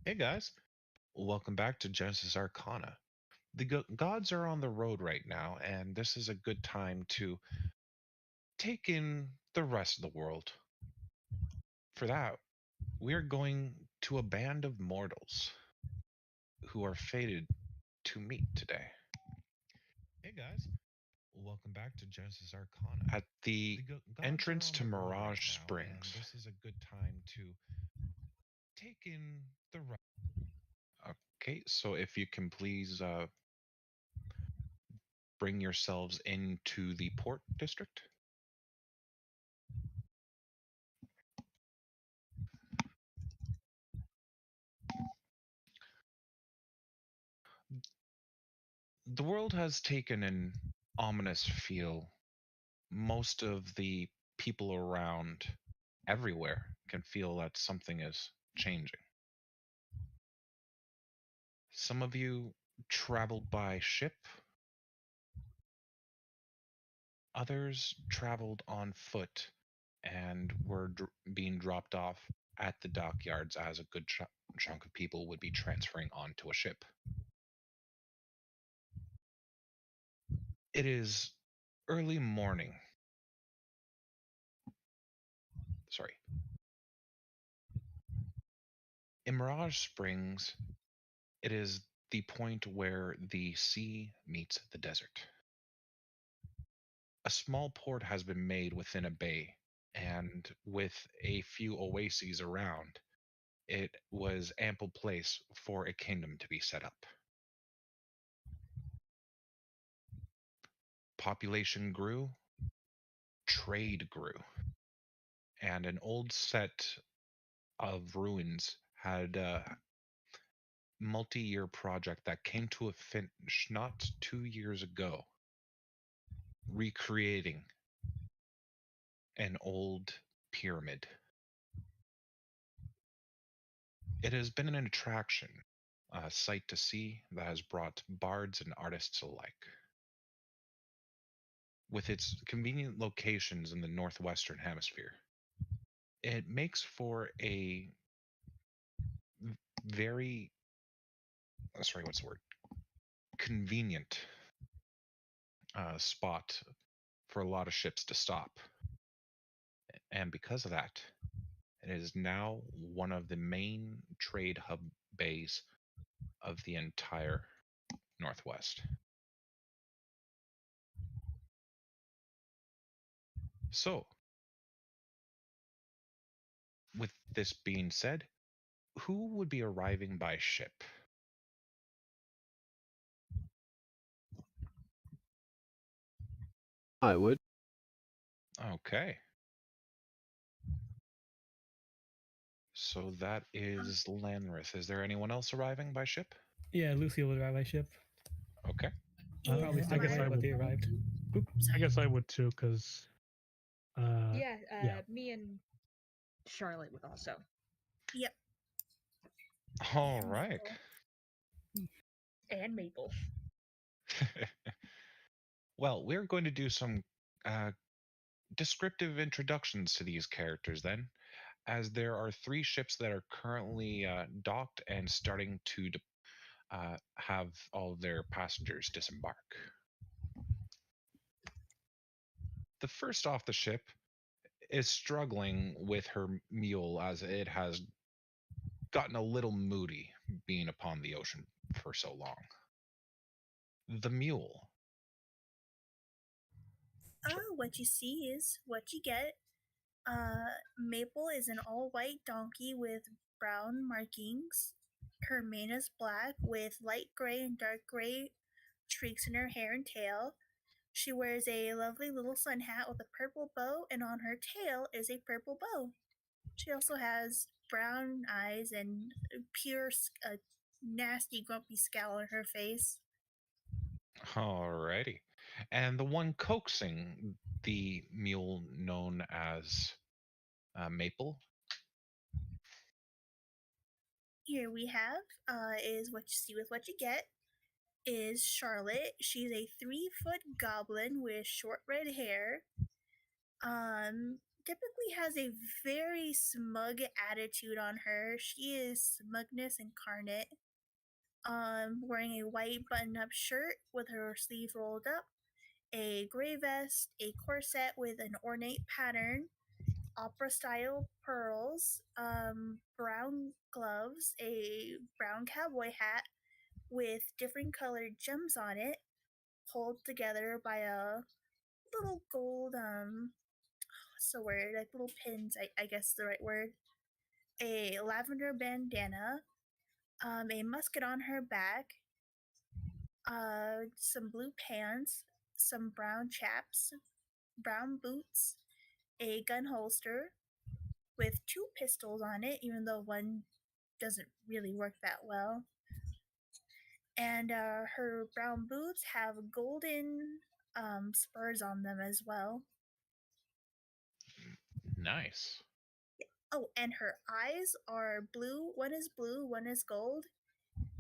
Hey guys, welcome back to Genesis Arcana. The gods are on the road right now, and this is a good time to take in the rest of the world. For that, we're going to a band of mortals who are fated to meet today. Hey guys, welcome back to Genesis Arcana. At the Gods are entrance on to the road right Mirage now, and Springs. this is a good time to take in the Okay, so if you can please bring yourselves into the port district. The world has taken an ominous feel. Most of the people around everywhere can feel that something is changing. Some of you traveled by ship, others traveled on foot and were being dropped off at the dockyards as a good chunk of people would be transferring onto a ship. It is early morning. Sorry. In Mirage Springs, it is the point where the sea meets the desert. A small port has been made within a bay, and with a few oases around, it was ample place for a kingdom to be set up. Population grew, trade grew, and an old set of ruins had a multi-year project that came to a finish not 2 years ago, recreating an old pyramid. It has been an attraction, a sight to see that has brought bards and artists alike. With its convenient locations in the northwestern hemisphere, it makes for a very, sorry, what's the word? Convenient spot for a lot of ships to stop. And because of that, it is now one of the main trade hub bays of the entire Northwest. So, with this being said, who would be arriving by ship? I would. Okay. So that is Lanrith. Is there anyone else arriving by ship? Yeah, Lucy will arrive by ship. Okay. I'll probably Yeah, still I guess be I there, but would. they arrived. Oop. I guess I would too, because Yeah, yeah. me and Charlotte would also. Yep. All right. And Maple. Well, we're going to do some uh, descriptive introductions to these characters then, as there are three ships that are currently docked and starting to have all of their passengers disembark. The first off the ship is struggling with her mule as it has gotten a little moody being upon the ocean for so long. The mule. What you see is what you get. Maple is an all white donkey with brown markings. Her mane is black with light gray and dark gray streaks in her hair and tail. She wears a lovely little sun hat with a purple bow, and on her tail is a purple bow. She also has brown eyes and pure, nasty, grumpy scowl on her face. Alrighty. And the one coaxing the mule known as Maple. Here we have is what you see with what you get. Is Charlotte. She's a 3-foot goblin with short red hair. typically has a very smug attitude on her. She is smugness incarnate. Wearing a white button-up shirt with her sleeves rolled up, a gray vest, a corset with an ornate pattern, opera-style pearls, brown gloves, a brown cowboy hat with different colored gems on it, pulled together by a little gold what's the word? Like little pins, I guess is the right word. A lavender bandana, a musket on her back, some blue pants, some brown chaps, brown boots, a gun holster with 2 pistols on it, even though one doesn't really work that well. And her brown boots have golden spurs on them as well. Nice. Oh, and her eyes are blue. One is blue, one is gold.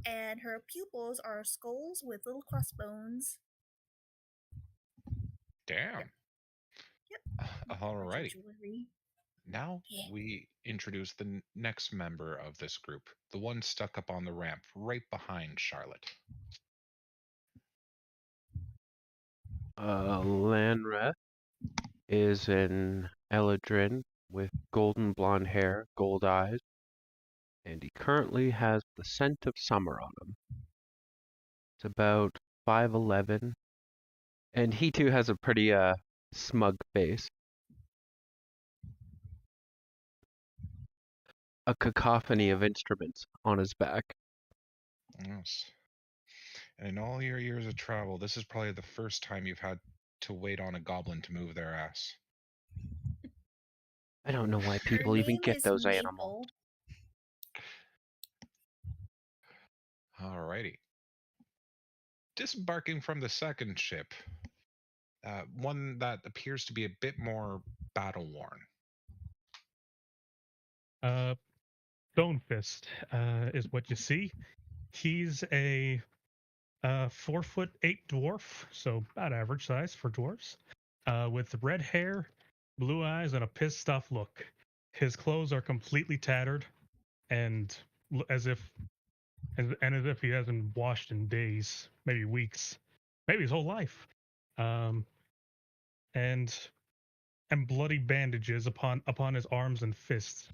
And her pupils are skulls with little crossbones. Damn. Yep. Alrighty. Jewelry. Now Yeah. we introduce the next member of this group, the one stuck up on the ramp right behind Charlotte. Lanreth is an Eladrin with golden blonde hair, gold eyes, and he currently has the scent of summer on him. It's about 5'11", and he too has a pretty smug face. A cacophony of instruments on his back. Yes. And in all your years of travel, this is probably the first time you've had to wait on a goblin to move their ass. I don't know why Her people even name get is those Maple. animals. Alrighty. Disembarking from the second ship, one that appears to be a bit more battle worn. Stonefist is what you see. He's a 4'8" dwarf, so about average size for dwarves, with red hair, blue eyes, and a pissed off look. His clothes are completely tattered, and as if he hasn't washed in days, maybe weeks, maybe his whole life. And bloody bandages upon his arms and fists,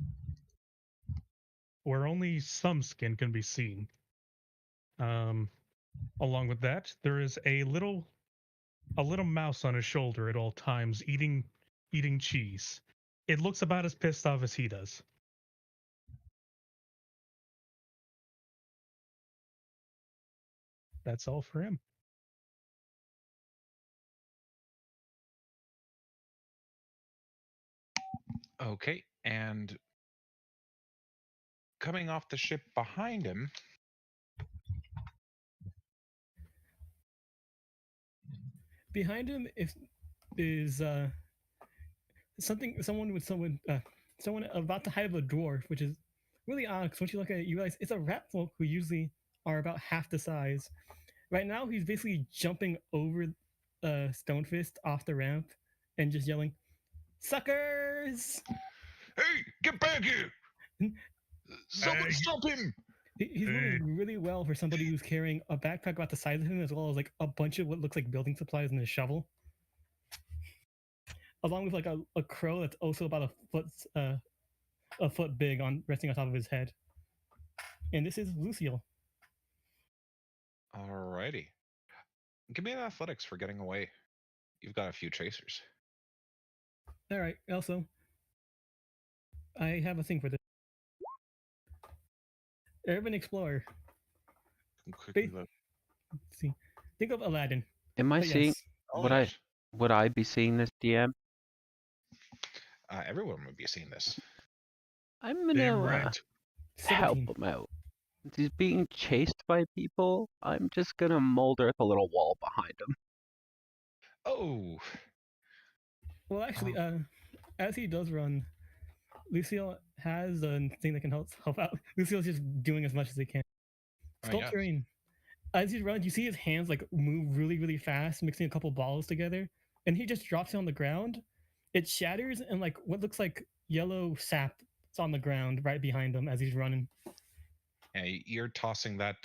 where only some skin can be seen. Along with that, there is a little mouse on his shoulder at all times, eating cheese. It looks about as pissed off as he does. That's all for him. Okay, and coming off the ship behind him, Behind him is someone about the height of a dwarf, which is really odd because once you look at it, you realize it's a rat folk who usually are about half the size. Right now, he's basically jumping over Stonefist off the ramp and just yelling, "Suckers!" hey, get back here! Someone Hey. stop him! He's moving really well for somebody who's carrying a backpack about the size of him, as well as like a bunch of what looks like building supplies and a shovel, along with like a crow that's also about a foot big on resting on top of his head. And this is Luciel. Alrighty. Give me an athletics for getting away. You've got a few chasers. All right. Also, I have a thing for this. Urban Explorer. Quickly Ba- look. Let's see. Think of Aladdin. Am I But seeing? yes. Oh, Would yes. would I be seeing this, DM? Everyone would be seeing this. I'm Damn gonna right. help 17. him out. He's being chased by people. I'm just gonna mold earth a little wall behind him. Oh, Well, actually, as he does run, Luciel has a thing that can help out. Luciel's just doing as much as he can. Sculpt yes. terrain. As he runs, you see his hands like move really, really fast, mixing a couple balls together, and he just drops it on the ground. it shatters and like what looks like yellow sap is on the ground right behind him as he's running. Yeah, you're tossing that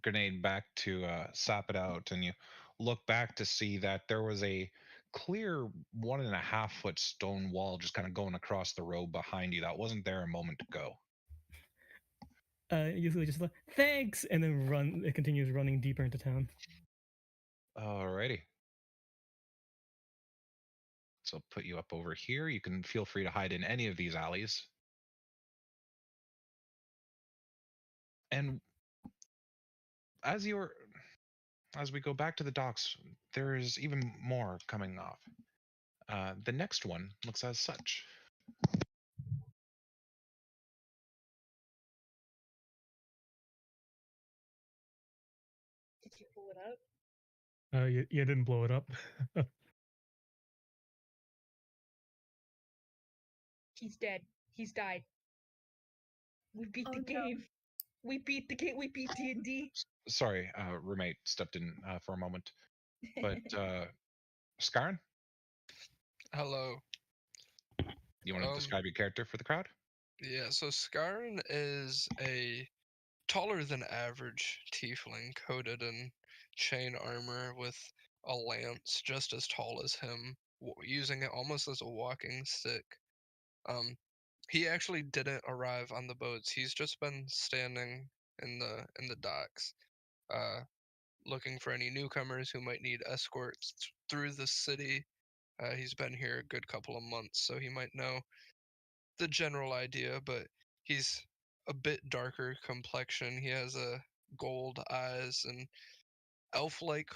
grenade back to sap it out, and you look back to see that there was a clear 1.5 foot stone wall just kind of going across the road behind you that wasn't there a moment ago. Usually just like thanks, and then run. It continues running deeper into town. Alrighty. So I'll put you up over here. You can feel free to hide in any of these alleys. And as we go back to the docks, there's even more coming off. The next one looks as such. Did you pull it up? You didn't blow it up. He's dead. He's died. We beat Oh, the no. game. We beat the game. We beat D&D. Sorry, roommate stepped in for a moment. But Scarn, Hello. you want to describe your character for the crowd? Yeah, so Scarn is a taller than average tiefling coated in chain armor with a lance just as tall as him, using it almost as a walking stick. He actually didn't arrive on the boats. He's just been standing in the docks, looking for any newcomers who might need escorts through the city. He's been here a good couple of months, so he might know the general idea, but he's a bit darker complexion. He has gold eyes and elf-like,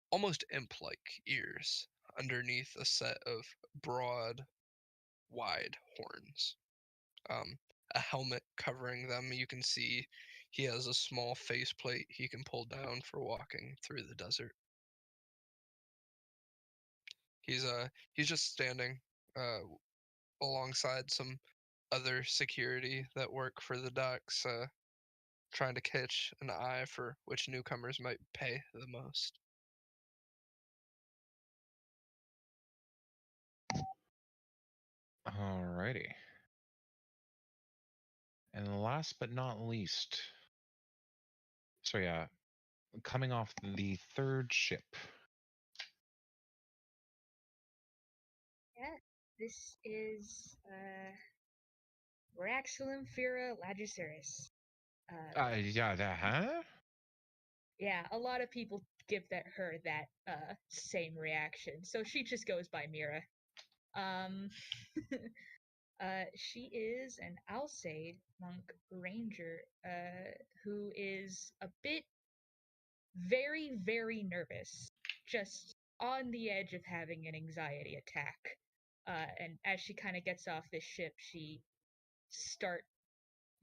almost imp-like ears underneath a set of broad, wide horns. A helmet covering them. You can see he has a small faceplate he can pull down for walking through the desert. He's just standing alongside some other security that work for the docks, trying to catch an eye for which newcomers might pay the most. Alrighty. And last but not least, so yeah, coming off the third ship. Yeah, this is Raxilum Fira Lagisaurus. Yeah, that, huh? Yeah, a lot of people give her that same reaction, so she just goes by Mira. She is an Alseid monk ranger who is a bit very, very nervous, just on the edge of having an anxiety attack. And as she kind of gets off this ship, she start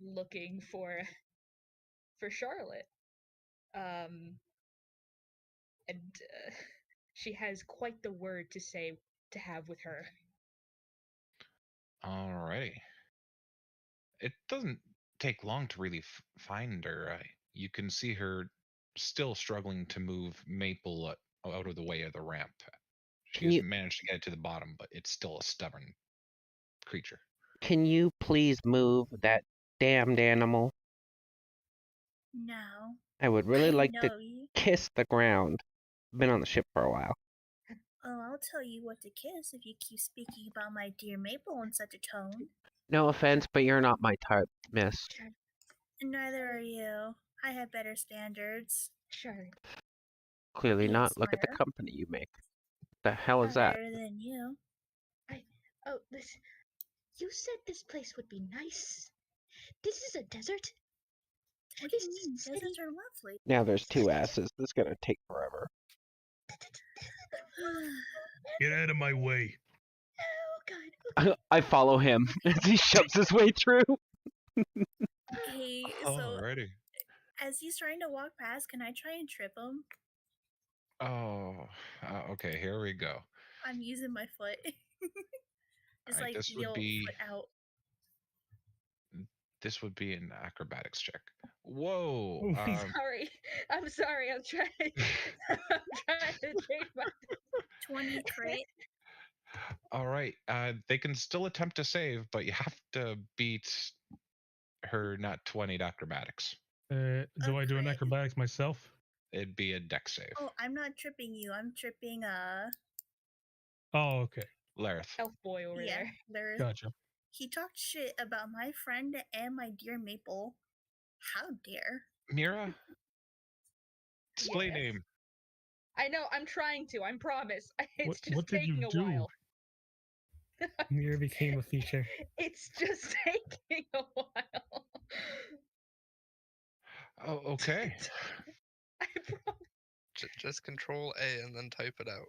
looking for Charlotte. And she has quite the word to say to have with her. Alrighty. It doesn't take long to really find her. You can see her still struggling to move Maple out of the way of the ramp. She's managed to get it to the bottom, but it's still a stubborn creature. Can you please move that damned animal? No. I would really like to know you. kiss the ground. Been on the ship for a while. Oh, I'll tell you what to kiss if you keep speaking about my dear Maple in such a tone. No offense, but you're not my type, miss. Neither are you. I have better standards. Charlotte. Clearly Yes, not. Look at the Myra. company you make. The hell is I'm that? better than you. Oh, listen. You said this place would be nice. This is a desert. What do This you mean? city- Deserts are lovely. Now there's two asses. This is gonna take forever. Get out of my way. Oh God. I follow him as he shoves his way through. Hey, so Alrighty. as he's trying to walk past, can I try and trip him? Oh, okay. Here we go. I'm using my foot. Just Alright, like this the would old be foot out. this would be an acrobatics check. Whoa. Ooh. Sorry. I'm sorry. I'm trying to change my 20 crit. All right. They can still attempt to save, but you have to beat her nat 20 acrobatics. Do I do an crit. acrobatics myself? It'd be a deck save. Oh, I'm not tripping you. I'm tripping Oh, okay. Lareth. Elf boy over yeah, there. there's Gotcha. he talked shit about my friend and my dear Maple. How dare. Mira? Display Yeah. name. I know. I'm trying to. I promise. It's just What did you taking a do? while. Mirror became a feature. It's just taking a while. Oh, okay. I promise. Just control A and then type it out.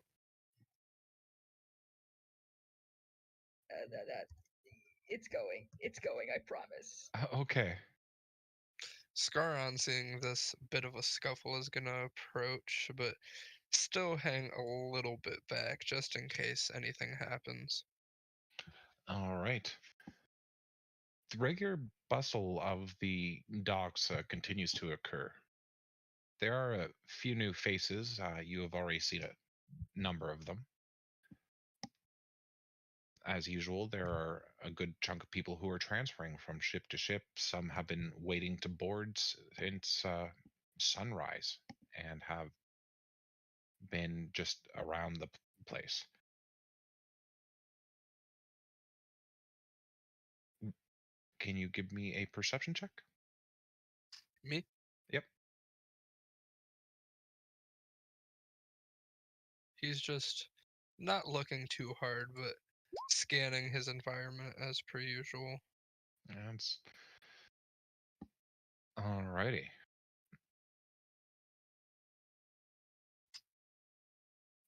It's going. It's going. I promise. Okay. Scaron, seeing this bit of a scuffle, is gonna approach, but still hang a little bit back just in case anything happens. All right. The regular bustle of the docks continues to occur. There are a few new faces. You have already seen a number of them. As usual, there are a good chunk of people who are transferring from ship to ship. Some have been waiting to board since sunrise and have been just around the place. Can you give me a perception check? Me? Yep. He's just not looking too hard, but scanning his environment as per usual. That's alrighty.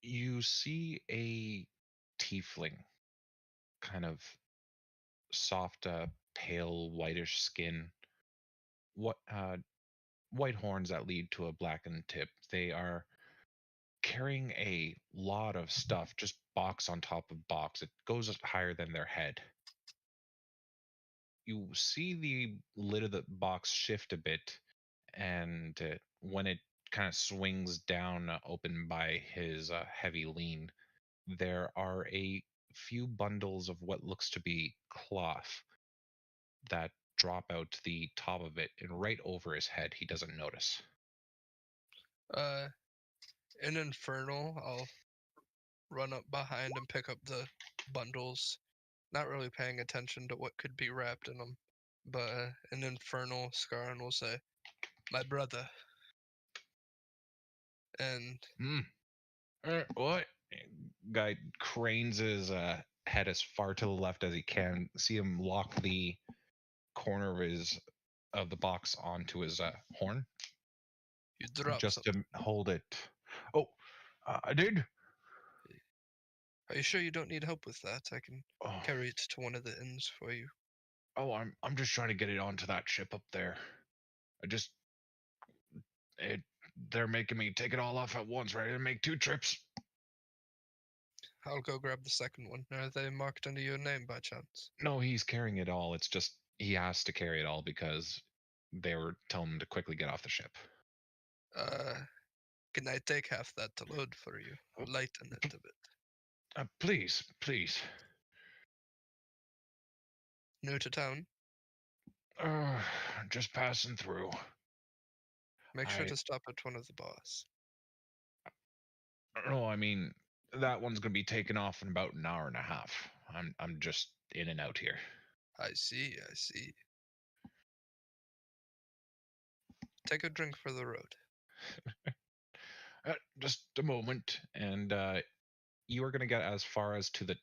You see a tiefling, kind of soft, pale, whitish skin. What white horns that lead to a blackened tip. They are carrying a lot of stuff, just box on top of box. It goes higher than their head. You see the lid of the box shift a bit, and when it kind of swings down, open by his heavy lean, there are a few bundles of what looks to be cloth that drop out to the top of it, and right over his head. He doesn't notice. In Infernal, I'll run up behind and pick up the bundles, not really paying attention to what could be wrapped in them. But in Infernal, Scaron will say, "My brother." And What? Guy cranes his head as far to the left as he can. See him lock the corner of the box onto his horn, you drop just something. to hold it. Oh, I did. Are you sure you don't need help with that? I can Oh, carry it to one of the inns for you. I'm just trying to get it onto that ship up there. I just it they're making me take it all off at once, ready to make 2 trips. I'll go grab the second one. Are they marked under your name by chance? No, he's carrying it all. It's just he has to carry it all because they were telling him to quickly get off the ship. Can I take half that to load for you? Lighten it a bit. Please, please. New to town? Uh, just passing through. Make sure I- to stop at one of the bars. No, I mean that one's gonna be taken off in about an hour and a half. I'm just in and out here. I see, I see. Take a drink for the road. Just a moment, and you are gonna get as far as to the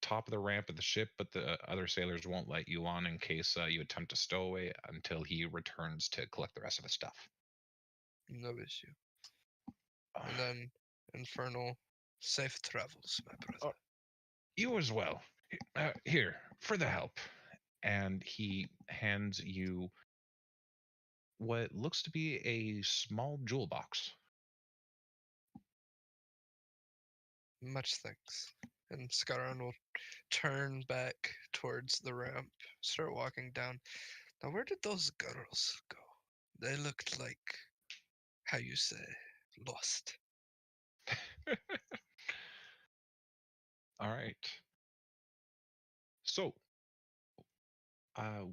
top of the ramp of the ship, but the other sailors won't let you on in case you attempt to stow away until he returns to collect the rest of the stuff. No issue. And then, Infernal, safe travels, my brother. You as well. Here for the help, and he hands you what looks to be a small jewel box. Much thanks. And Scaron will turn back towards the ramp, start walking down. Now, where did those girls go? They looked like, how you say, lost. All right. So,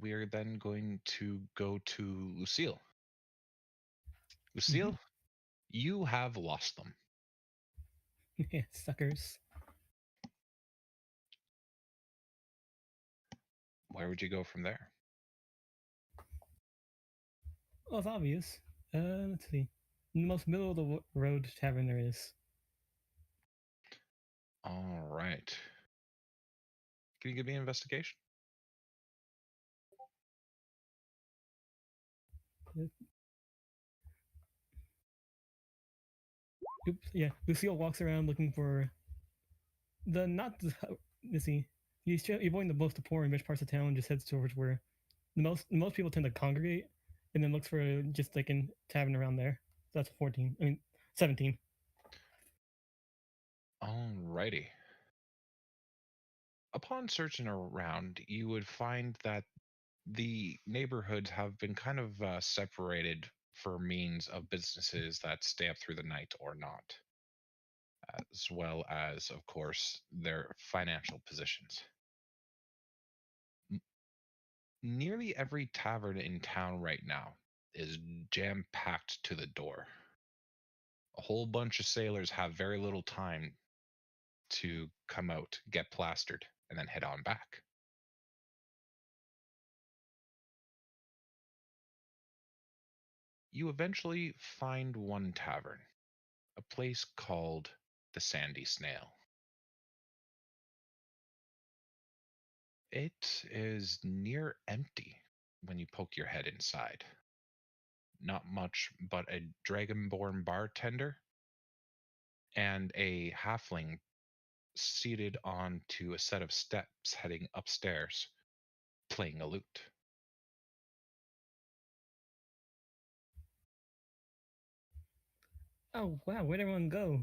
we're then going to go to Lucille. Lucille, you have lost them. Yeah, suckers. Where would you go from there? Well, it's obvious. Let's see. The most middle of the road tavern there is. All right. Can you give me an investigation? Oops. Yeah, Lucille walks around looking for the not the. Let's see. He's avoiding the most poor and rich parts of town and just heads towards where the most people tend to congregate, and then looks for just like a tavern around there. So that's 14. I mean 17. Alrighty. Upon searching around, you would find that the neighborhoods have been kind of separated for means of businesses that stay up through the night or not, as well as, of course, their financial positions. Nearly every tavern in town right now is jam packed to the door. A whole bunch of sailors have very little time to come out, get plastered, and then head on back. You eventually find one tavern, a place called the Sandy Snail. It is near empty when you poke your head inside. Not much but a dragonborn bartender and a halfling seated onto a set of steps heading upstairs, playing a lute. Oh wow, where'd everyone go?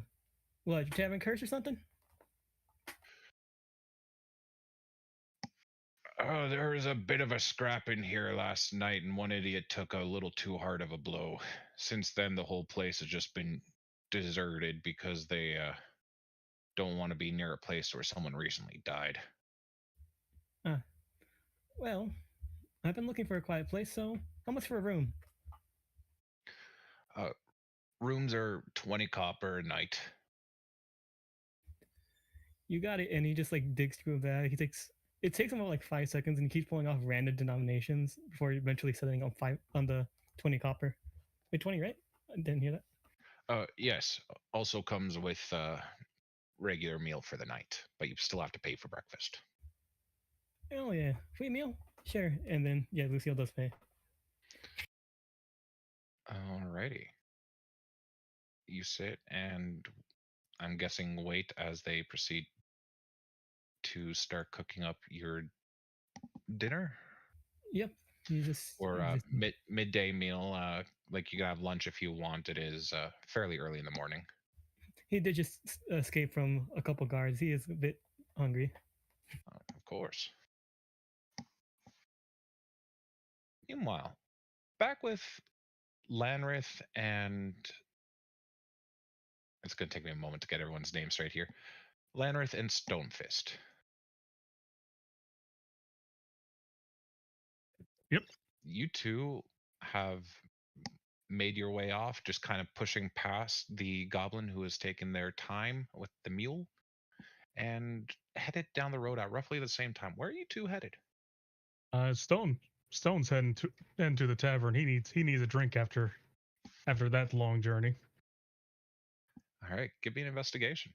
What, your tavern curse or something? Oh, there was a bit of a scrap in here last night, and one idiot took a little too hard of a blow. Since then, the whole place has just been deserted because they don't want to be near a place where someone recently died. Well, I've been looking for a quiet place, so how much for a room? Rooms are 20 copper a night. You got it. And he just like digs through a bag. It takes him about like 5 seconds, and he keeps pulling off random denominations before eventually settling on the 20 copper. Wait, 20, right? I didn't hear that. Yes, also comes with regular meal for the night, but you still have to pay for breakfast. Oh yeah, free meal, sure. And then yeah, Lucille does pay. Alrighty. You sit and I'm guessing wait as they proceed to start cooking up your dinner Yep, or midday meal. Like you can have lunch if you want. It is fairly early in the morning. He did just escape from a couple guards. He is a bit hungry. Of course. Meanwhile, back with Lanrith and it's going to take me a moment to get everyone's name straight here. Lanrith and Stonefist. Yep. You two have made your way off, just kind of pushing past the goblin who has taken their time with the mule and headed down the road at roughly the same time. Where are you two headed? Stone's heading to the tavern. He needs a drink after that long journey. All right, give me an investigation.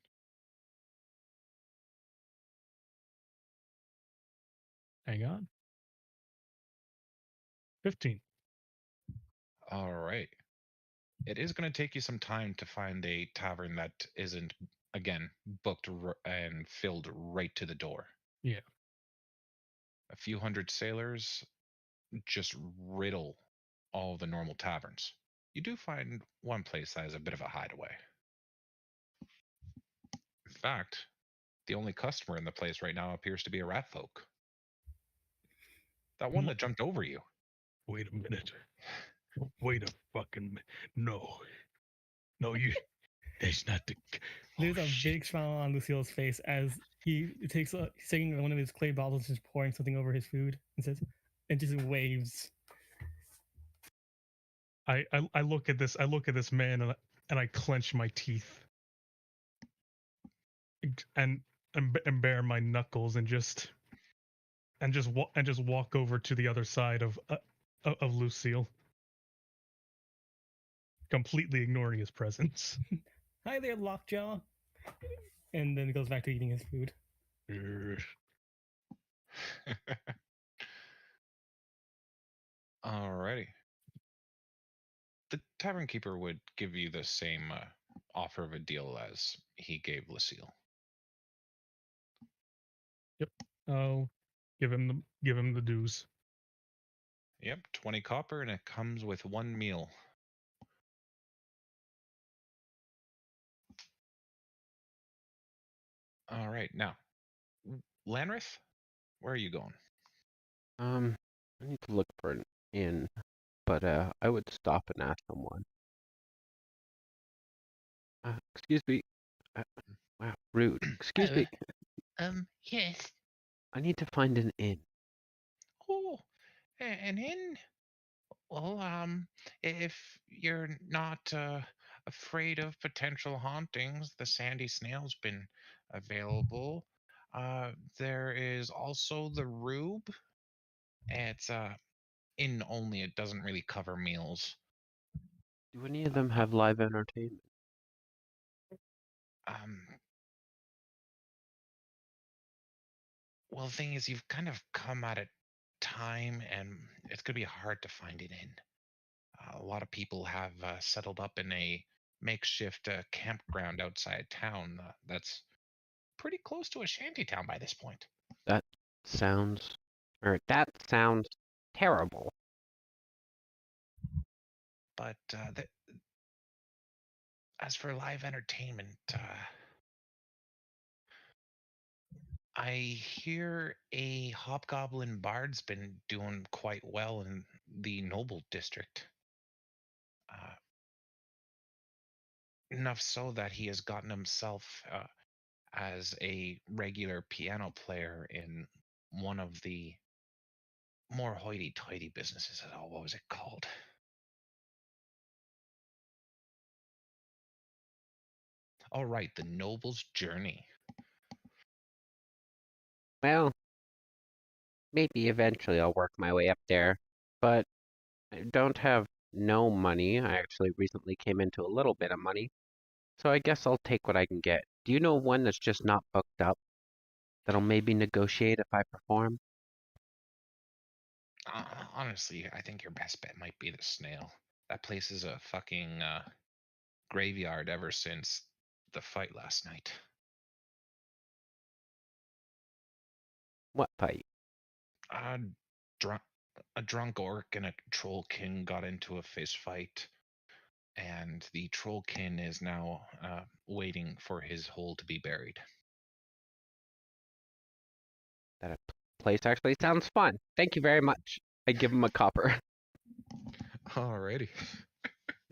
Hang on. 15. All right. It is going to take you some time to find a tavern that isn't, again, booked and filled right to the door. Yeah. A few hundred sailors just riddle all the normal taverns. You do find one place that is a bit of a hideaway. In fact, the only customer in the place right now appears to be a rat folk. That one that jumped over you. Wait a minute. Wait a fucking minute. No. No, you It's not the. There's Oh, a shit. big smile on Lucille's face as he takes he's taking one of his clay bottles and just pouring something over his food and says, and just waves. I look at this. I look at this man and I clench my teeth and and bare my knuckles and just walk over to the other side of Lucille, completely ignoring his presence. Hi there, Lockjaw. And then he goes back to eating his food. Alrighty. The tavern keeper would give you the same offer of a deal as he gave Lucille. I'll give him the dues. Yep, 20 copper, and it comes with 1 meal. All right, now, Lanrith, where are you going? I need to look for an inn, but I would stop and ask someone. Excuse me. Wow, rude. Excuse me. Yes. I need to find an inn. Oh, an inn? Well, if you're not afraid of potential hauntings, the Sandy Snail's been available. There is also the Rube. It's inn only. It doesn't really cover meals. Do any of them have live entertainment? Um, well, the thing is, you've kind of come at a time, and it's gonna be hard to find an inn. A lot of people have settled up in a makeshift campground outside town that's pretty close to a shanty town by this point. That sounds terrible. But as for live entertainment, I hear a hobgoblin bard's been doing quite well in the Noble district. Enough so that he has gotten himself as a regular piano player in one of the more hoity-toity businesses. What was it called? All right, the Noble's Journey. Well, maybe eventually I'll work my way up there, but I don't have no money. I actually recently came into a little bit of money, so I guess I'll take what I can get. Do you know one that's just not booked up that'll maybe negotiate if I perform? Honestly, I think your best bet might be the Snail. That place is a fucking graveyard ever since the fight last night. What fight? A drunk orc and a trollkin got into a fist fight, and the trollkin is now waiting for his hole to be buried. That place actually sounds fun. Thank you very much. I give him a copper Alrighty.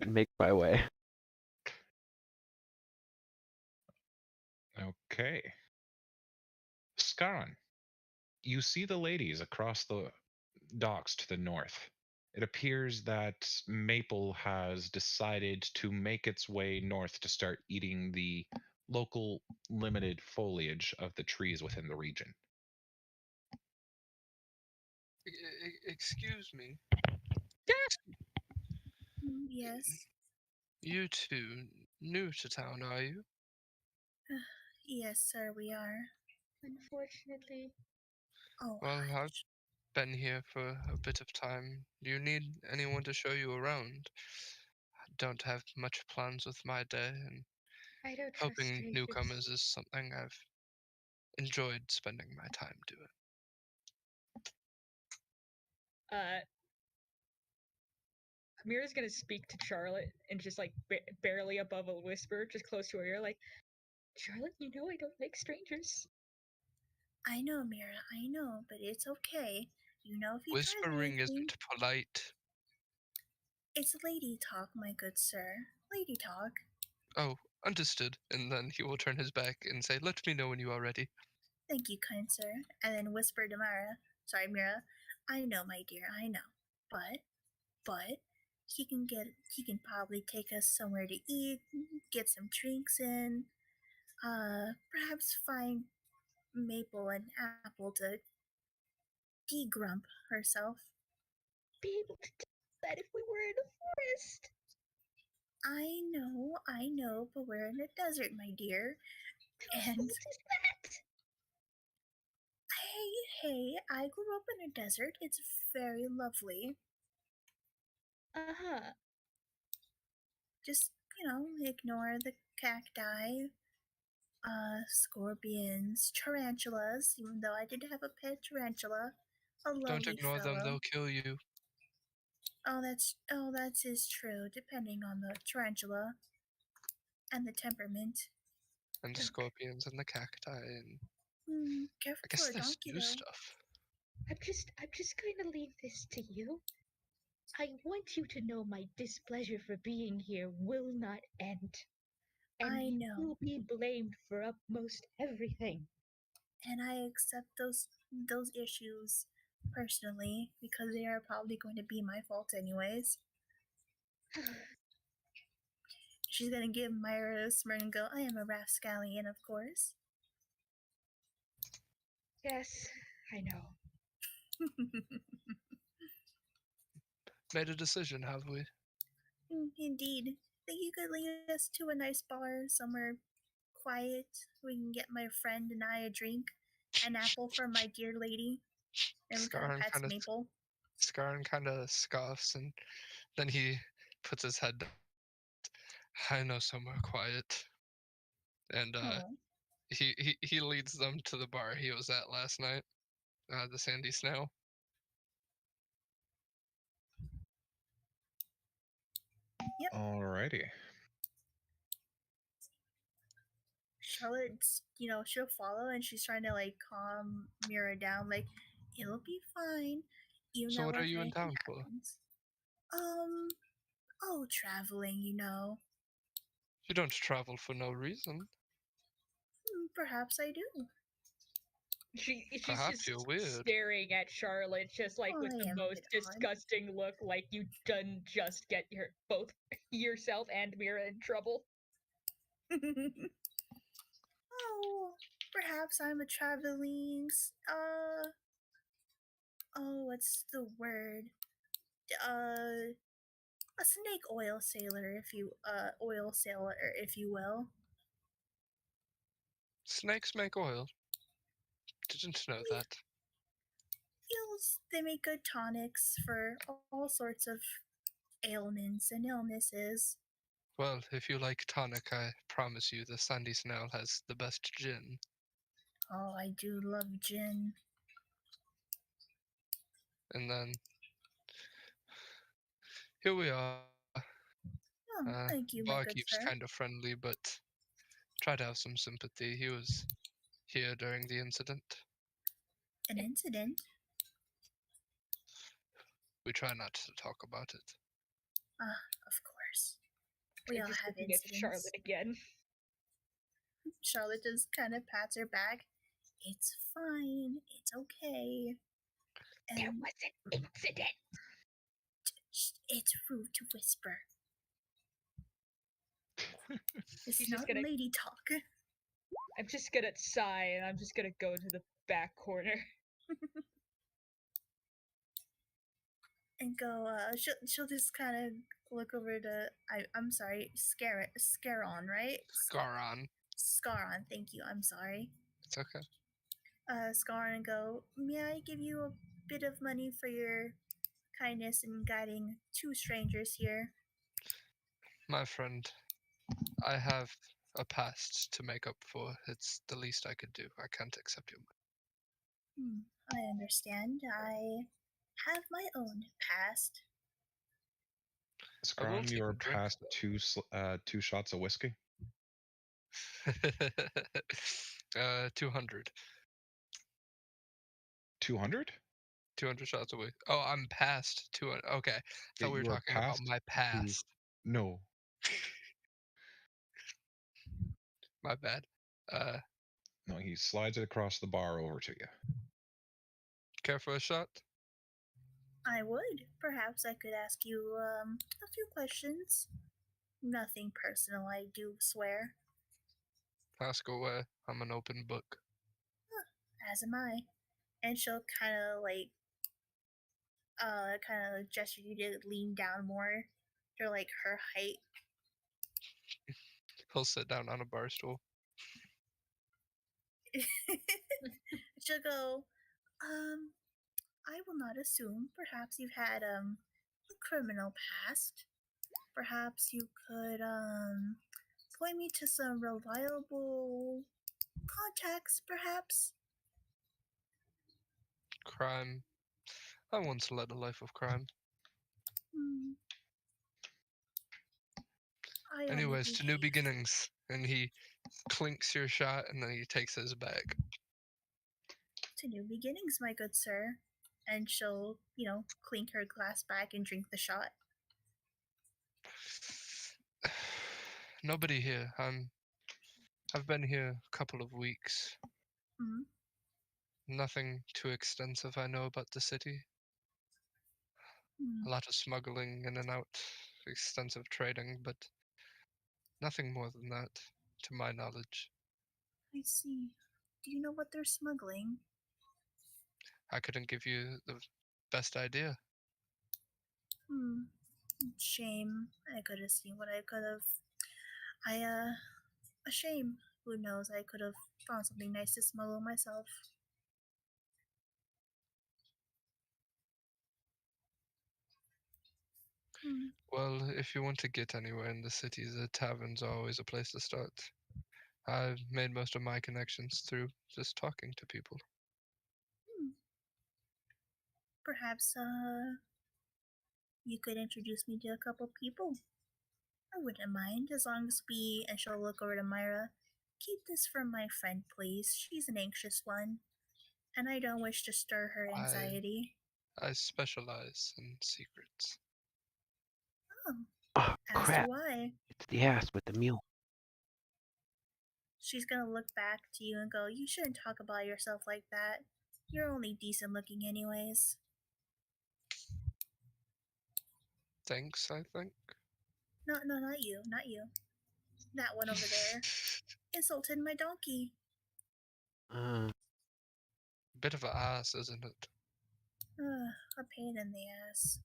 and make my way. Okay. Skaran, you see the ladies across the docks to the north. It appears that Maple has decided to make its way north to start eating the local limited foliage of the trees within the region. Excuse me. Yes. You two new to town, are you? Yes, sir, we are. Unfortunately. Oh, Well, I've been here for a bit of time. Do you need anyone to show you around? I don't have much plans with my day, and I don't trust helping strangers. newcomers is something I've enjoyed spending my time doing. Amira's gonna speak to Charlotte and just like barely above a whisper, just close to her ear, like, Charlotte, you know I don't like strangers. I know, Mira, I know, but it's okay. You know, if you Whispering try anything, isn't polite. it's lady talk, my good sir. Lady talk. Oh, Understood. And then he will turn his back and say, "Let me know when you are ready." Thank you, kind sir. And then whisper to Mira, I know, my dear, I know. But he can probably take us somewhere to eat, get some drinks in, perhaps find Maple and Apple to de-grump herself. Be able to do that if we were in a forest. I know, but we're in a desert, my dear. Whose And fault is that? hey, I grew up in a desert. It's very lovely. Uh-huh. Just, ignore the cacti, scorpions, tarantulas, even though I did have a pet tarantula. A Don't lovely ignore them; fellow. they'll kill you. That is true, depending on the tarantula and the temperament. And the scorpions and the cacti, and Careful I guess for a there's donkey new though. stuff. I'm just going to leave this to you. I want you to know my displeasure for being here will not end. And I you know. will be blamed for upmost everything. And I accept those issues personally because they are probably going to be my fault anyways. She's gonna give Myra a smirk and go, I am a rascallion, of course. Yes, I know. Made a decision, have we? Indeed. Think you could lead us to a nice bar somewhere quiet? We can get my friend and I a drink, an apple from my dear lady, and kind of pats Maple. Scarn kind of scoffs, and then he puts his head down. I know somewhere quiet. And he leads them to the bar he was at last night, the Sandy Snail. Yep. Alrighty. Charlotte's, she'll follow and she's trying to like calm Mira down, like, it'll be fine. So what are you in town for? Traveling, You don't travel for no reason. Perhaps I do. She's Perhaps just you're weird. staring at Charlotte, just like with the most disgusting look, like you done just get both yourself and Mira in trouble. Oh, perhaps I'm a traveling. What's the word? A snake oil sailor, if you will. Snakes make oil. Didn't know that. They make good tonics for all sorts of ailments and illnesses. Well, if you like tonic, I promise you the Sandy Snail has the best gin. Oh, I do love gin. And then here we are. Oh, thank you, Barkeep's kind of friendly, but try to have some sympathy. He was here during the incident. An incident? We try not to talk about it. Of course. We all have incidents. Charlotte again. Charlotte just kind of pats her back. It's fine. It's okay. There was an incident. It's rude to whisper. It's not lady talk. I'm just gonna sigh and I'm just gonna go to the back corner. And go, she'll just kind of look over to, I'm sorry, Scaron, right? Scaron, thank you, I'm sorry. It's okay. Scaron and go, may I give you a bit of money for your kindness in guiding two strangers here? My friend, I have a past to make up for. It's the least I could do. I can't accept your money. I understand. I have my own past. Scarn, you are past two shots of whiskey. 200. 200? 200 shots away. Oh, I'm past 200. Okay. So we were talking about my past. No. My bad. No, he slides it across the bar over to you. Care for a shot? I would. Perhaps I could ask you a few questions. Nothing personal, I do swear. Ask away. I'm an open book. As am I. And she'll kind of gesture you to lean down more to like her height. He'll sit down on a bar stool. She'll go, I will not assume. Perhaps you've had a criminal past. Perhaps you could point me to some reliable contacts, perhaps. Crime. I once led a life of crime. Hmm. I only Anyways, to new behave. beginnings. And he clinks your shot and then he takes his bag. To new beginnings, my good sir. And she'll, clink her glass back and drink the shot. Nobody here. I've been here a couple of weeks. Hmm. Nothing too extensive I know about the city. Hmm. A lot of smuggling in and out, extensive trading, but nothing more than that, to my knowledge. I see. Do you know what they're smuggling? I couldn't give you the best idea. Shame. I could have seen what I could have. A shame. Who knows? I could have found something nice to smuggle myself. Well, if you want to get anywhere in the city, the taverns are always a place to start. I've made most of my connections through just talking to people. Perhaps, you could introduce me to a couple people. I wouldn't mind, as long as we, and she'll look over to Myra, keep this from my friend, please. She's an anxious one, and I don't wish to stir her anxiety. I specialize in secrets. Oh, Oh, as crap. do I. It's the ass with the mule. She's gonna look back to you and go, you shouldn't talk about yourself like that. You're only decent looking anyways. Thanks, I think. No, not you. Not you. That one over there. Insulted my donkey. Bit of an ass, isn't it? A pain in the ass.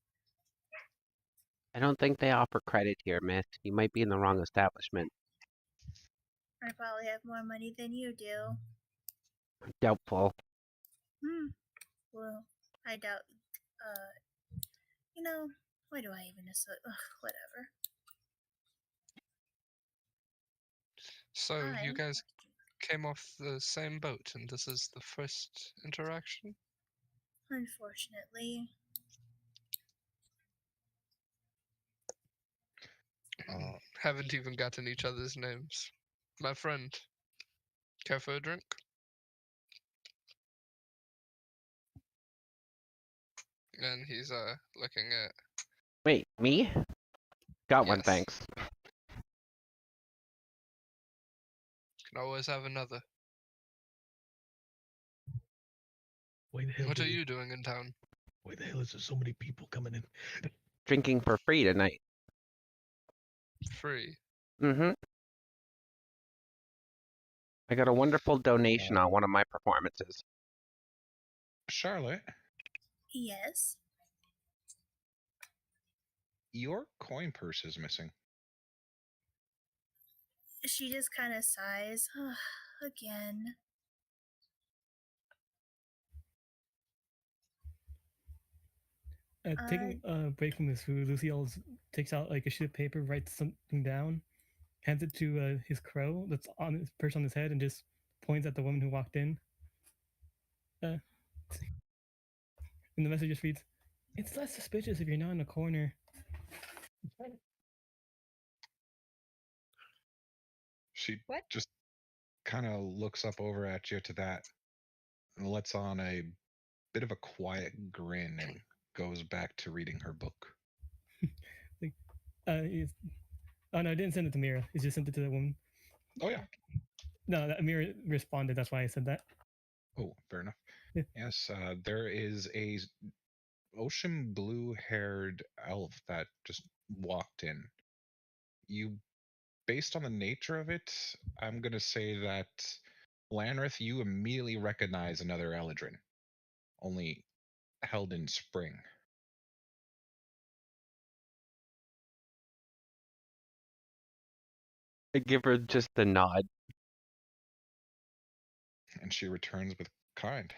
I don't think they offer credit here, miss. You might be in the wrong establishment. I probably have more money than you do. Doubtful. Well, I doubt. Why do I even assert? Whatever. So, you guys came off the same boat, and this is the first interaction? Unfortunately. Haven't even gotten each other's names. My friend, care for a drink? And he's looking at. Wait, me? Got one, Yes. thanks. Can always have another. Why the hell What do are we- you doing in town? Why the hell is there so many people coming in? Drinking for free tonight. Free. Mm-hmm. I got a wonderful donation on one of my performances. Charlotte, Yes. your coin purse is missing. She just kind of sighs. Again. Taking a break from his food, Lucy takes out like a sheet of paper, writes something down, hands it to his crow that's on his perch on his head, and just points at the woman who walked in. And the message just reads, "It's less suspicious if you're not in a corner." She What? just kind of looks up over at you to that and lets on a bit of a quiet grin and goes back to reading her book. Oh no, I didn't send it to Mira. He just sent it to the woman. Oh yeah. No, Amir responded. That's why I said that. Oh, fair enough. Yeah. Yes, there is a ocean blue-haired elf that just walked in. You, based on the nature of it, I'm gonna say that Lanrith, you immediately recognize another Eladrin, only held in spring. I give her just a nod. And she returns with kind.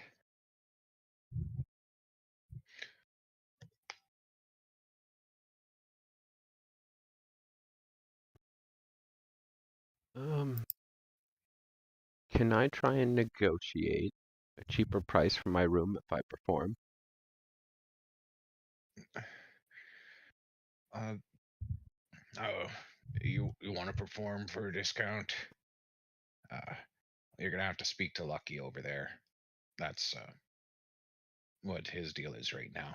Can I try and negotiate a cheaper price for my room if I perform? Oh, you want to perform for a discount? You're gonna have to speak to Lucky over there. That's what his deal is right now.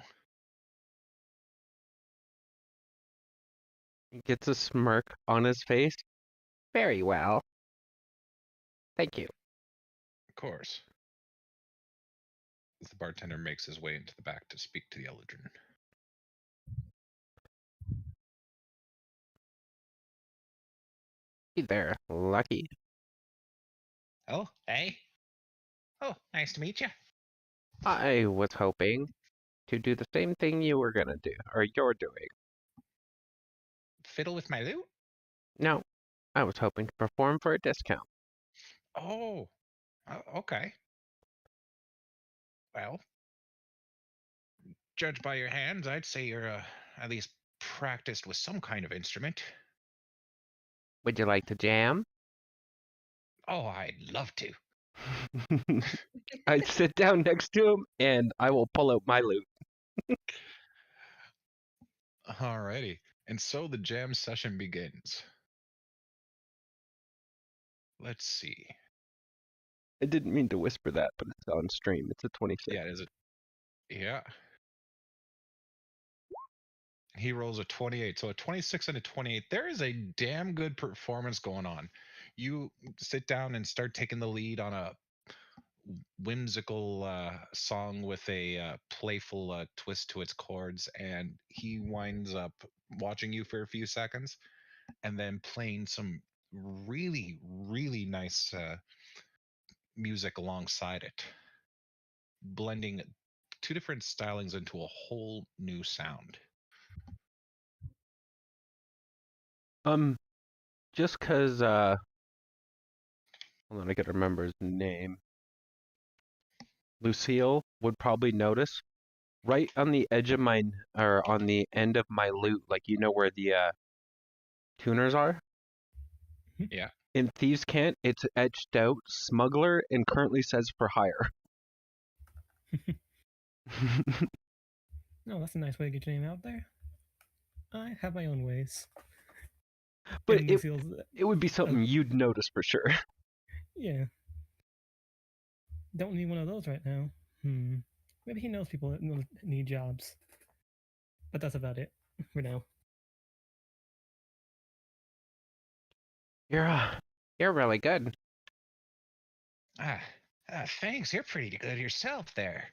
He gets a smirk on his face. Very well. Thank you. Of course. As the bartender makes his way into the back to speak to the Eladrin. Hey there, Lucky. Oh, hey. Oh, nice to meet you. I was hoping to do the same thing you were gonna do, or you're doing. Fiddle with my lute? No, I was hoping to perform for a discount. Oh, okay. Well, judge by your hands, I'd say you're at least practiced with some kind of instrument. Would you like to jam? Oh, I'd love to. I sit down next to him and I will pull out my lute. Alrighty. And so the jam session begins. Let's see. I didn't mean to whisper that, but it's on stream. It's a 26. Yeah, is it? Yeah. He rolls a 28. So a 26 and a 28. There is a damn good performance going on. You sit down and start taking the lead on a whimsical song with a playful twist to its chords, and he winds up watching you for a few seconds and then playing some really, really nice music alongside it, blending two different stylings into a whole new sound. Just cause hold on, I gotta remember his name. Lucille would probably notice right on the edge of my, or on the end of my lute, like you know where the tuners are? Yeah. In Thieves' Cant, it's etched out smuggler and currently says for hire. No, that's a nice way to get your name out there. I have my own ways. But And it Lucille's, would be something you'd notice for sure. yeah. Don't need one of those right now. Maybe he knows people that need jobs. But that's about it for now. You're really good. Thanks. You're pretty good yourself there.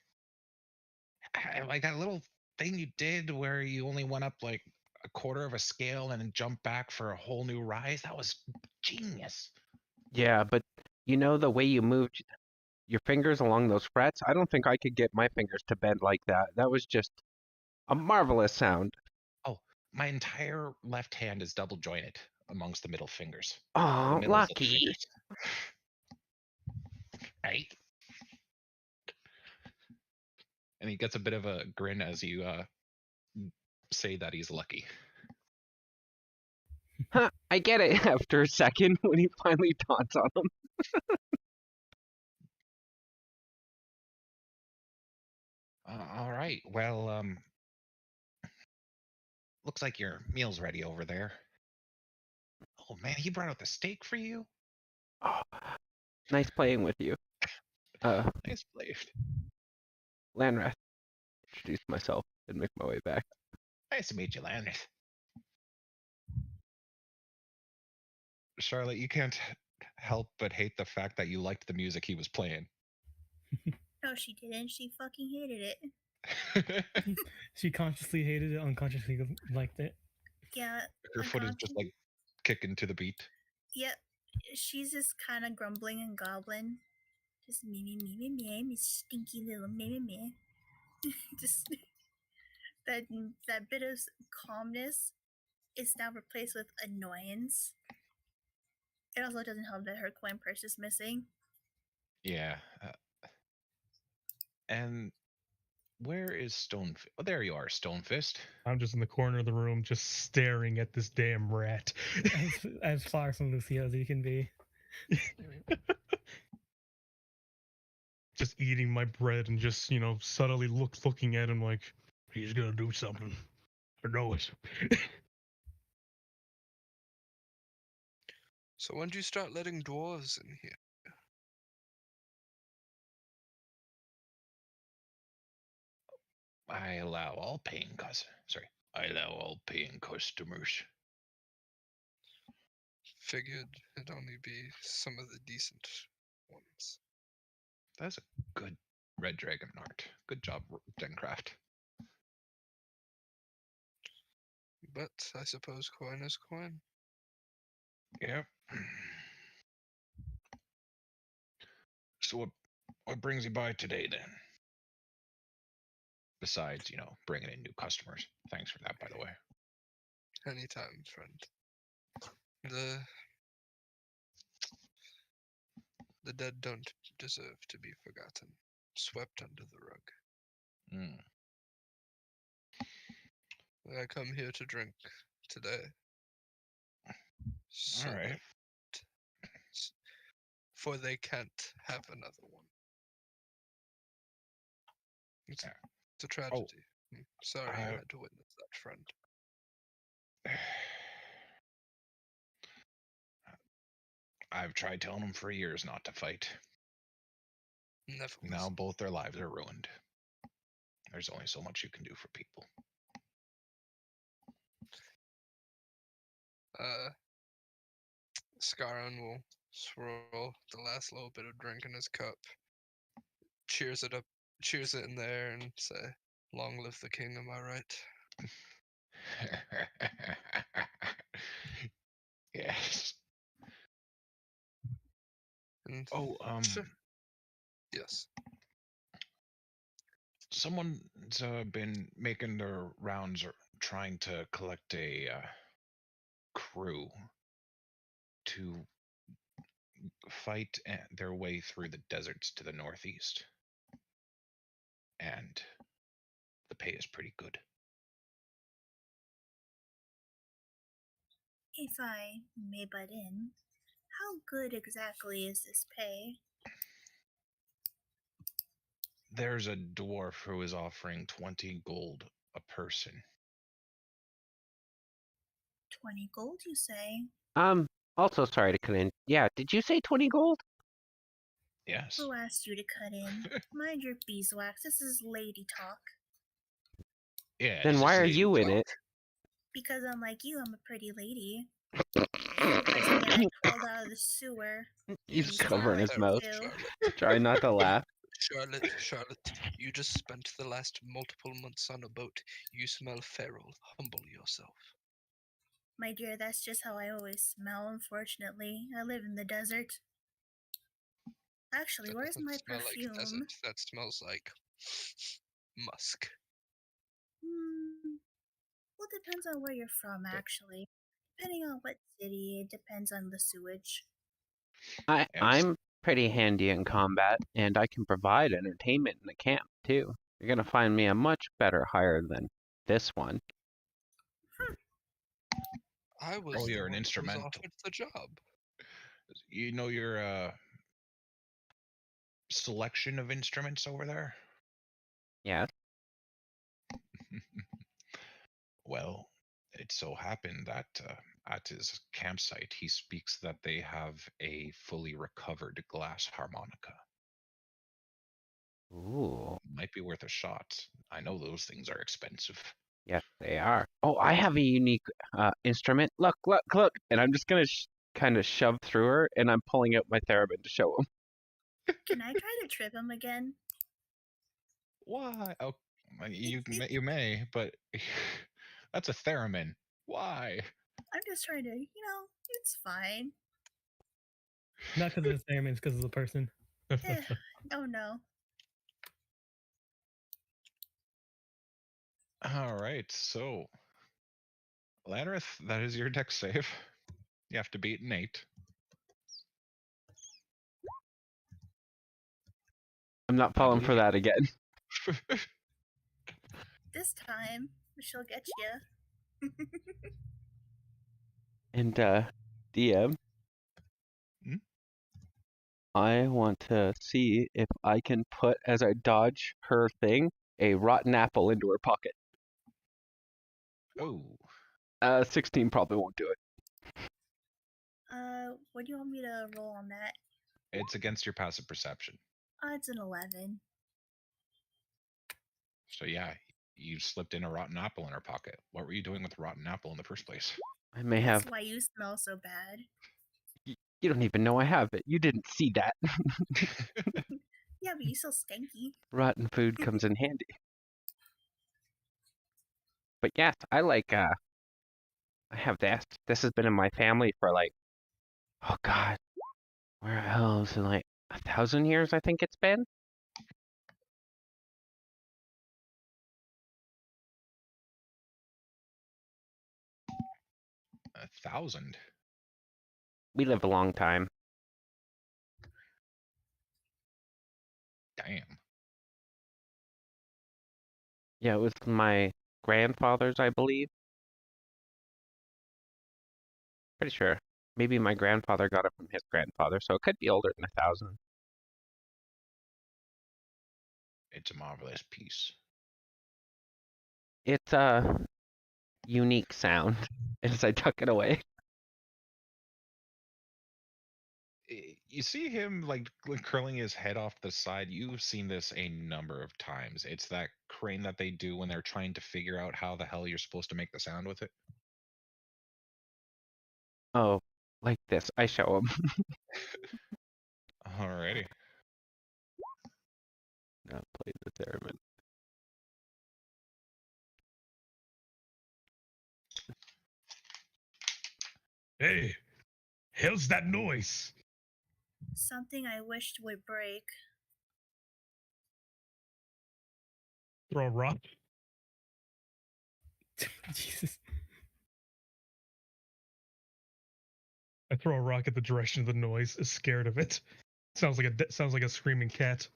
Like that little thing you did where you only went up like a quarter of a scale and then jumped back for a whole new rise. That was genius. Yeah, but you know the way you moved your fingers along those frets? I don't think I could get my fingers to bend like that. That was just a marvelous sound. Oh, my entire left hand is double jointed amongst the middle fingers. Oh, The middles of the Lucky. fingers. Right? And he gets a bit of a grin as you say that he's lucky. Huh, I get it after a second when he finally taunts on him. All right. Well, looks like your meal's ready over there. Oh man, he brought out the steak for you. Oh, nice playing with you. Nice played. Lanrath. Introduce myself and make my way back. Nice to meet you, Lanrith. Charlotte, you can't help but hate the fact that you liked the music he was playing. No, she didn't. She fucking hated it. She consciously hated it, unconsciously liked it. Yeah. Her foot is just like kicking to the beat. Yep. She's just kind of grumbling and gobbling. Just me, stinky little me. Just that bit of calmness is now replaced with annoyance. It also doesn't help that her coin purse is missing. Yeah. And where is Stonefist? Oh, there you are, Stonefist. I'm just in the corner of the room, just staring at this damn rat. As far from Lucio as you can be. Just eating my bread and just, subtly looking at him like, he's gonna do something. I know it. So when do you start letting dwarves in here? I allow all paying customers. Figured it'd only be some of the decent ones. That's a good Red Dragon art. Good job, Dencraft. But I suppose coin is coin. Yep. So what brings you by today then? Besides, bringing in new customers. Thanks for that, by the way. Anytime, friend. The dead don't deserve to be forgotten, swept under the rug. I come here to drink today. So All right. for they can't have another one. It's a tragedy. Sorry you had to witness that, friend. I've tried telling them for years not to fight. Never. Now both their lives are ruined. There's only so much you can do for people. Scarron will swirl the last little bit of drink in his cup, cheers it in there, and say, "Long live the king, am I right?" Yes. And sure. Yes. Someone's been making their rounds or trying to collect a crew to fight their way through the deserts to the northeast. And the pay is pretty good. If I may butt in, how good exactly is this pay? There's a dwarf who is offering 20 gold a person. 20 gold, you say? Also sorry to cut in. Yeah, did you say 20 gold? Yes. Who asked you to cut in? Mind your beeswax, this is lady talk. Yeah. Then why are you in it? Because unlike you, I'm a pretty lady. I crawled out of the sewer. He's covering his mouth. Trying not to laugh. Charlotte, you just spent the last multiple months on a boat. You smell feral. Humble yourself. My dear, that's just how I always smell, unfortunately. I live in the desert. Actually, where's my perfume? Like that smells like musk. Well, it depends on where you're from, actually. Depending on what city, it depends on the sewage. I'm pretty handy in combat, and I can provide entertainment in the camp, too. You're going to find me a much better hire than this one. I was you're an instrumental. Offered the job. You know your selection of instruments over there? Yeah. Well, it so happened that at his campsite, he speaks that they have a fully recovered glass harmonica. Ooh. Might be worth a shot. I know those things are expensive. Yes, they are. Oh, I have a unique instrument. Look. And I'm just going to kind of shove through her, and I'm pulling out my theremin to show him. Can I try to trip him again? Why? Oh, you may, but that's a theremin. Why? I'm just trying to, it's fine. Not because of the theremin, it's because of the person. Oh no. All right, so Lanrith, that is your dex save. You have to beat an 8. I'm not falling for that again. This time, she'll get you. And DM, Hmm? I want to see if I can put, as I dodge her thing, a rotten apple into her pocket. Oh, 16 probably won't do it. What do you want me to roll on that? it's against your passive perception. It's an 11. So yeah, you slipped in a rotten apple in her pocket. What were you doing with a rotten apple in the first place? I may That's have. why you smell so bad. You don't even know I have it. You didn't see that. Yeah, but you still stinky. Rotten food comes in handy. But yes, I like. I have this. This has been in my family for like, oh god, where else? In like 1,000 years, I think it's been. A 1,000. We live a long time. Damn. Yeah, it was my grandfather's, I believe. Pretty sure. Maybe my grandfather got it from his grandfather, so it could be older than 1,000. It's a marvelous piece. It's a unique sound as I tuck it away. You see him like curling his head off the side. You've seen this a number of times. It's that crane that they do when they're trying to figure out how the hell you're supposed to make the sound with it. Oh, like this. I show him. Alrighty. Now play the theremin. Hey, hell's that noise? Something I wished would break. Throw a rock. Jesus. I throw a rock at the direction of the noise. Is scared of it. Sounds like a screaming cat.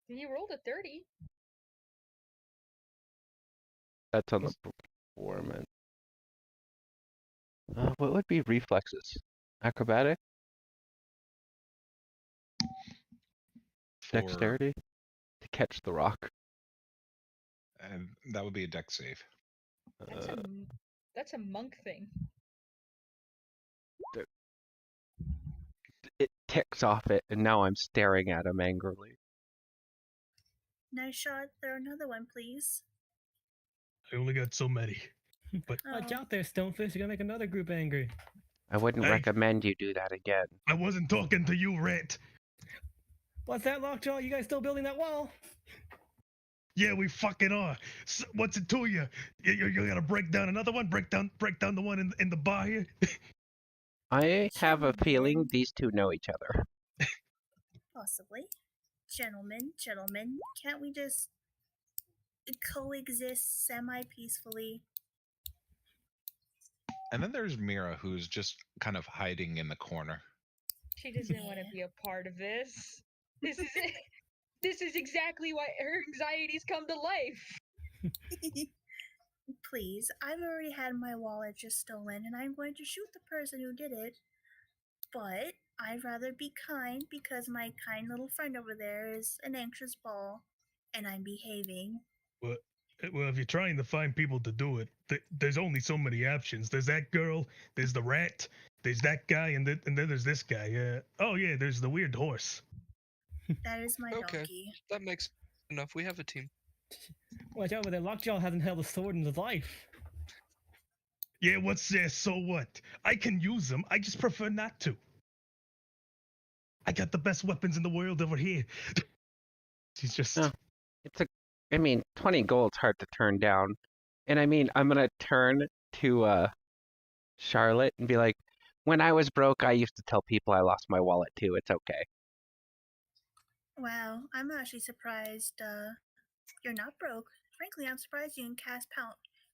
You rolled a 30. That's on the performance. What would be reflexes? Acrobatic? For, Dexterity? To catch the rock. and that would be a dex save. That's a monk thing. It ticks off it, and now I'm staring at him angrily. Nice shot. Throw another one, please. I only got so many. Watch out there, Stonefish. You're gonna make another group angry. I wouldn't Hey. recommend you do that again. I wasn't talking to you, Rat. What's that, Lockjaw? You guys still building that wall? Yeah, we fucking are. What's it to you? You're gonna break down another one? Break down the one in the bar here? I have a feeling Gentlemen. these two know each other. Possibly. Gentlemen, can't we just coexist semi-peacefully? And then there's Mira, who's just kind of hiding in the corner. She doesn't want to be a part of this. This is it. This is exactly why her anxieties come to life. Please, I've already had my wallet just stolen, and I'm going to shoot the person who did it. But I'd rather be kind because my kind little friend over there is an anxious ball, and I'm behaving. Well, if you're trying to find people to do it, there's only so many options. There's that girl, there's the rat, there's that guy, and then there's this guy. Oh yeah, there's the weird horse. That is my Okay. donkey. That makes enough. We have a team. Watch out, there. Lockjaw hasn't held a sword in his life. Yeah, what's there? So what? I can use them. I just prefer not to. I got the best weapons in the world over here. She's just. No. I mean, 20 gold's hard to turn down. And I mean, I'm gonna turn to Charlotte and be like, when I was broke, I used to tell people I lost my wallet too. It's okay. Wow, I'm actually surprised you're not broke. Frankly, I'm surprised you can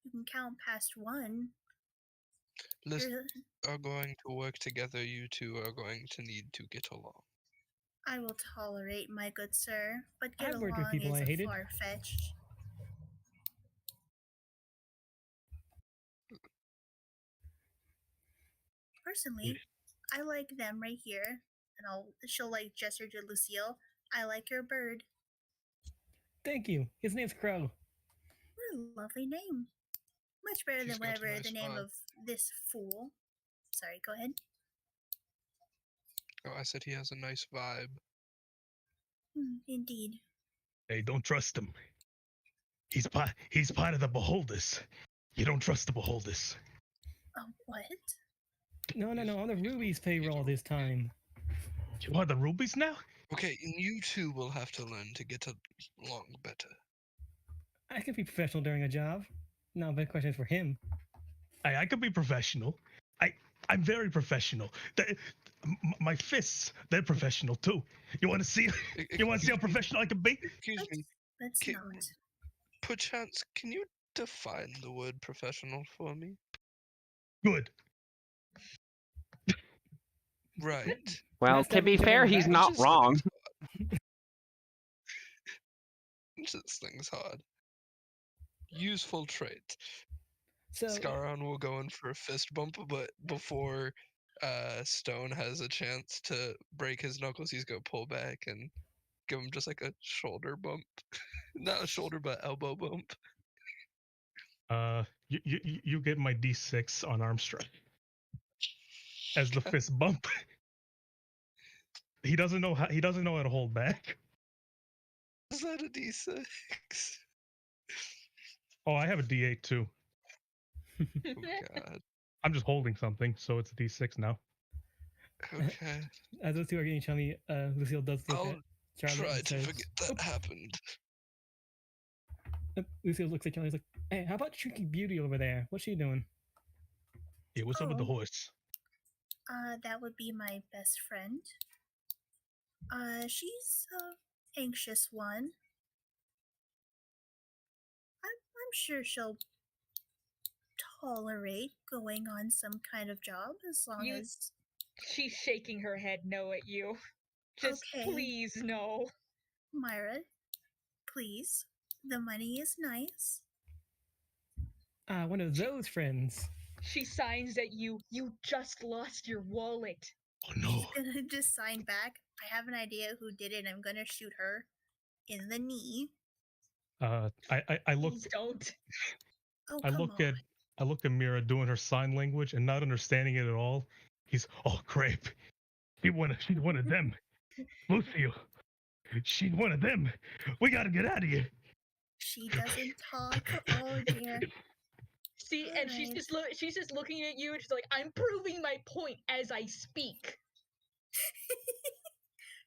you can count past one. Listen, You're- are going to work together. You two are going to need to get along. I will tolerate, my good sir, but get I've worked with along people is I hated. far-fetched. Personally, I like them right here, and she'll like gesture to Lucille. I like your bird. Thank you. His name's Crow. What a lovely name. Much better She's than got a whatever nice the name vibe. of this fool. Sorry, go ahead. Oh, I said he has a nice vibe. Indeed. Hey, don't trust him. He's part of the Beholders. You don't trust the Beholders. Oh, what? No, on the Ruby's payroll this time. You are the Rubies now? Okay, and you two will have to learn to get along better. I can be professional during a job. Now, the question is for him. I could be professional. I'm very professional. My fists, they're professional too. You want to see? You want to see how professional I can be? Excuse me, Let's Ki- not. perchance, can you define the word professional for me? Good. Right. Well, Last to time be we took fair, him he's back- not Just wrong. This thing's hard. Useful trait. So, Scaron will go in for a fist bump, but before Stone has a chance to break his knuckles, he's gonna pull back and give him just like a shoulder bump. Not a shoulder, but elbow bump. You get my D6 on arm strike as the fist bump. He doesn't know how to hold back. Is that a D6? Oh, I have a D8 too. Oh god. I'm just holding something, so it's a D6 now. Okay. as those two are getting chummy, Lucille does look I'll at Charlotte try and to says, forget that happened. Lucille looks at Charlotte and is like, hey, how about Trinky Beauty over there? What's she doing? Yeah, what's up with the Oh. horse? That would be my best friend. She's a anxious one. I'm sure she'll tolerate going on some kind of job as long You- as. She's shaking her head no at you. Just Okay. please no. Myra, please. The money is nice. One of those friends. She signs at you. You just lost your wallet. Oh no. Gonna just sign back. I have an idea who did it. I'm gonna shoot her in the knee. I look Please don't. Oh, I come look on. at Mira doing her sign language and not understanding it at all. He's crap. She's one of them. Lucio. She's one of them. We gotta get out of here. She doesn't talk. Oh dear. See, and she's Alright. just looking at you and she's like, I'm proving my point as I speak.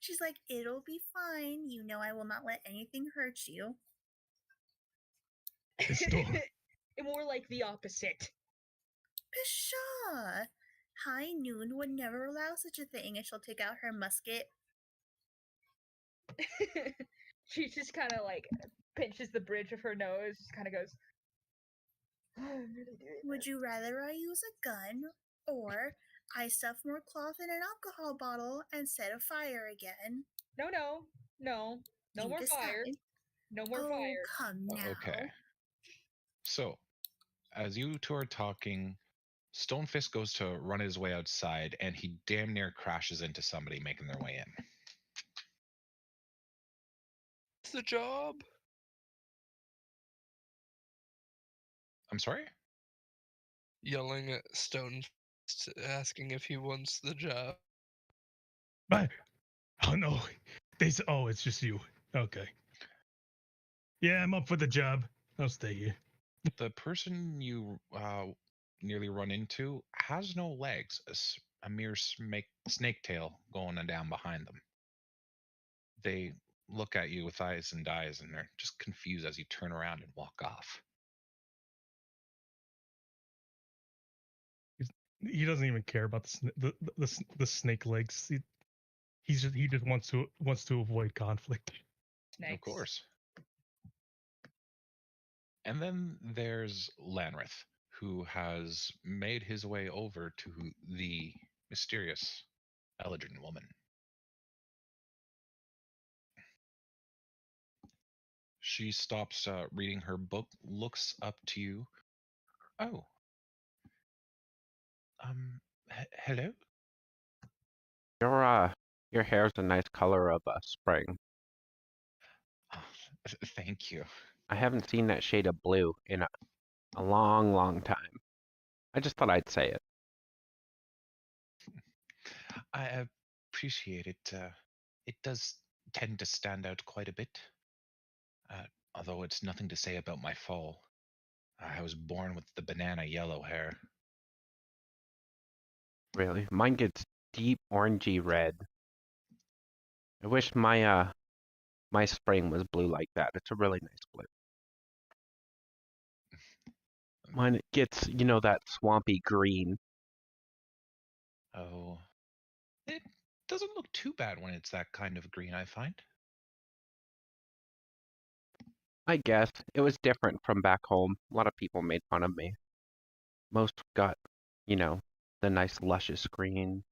She's like, it'll be fine. You know I will not let anything hurt you. Pistol. More like the opposite. Pshaw! High Noon would never allow such a thing, and she'll take out her musket. She just kind of like pinches the bridge of her nose, just kind of goes, "Oh, I'm really doing Would this." you rather I use a gun, or I stuff more cloth in an alcohol bottle and set a fire again? No, no You more fire. decide. No more Oh, fire. come now. Okay. So, as you two are talking, Stonefist goes to run his way outside, and he damn near crashes into somebody making their way in. It's the job. I'm sorry? Yelling at Stone, asking if he wants the job. But oh no. It's just you. Okay. Yeah, I'm up for the job. I'll stay here. The person you nearly run into has no legs, a mere snake tail going down behind them. They look at you with eyes and eyes, and they're just confused as you turn around and walk off. He doesn't even care about the snake legs. He just wants to avoid conflict. Snakes. Of course. And then there's Lanrith, who has made his way over to the mysterious Eldrin woman. She stops reading her book, looks up to you. Oh, hello? Your hair's a nice color of spring. Oh, thank you. I haven't seen that shade of blue in a long, long time. I just thought I'd say it. I appreciate it. It does tend to stand out quite a bit. Although it's nothing to say about my fall. I was born with the banana yellow hair. Really, mine gets deep orangey red. I wish my spring was blue like that. It's a really nice blue. Mine gets, that swampy green. Oh, it doesn't look too bad when it's that kind of green, I find. I guess it was different from back home. A lot of people made fun of me. Most got, the nice luscious green,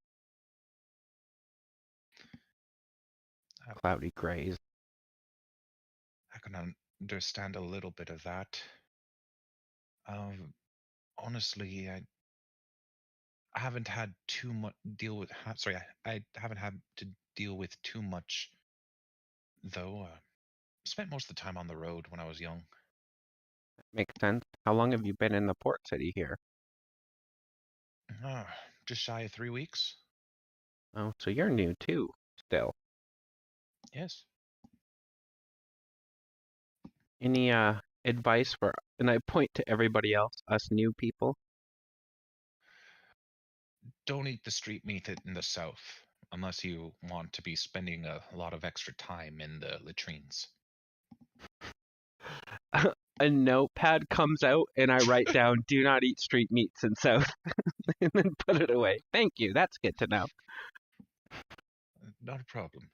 cloudy grays. I can understand a little bit of that. Honestly, I haven't had too much deal with. Sorry, I haven't had to deal with too much, though. Spent most of the time on the road when I was young. Makes sense. How long have you been in the port city here? Just shy of 3 weeks. Oh, so you're new too, still. Yes. Any advice for, and I point to everybody else, us new people? Don't eat the street meat in the south unless you want to be spending a lot of extra time in the latrines. A notepad comes out and I write down, do not eat street meats in South, and then put it away. Thank you. That's good to know. Not a problem.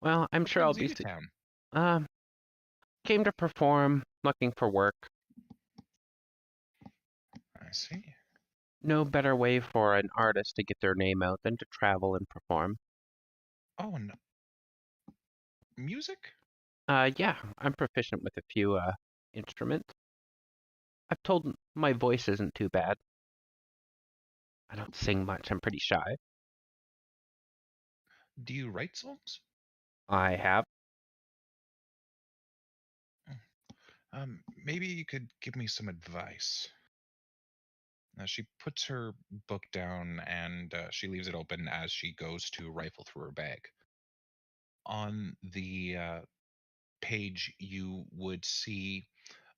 Well, I'm What sure I'll brings be. you to town? Came to perform, looking for work. I see. No better way for an artist to get their name out than to travel and perform. Oh, no. Music? Yeah, I'm proficient with a few instruments. I've told my voice isn't too bad. I don't sing much. I'm pretty shy. Do you write songs? I have. Maybe you could give me some advice. She puts her book down and she leaves it open as she goes to rifle through her bag. On the page, you would see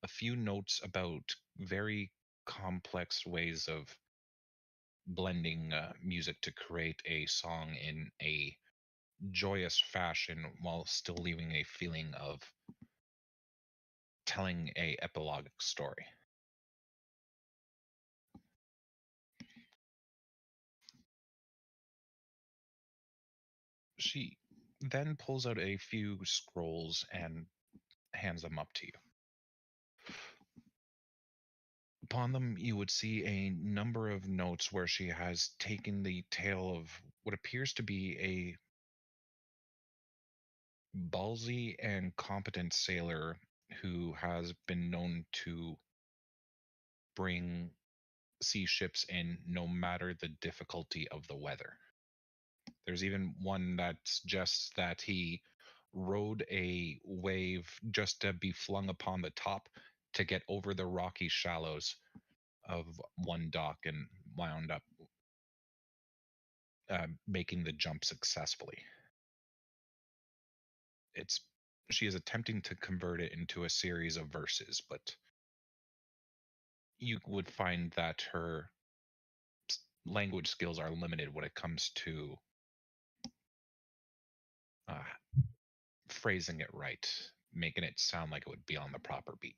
a few notes about very complex ways of blending music to create a song in a joyous fashion while still leaving a feeling of telling a epilogue story. She then pulls out a few scrolls and hands them up to you. Upon them, you would see a number of notes where she has taken the tale of what appears to be a ballsy and competent sailor who has been known to bring sea ships in no matter the difficulty of the weather. There's even one that suggests that he rode a wave just to be flung upon the top to get over the rocky shallows of one dock and wound up making the jump successfully. It's she is attempting to convert it into a series of verses, but you would find that her language skills are limited when it comes to uh, phrasing it right, making it sound like it would be on the proper beat.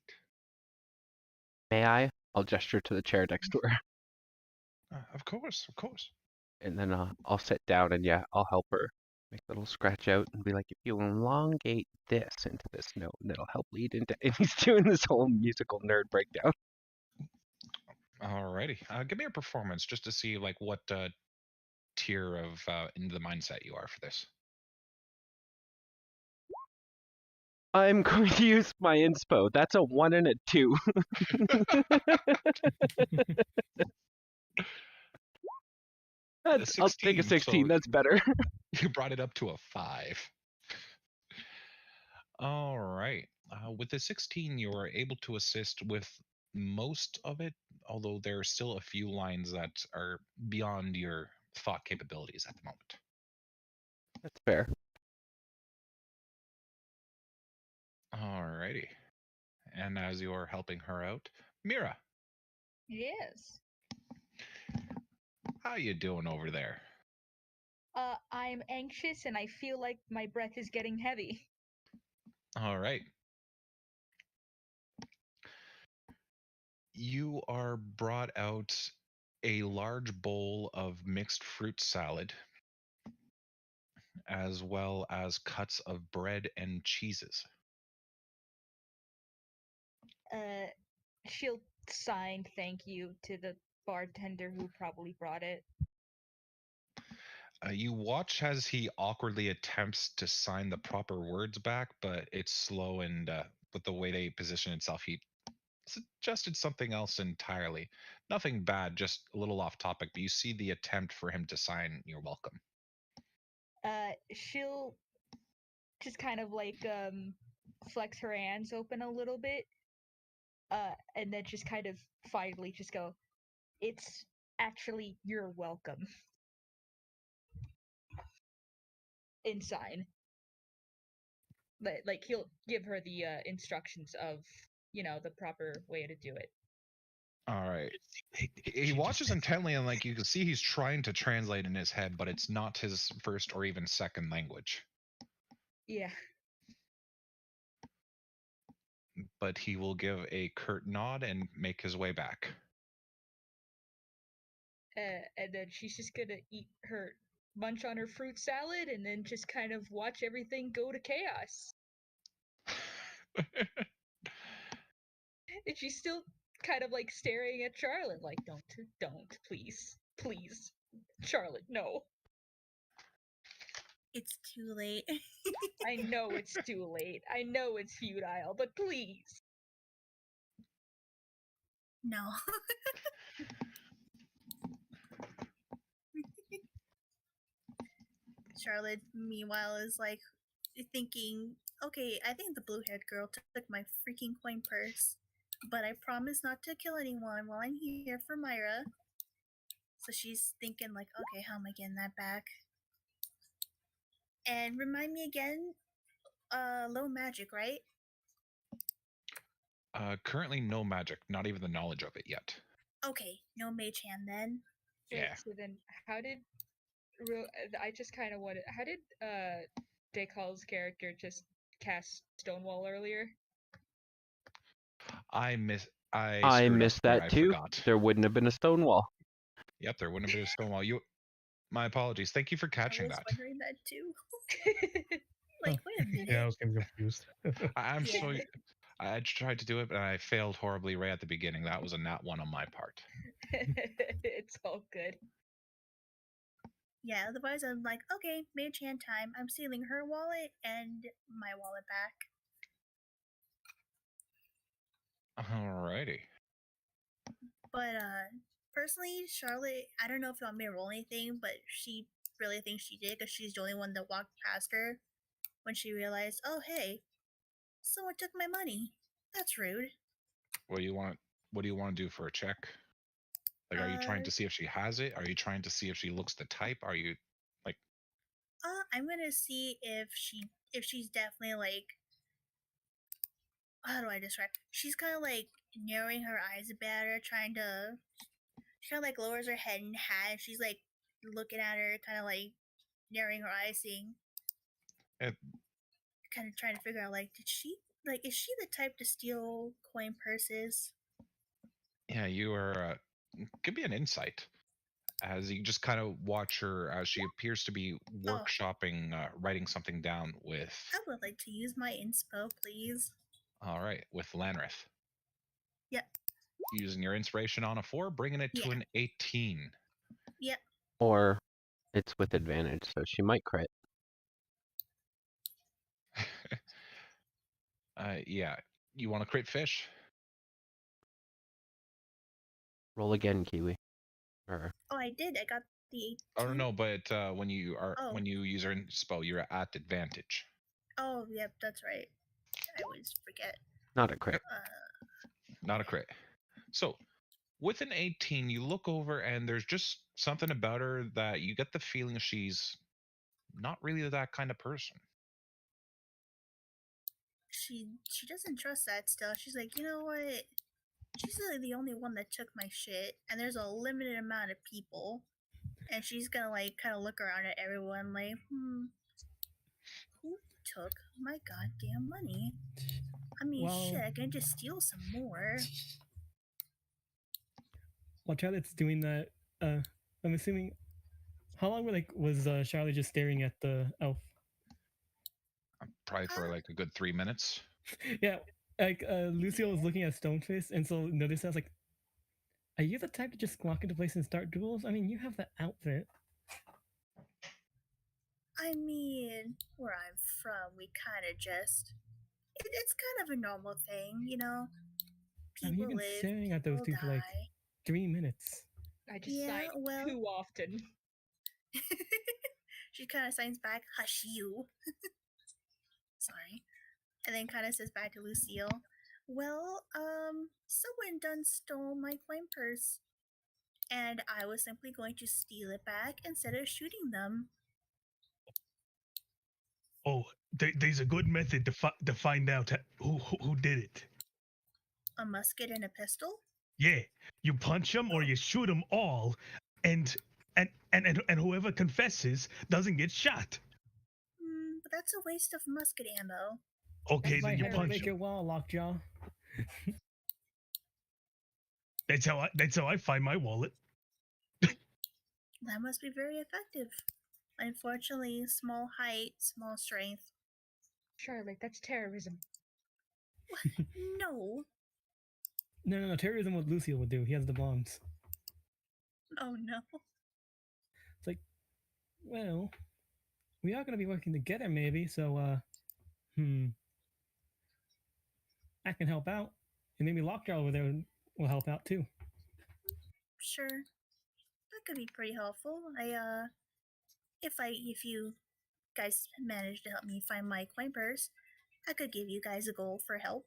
May I? I'll gesture to the chair next to her, Of course, of course. and then I'll sit down and yeah, I'll help her make a little scratch out and be like, if you elongate this into this note, and it'll help lead into. And he's doing this whole musical nerd breakdown. Alrighty. Give me a performance just to see like what tier of into the mindset you are for this. I'm going to use my inspo. That's a 1 and a 2. I'll take a 16. So That's better. you brought it up to a 5. All right. With the 16, you are able to assist with most of it, although there are still a few lines that are beyond your thought capabilities at the moment. That's fair. Alrighty. And as you're helping her out, Mira, Yes. how you doing over there? I'm anxious and I feel like my breath is getting heavy. All right. You are brought out a large bowl of mixed fruit salad, as well as cuts of bread and cheeses. She'll sign thank you to the bartender who probably brought it. You watch as he awkwardly attempts to sign the proper words back, but it's slow and with the way they position itself, he suggested something else entirely. Nothing bad, just a little off topic, but you see the attempt for him to sign "You're welcome." She'll just kind of like flex her hands open a little bit, and then just kind of finally just go, "It's actually you're welcome." In sign. But like he'll give her the instructions of, the proper way to do it. All right. He watches intently, and like you can see, he's trying to translate in his head, but it's not his first or even second language. Yeah. But he will give a curt nod and make his way back. And then she's just gonna munch on her fruit salad, and then just kind of watch everything go to chaos. And she's still kind of like staring at Charlotte, like, don't, please, Charlotte, no. It's too late. I know it's too late. I know it's futile, but please. No. Charlotte, meanwhile, is like thinking, okay, I think the blue haired girl took my freaking coin purse, but I promise not to kill anyone while I'm here for Myra. So she's thinking, like, okay, how am I getting that back? And remind me again, low magic, right? Currently, no magic, not even the knowledge of it yet. Okay, no mage hand then. Yeah. So then, how did I just kind of wanted? How did Decal's character just cast Stonewall earlier? I missed that I too. Forgot. There wouldn't have been a stone wall. Yep, there wouldn't have been a Stonewall. My apologies. Thank you for catching I was that. wondering that too. Like, wait a minute. Yeah, I was getting confused. I'm Yeah. so. I tried to do it, but I failed horribly right at the beginning. That was a nat 1 on my part. It's all good. Yeah, otherwise I'm like, okay, mage hand time. I'm stealing her wallet and my wallet back. Alrighty. But personally, Charlotte, I don't know if you want me to roll anything, but she really thinks she did because she's the only one that walked past her when she realized, oh hey, someone took my money. That's rude. What do you want? What do you want to do for a check? Like, are you trying to see if she has it? Are you trying to see if she looks the type? Are you like? I'm gonna see if she's definitely like. how do I describe? She's kind of like narrowing her eyes about her, trying to. She kind of like lowers her head and hat. She's like looking at her, kind of like narrowing her eyes, seeing, It, kind of trying to figure out like, is she the type to steal coin purses? yeah, you are. Give me an insight as you just kind of watch her as she appears to be workshopping, writing something down with. I would like to use my inspo, please. All right, with Lanrith. Yep. Using your inspiration on a 4, bringing it to Yeah. an 18. Yep. Or it's with advantage, so she might crit. Yeah, you want to crit fish? Roll again, Kiwi. Or Oh, I did. I got the 18. Oh no, but when you Oh. when you use your inspo, you're at advantage. Oh, yep, that's right. I always forget. not a crit. Not a crit. So, with an 18, you look over and there's just something about her that you get the feeling she's not really that kind of person. She doesn't trust that still. She's like, you know what? She's really the only one that took my shit, and there's a limited amount of people. And she's gonna like kind of look around at everyone like, who took my goddamn money? I mean, Well- shit, I can just steal some more. While Charlotte's doing that, I'm assuming. How long was Charlotte just staring at the elf? Probably for like a good 3 minutes. Yeah, like Lucio was looking at Stoneface, and so noticed. I was like, "Are you the type to just walk into place and start duels? I mean, you have the outfit." I mean, where I'm from, we kind of just. It's kind of a normal thing, you know? I mean, People you've been live, staring at those people two for like die. 3 minutes. I just Yeah, sigh well- too often. She kind of signs back, hush you. Sorry. And then kind of says back to Lucille, well, someone done stole my coin purse. And I was simply going to steal it back instead of shooting them. Oh, there's a good method to find out who did it. A musket and a pistol? Yeah, you punch them or you shoot them all, and whoever confesses doesn't get shot. But that's a waste of musket ammo. Okay, That's why I then you had to punch break them. your wall, Lockjaw. That's how I find my wallet. That must be very effective. Unfortunately, small height, small strength. Charlotte, that's terrorism. No. No. Terrorism, what Lucio would do. He has the bombs. Oh no. Well, we are going to be working together, maybe. So, I can help out, and maybe Lockjaw over there will help out too. Sure. That could be pretty helpful. If you guys manage to help me find my coin purse, I could give you guys a goal for help.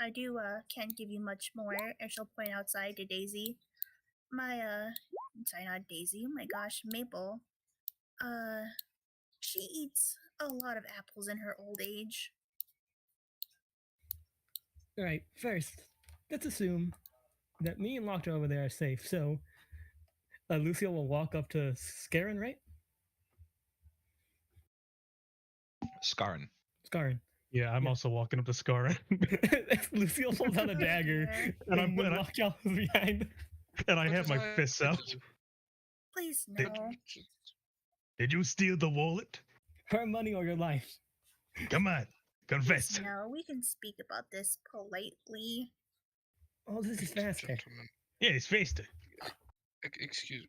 I do can't give you much more, and she'll point outside to Daisy. Sorry, not Daisy. Oh my gosh, Maple. She eats a lot of apples in her old age. All right, first, let's assume that me and Lockjaw over there are safe. So, Lucio will walk up to Scarin, right? Scarn. Scarin. Yeah, I'm Yeah. also walking up to Scar, Lucio pulls out a dagger, And I'm- when and I- Lockjaw is behind. and I What have does my fists out. Please Did- no. Did you steal the wallet? Her money or your life. Come on, confess. Please no. We can speak about this politely. Oh, this is faster. Gentlemen, Yeah, it's faster. excuse.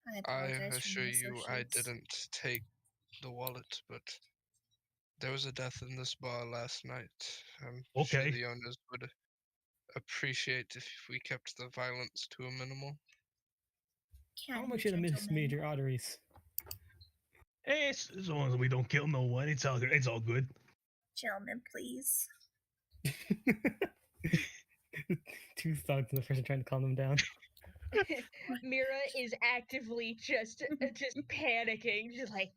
I I apologize for assure my you, I associates. didn't take the wallet, but there was a death in this bar last night. I'm sure Okay. the owners would appreciate if we kept the violence to a minimal. Can How you, much should have missed gentlemen? major arteries? Hey, as long as we don't kill no one, it's all good. It's all good. Gentlemen, please. Two thugs and the person trying to calm them down. Mira is actively just panicking, just like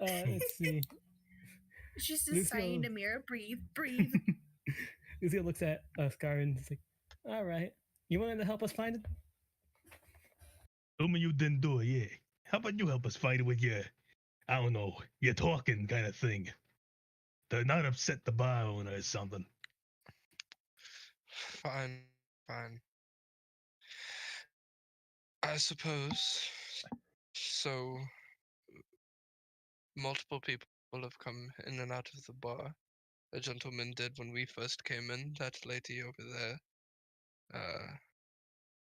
Let's see. She's just Lucio- sighing in the mirror. Breathe, breathe. Lucio looks at Scar and is like, "All right, you wanted to help us find it?" Told me you didn't do it, yeah. How about you help us fight it with your, I don't know, your talking kind of thing? To not upset the bar owner or something. Fine, fine. I suppose. So, multiple people have come in and out of the bar. A gentleman did when we first came in. That lady over there.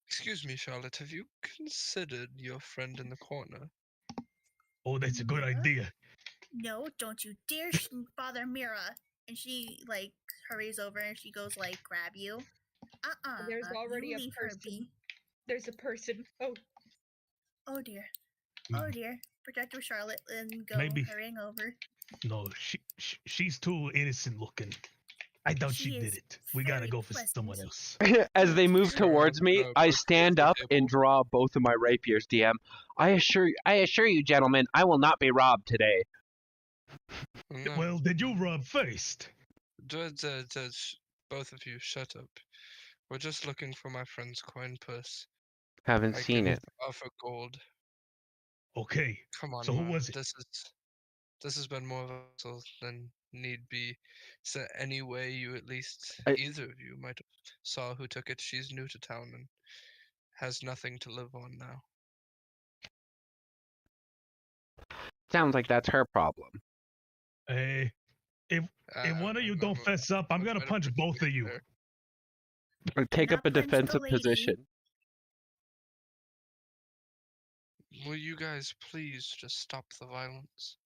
Excuse me, Charlotte. Have you considered your friend in the corner? Oh, that's a good Mira? idea. No, don't you dare bother Mira. And she like hurries over and she goes like grab you. There's already you a leave her person. be. There's a person. Oh, Oh dear. Mm. Oh dear. Protector Charlotte and go Maybe- hurrying over. No, she's too innocent looking. I doubt she She did is it. We gotta very go for pleasant. someone else. As they move Sure, towards me, no, I both stand the up and table. draw both of my rapiers. DM, I assure you, gentlemen, I will not be robbed today. No, Well, did you rob first? both of you, shut up. We're just looking for my friend's coin purse. Haven't I seen can it. offer gold. Okay. Come on, So who man. was it? This has been more of a hassle than need be. Is there any way you at least either of you might have saw who took it? She's new to town and has nothing to live on now. Sounds like that's her problem. If one of you don't fess up, I'm gonna punch both of you. Or take up Not a punch the defensive lady. position. Will you guys please just stop the violence?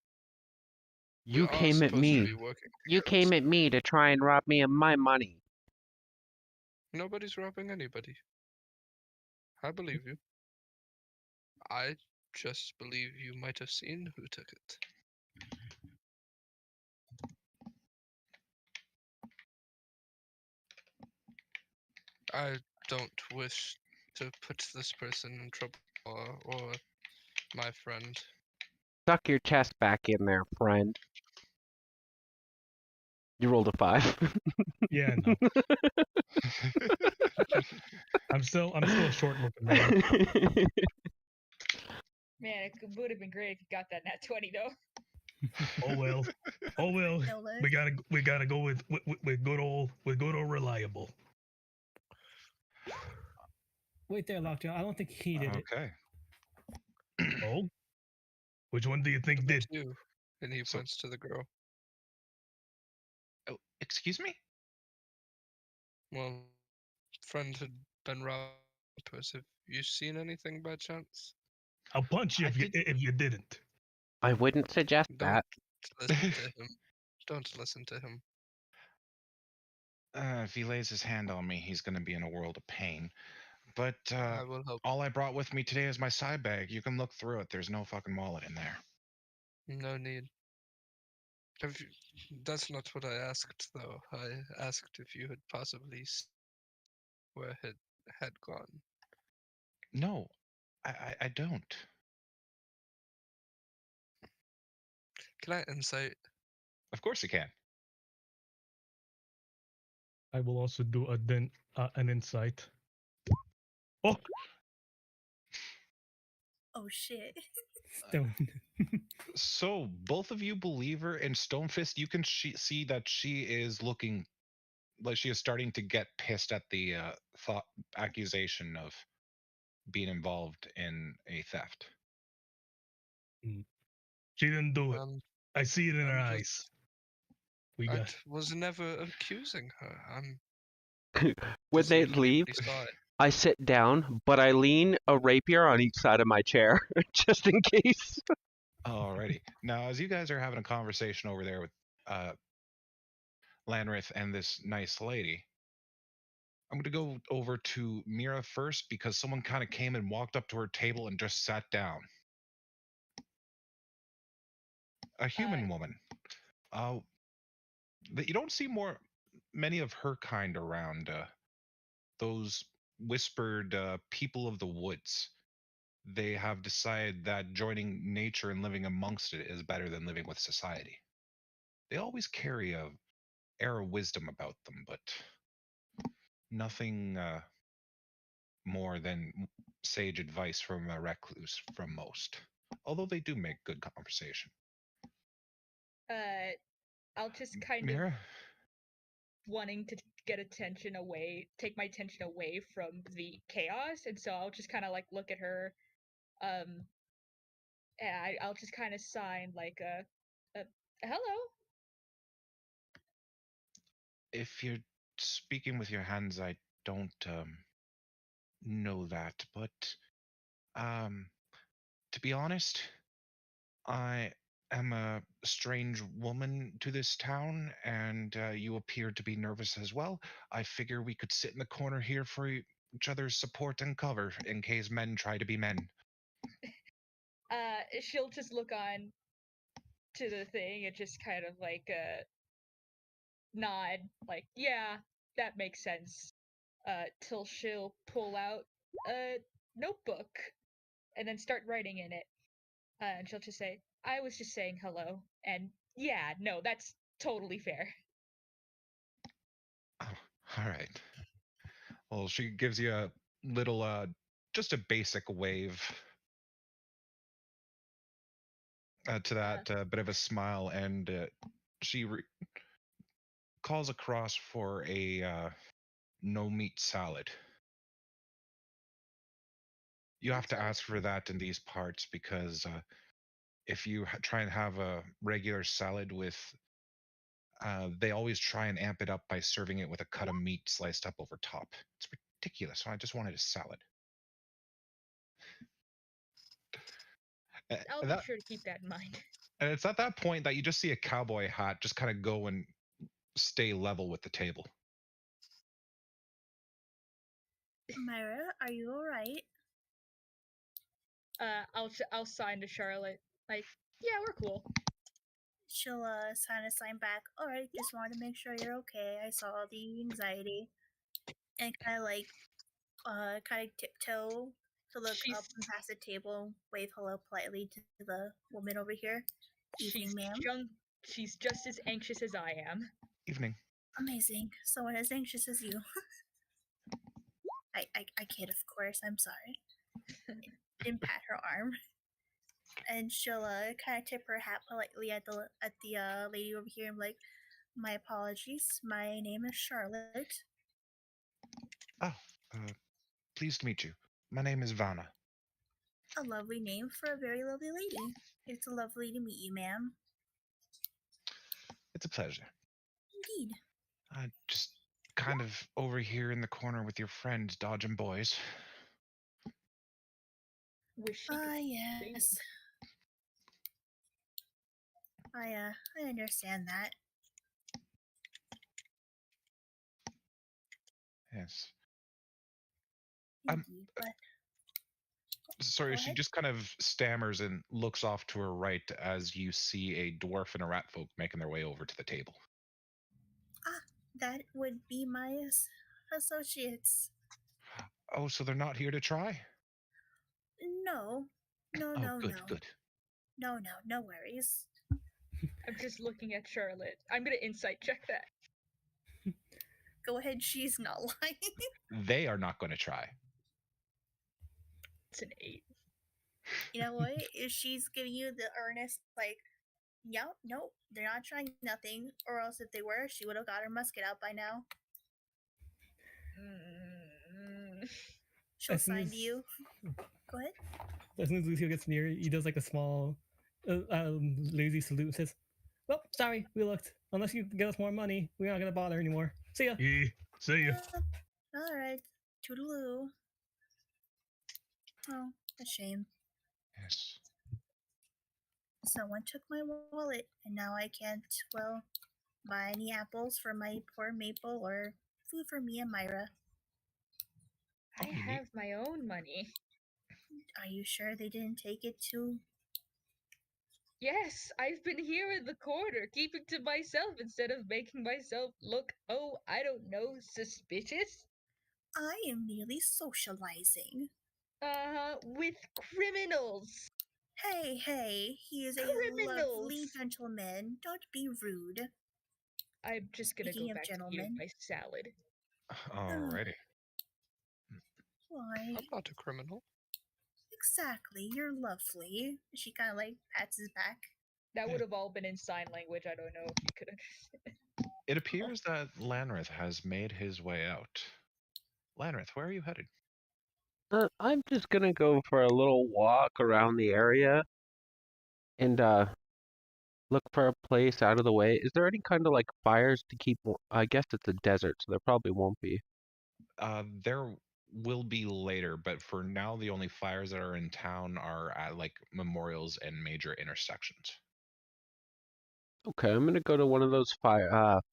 We You are came at supposed to me. be working You together, came so at me to try and rob me of my money. Nobody's robbing anybody. I believe you. I just believe you might have seen who took it. I don't wish to put this person in trouble or my friend. Suck your chest back in there, friend. You rolled a 5. Yeah, no. I'm still a short looking man. man, it would have been great if you got that nat 20 though. Oh well. Oh well. No leg. We gotta go with good old reliable. Wait there, Lockjaw. I don't think he did it. Okay. Oh? Which one do you think Number did? 2. And he So- points to the girl. Oh, excuse me? Well, friend had been robbed. Have you seen anything by chance? I'll punch you I if you didn't. I wouldn't suggest Don't that. listen to him. Don't listen to him. If he lays his hand on me, he's going to be in a world of pain. But I will help. all I brought with me today is my side bag. You can look through it. There's no fucking wallet in there. No need. Have you, that's not what I asked, though. I asked if you had possibly where it had gone. No, I don't. Can I insight? Of course you can. I will also do an insight. Oh, Oh shit. Stone. So both of you believe her, and Stonefist, you can see that she is looking like she is starting to get pissed at the thought accusation of being involved in a theft. she didn't do it. I see it in her I'm eyes. We I got. was never accusing her. I'm. When they deceiving leave, everybody saw it. I sit down, but I lean a rapier on each side of my chair, just in case. Alrighty. Now, as you guys are having a conversation over there with Lanrith and this nice lady, I'm going to go over to Mira first because someone kind of came and walked up to her table and just sat down. A human woman. You don't see many of her kind around. Those whispered people of the woods. they have decided that joining nature and living amongst it is better than living with society. They always carry a air of wisdom about them, but nothing more than sage advice from a recluse from most. Although they do make good conversation. I'll just kind of Mira, wanting to take my attention away from the chaos, and so I'll just kind of like look at her, and I'll just kind of sign like a hello. if you're speaking with your hands, I don't know that, but to be honest, I am a strange woman to this town, and you appear to be nervous as well. I figure we could sit in the corner here for each other's support and cover in case men try to be men. She'll just look on to the thing and just kind of like nod, like, yeah, that makes sense. Till she'll pull out a notebook and then start writing in it. And she'll just say, I was just saying hello. And yeah, no, that's totally fair. Oh, all right. Well, she gives you a little, just a basic wave to that bit of a smile, and she calls across for a no meat salad. You have to ask for that in these parts because if you try and have a regular salad with, they always try and amp it up by serving it with a cut of meat sliced up over top. It's ridiculous. So I just wanted a salad. I'll make sure to keep that in mind. And it's at that point that you just see a cowboy hat just kind of go and stay level with the table. Myra, are you alright? I'll sign to Charlotte. Like, yeah, we're cool. She'll sign back. Alright, just wanted to make sure you're okay. I saw the anxiety. And kind of tiptoe to look up and past the table, wave hello politely to the woman over here. Evening, ma'am. She's just as anxious as I am. Evening. Amazing. Someone as anxious as you. I kid, of course. I'm sorry. And pat her arm, and she'll kind of tip her hat politely at the lady over here and be like, "My apologies. My name is Charlotte." Oh, pleased to meet you. My name is Vanna. A lovely name for a very lovely lady. It's lovely to meet you, ma'am. It's a pleasure. Indeed. Just kind of over here in the corner with your friend dodging boys. Yes. I understand that. Yes. Indeed, but sorry, she just kind of stammers and looks off to her right as you see a dwarf and a rat folk making their way over to the table. That would be my associates. Oh, so they're not here to try? No. Good, no. Good. No worries. I'm just looking at Charlotte. I'm gonna insight check that. Go ahead, she's not lying. They are not going to try. It's an 8. You know what? If she's giving you the earnest, like, nope, they're not trying nothing. Or else if they were, she would have got her musket out by now. She'll sign to you. Go ahead. As soon as Lucio gets near, he does like a small, lazy salute and says, "Well, sorry, we looked. Unless you get us more money, we're not gonna bother anymore. See ya." Yeah, see ya. All right, toodaloo. Oh, a shame. Yes. Someone took my wallet, and now I can't, well, buy any apples for my poor Maple or food for me and Myra. I have my own money. Are you sure they didn't take it too? Yes, I've been here in the corner, keeping to myself instead of making myself look, oh, I don't know, suspicious. I am merely socializing. With criminals. Hey, he is a lovely Criminals. gentleman. Don't be rude. I'm just gonna Speaking go of back to eating gentlemen. my salad. Alrighty. Why? I'm not a criminal. Exactly, you're lovely. She kind of like pats his back. That Yeah. would have all been in sign language. I don't know if you could understand. It appears that Lanrith has made his way out. Lanrith, where are you headed? I'm just gonna go for a little walk around the area and look for a place out of the way. Is there any kind of like fires to keep? I guess it's a desert, so there probably won't be. There will be later, but for now, the only fires that are in town are at like memorials and major intersections. Okay, I'm gonna go to one of those fires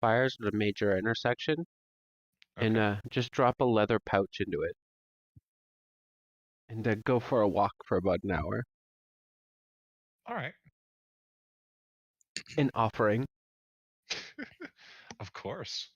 at a major intersection and Okay. just drop a leather pouch into it and go for a walk for about an hour. All right. An offering. Of course.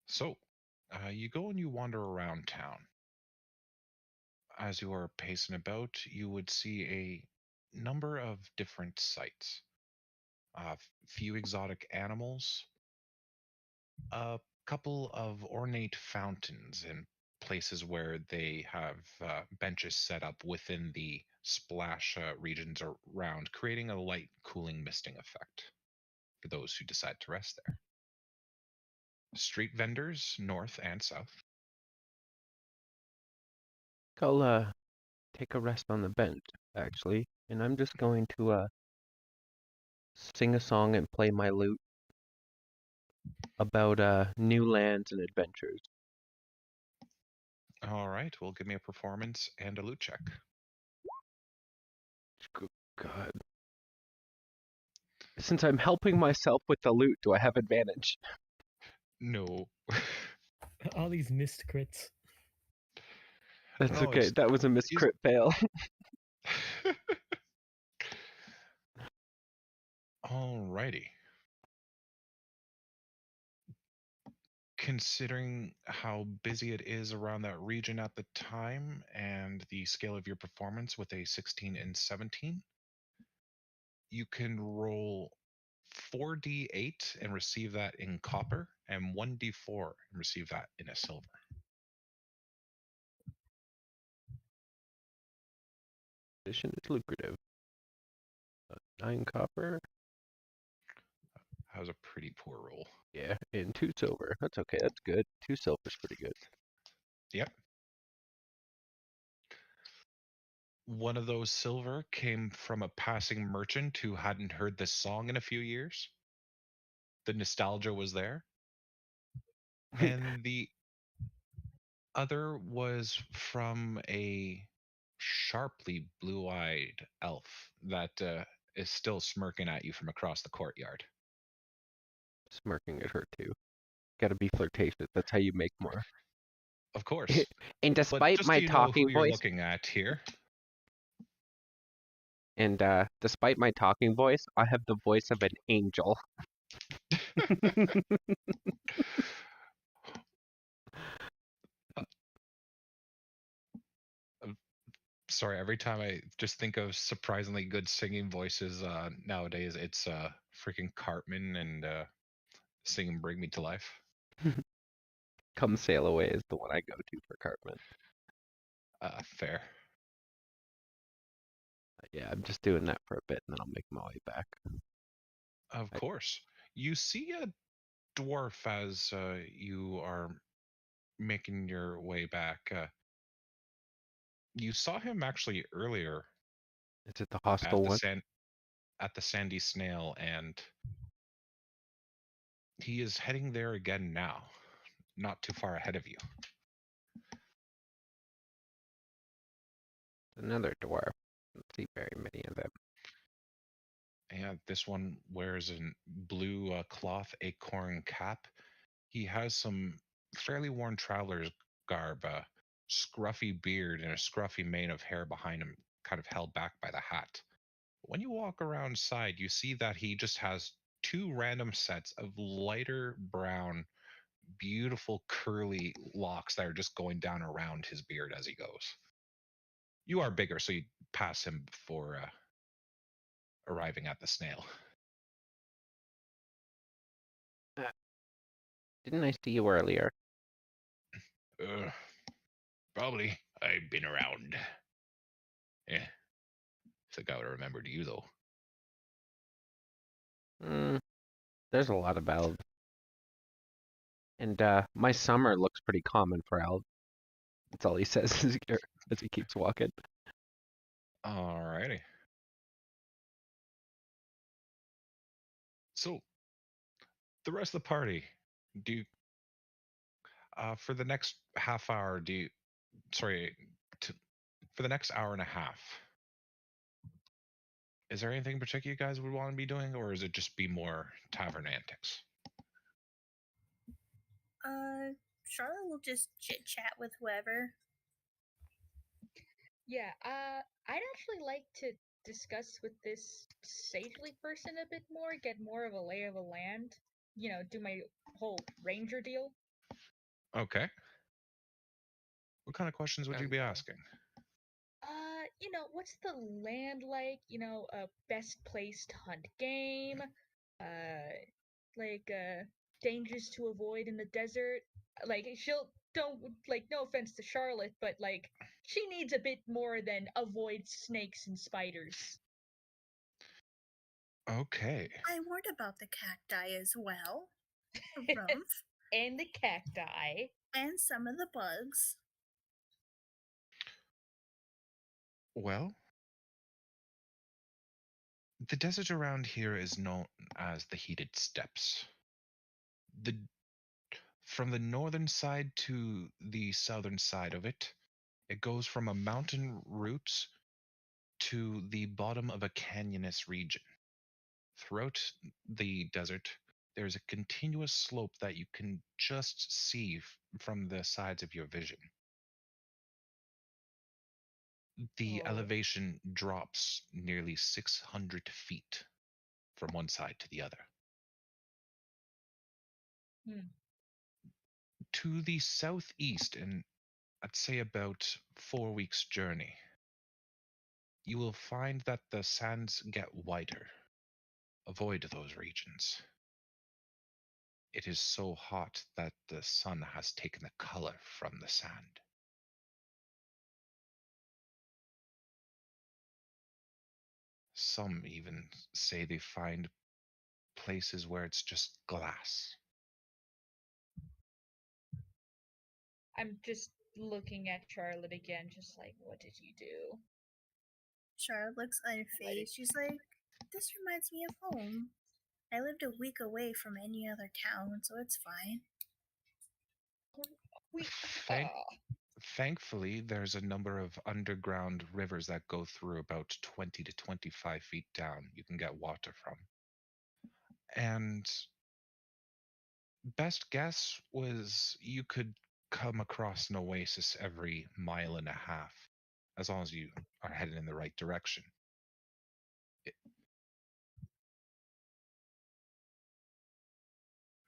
So, you go and you wander around town. As you are pacing about, you would see a number of different sights. A few exotic animals, a couple of ornate fountains and places where they have benches set up within the splash regions around, creating a light cooling misting effect for those who decide to rest there. Street vendors, north and south. I'll take a rest on the bench actually, and I'm just going to sing a song and play my lute about new lands and adventures. All right, well, give me a performance and a loot check. God. Since I'm helping myself with the loot, do I have advantage? No. All these missed crits. That's No, okay. it's- That was a miss crit fail. Alrighty. Considering how busy it is around that region at the time and the scale of your performance with a 16 and 17, you can roll 4d8 and receive that in copper and 1d4 and receive that in a silver. Position is lucrative. 9 copper. That was a pretty poor roll. Yeah, and 2 silver. That's okay. That's good. 2 silver's pretty good. Yep. One of those silver came from a passing merchant who hadn't heard this song in a few years. The nostalgia was there. And the other was from a sharply blue-eyed elf that is still smirking at you from across the courtyard. Smirking at her too. Gotta be flirtatious. That's how you make more. Of course. And But despite just my so you know talking who you're voice, looking at here. and despite my talking voice, I have the voice of an angel. Sorry, every time I just think of surprisingly good singing voices nowadays, it's freaking Cartman and singing "Bring Me to Life." Come Sail Away is the one I go to for Cartman. Fair. Yeah, I'm just doing that for a bit, and then I'll make my way back. Of course. You see a dwarf as you are making your way back. You saw him actually earlier Is it the at hostel the one? at the Sandy Snail, and he is heading there again now, not too far ahead of you. Another dwarf. Don't see very many of them. And this one wears a blue cloth acorn cap. He has some fairly worn traveler's garb, scruffy beard and a scruffy mane of hair behind him, kind of held back by the hat. When you walk around side, you see that he just has two random sets of lighter brown, beautiful curly locks that are just going down around his beard as he goes. You are bigger, so you pass him before arriving at the snail. Didn't I see you earlier? Probably. I've been around. Yeah. Think I would have remembered you, though. There's a lot of elves. And my summer looks pretty common for elves. That's all he says as he keeps walking. Alrighty. So, the rest of the party, do you, for the next half hour, for the next hour and a half, is there anything in particular you guys would want to be doing, or is it just be more tavern antics? Charlotte will just chit chat with whoever. Yeah, I'd actually like to discuss with this sagely person a bit more, get more of a lay of the land, do my whole ranger deal. Okay. What kind of questions would you be asking? What's the land like? Best place to hunt game, dangers to avoid in the desert. Like no offense to Charlotte, but like she needs a bit more than avoid snakes and spiders. Okay. I warned about the cacti as well. Rumpf. And the cacti. And some of the bugs. Well, the desert around here is known as the Heated Steppes. From the northern side to the southern side of it, it goes from a mountain route to the bottom of a canyonous region. Throughout the desert, there's a continuous slope that you can just see from the sides of your vision. The elevation drops nearly 600 feet from one side to the other. To the southeast, and I'd say about 4 weeks' journey, you will find that the sands get wider. Avoid those regions. It is so hot that the sun has taken the color from the sand. Some even say they find places where it's just glass. I'm just looking at Charlotte again, just like, what did you do? Charlotte looks unfazed. She's like, this reminds me of home. I lived a week away from any other town, so it's fine. Thankfully, there's a number of underground rivers that go through about 20 to 25 feet down. You can get water from. And best guess was you could come across an oasis every mile and a half, as long as you are headed in the right direction.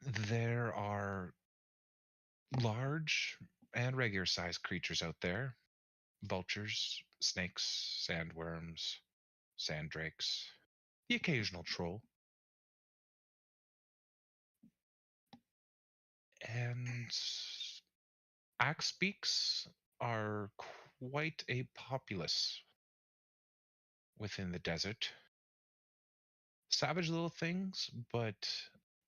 There are large and regular sized creatures out there: vultures, snakes, sandworms, sanddrakes, the occasional troll. And axebeaks are quite a populace within the desert. Savage little things, but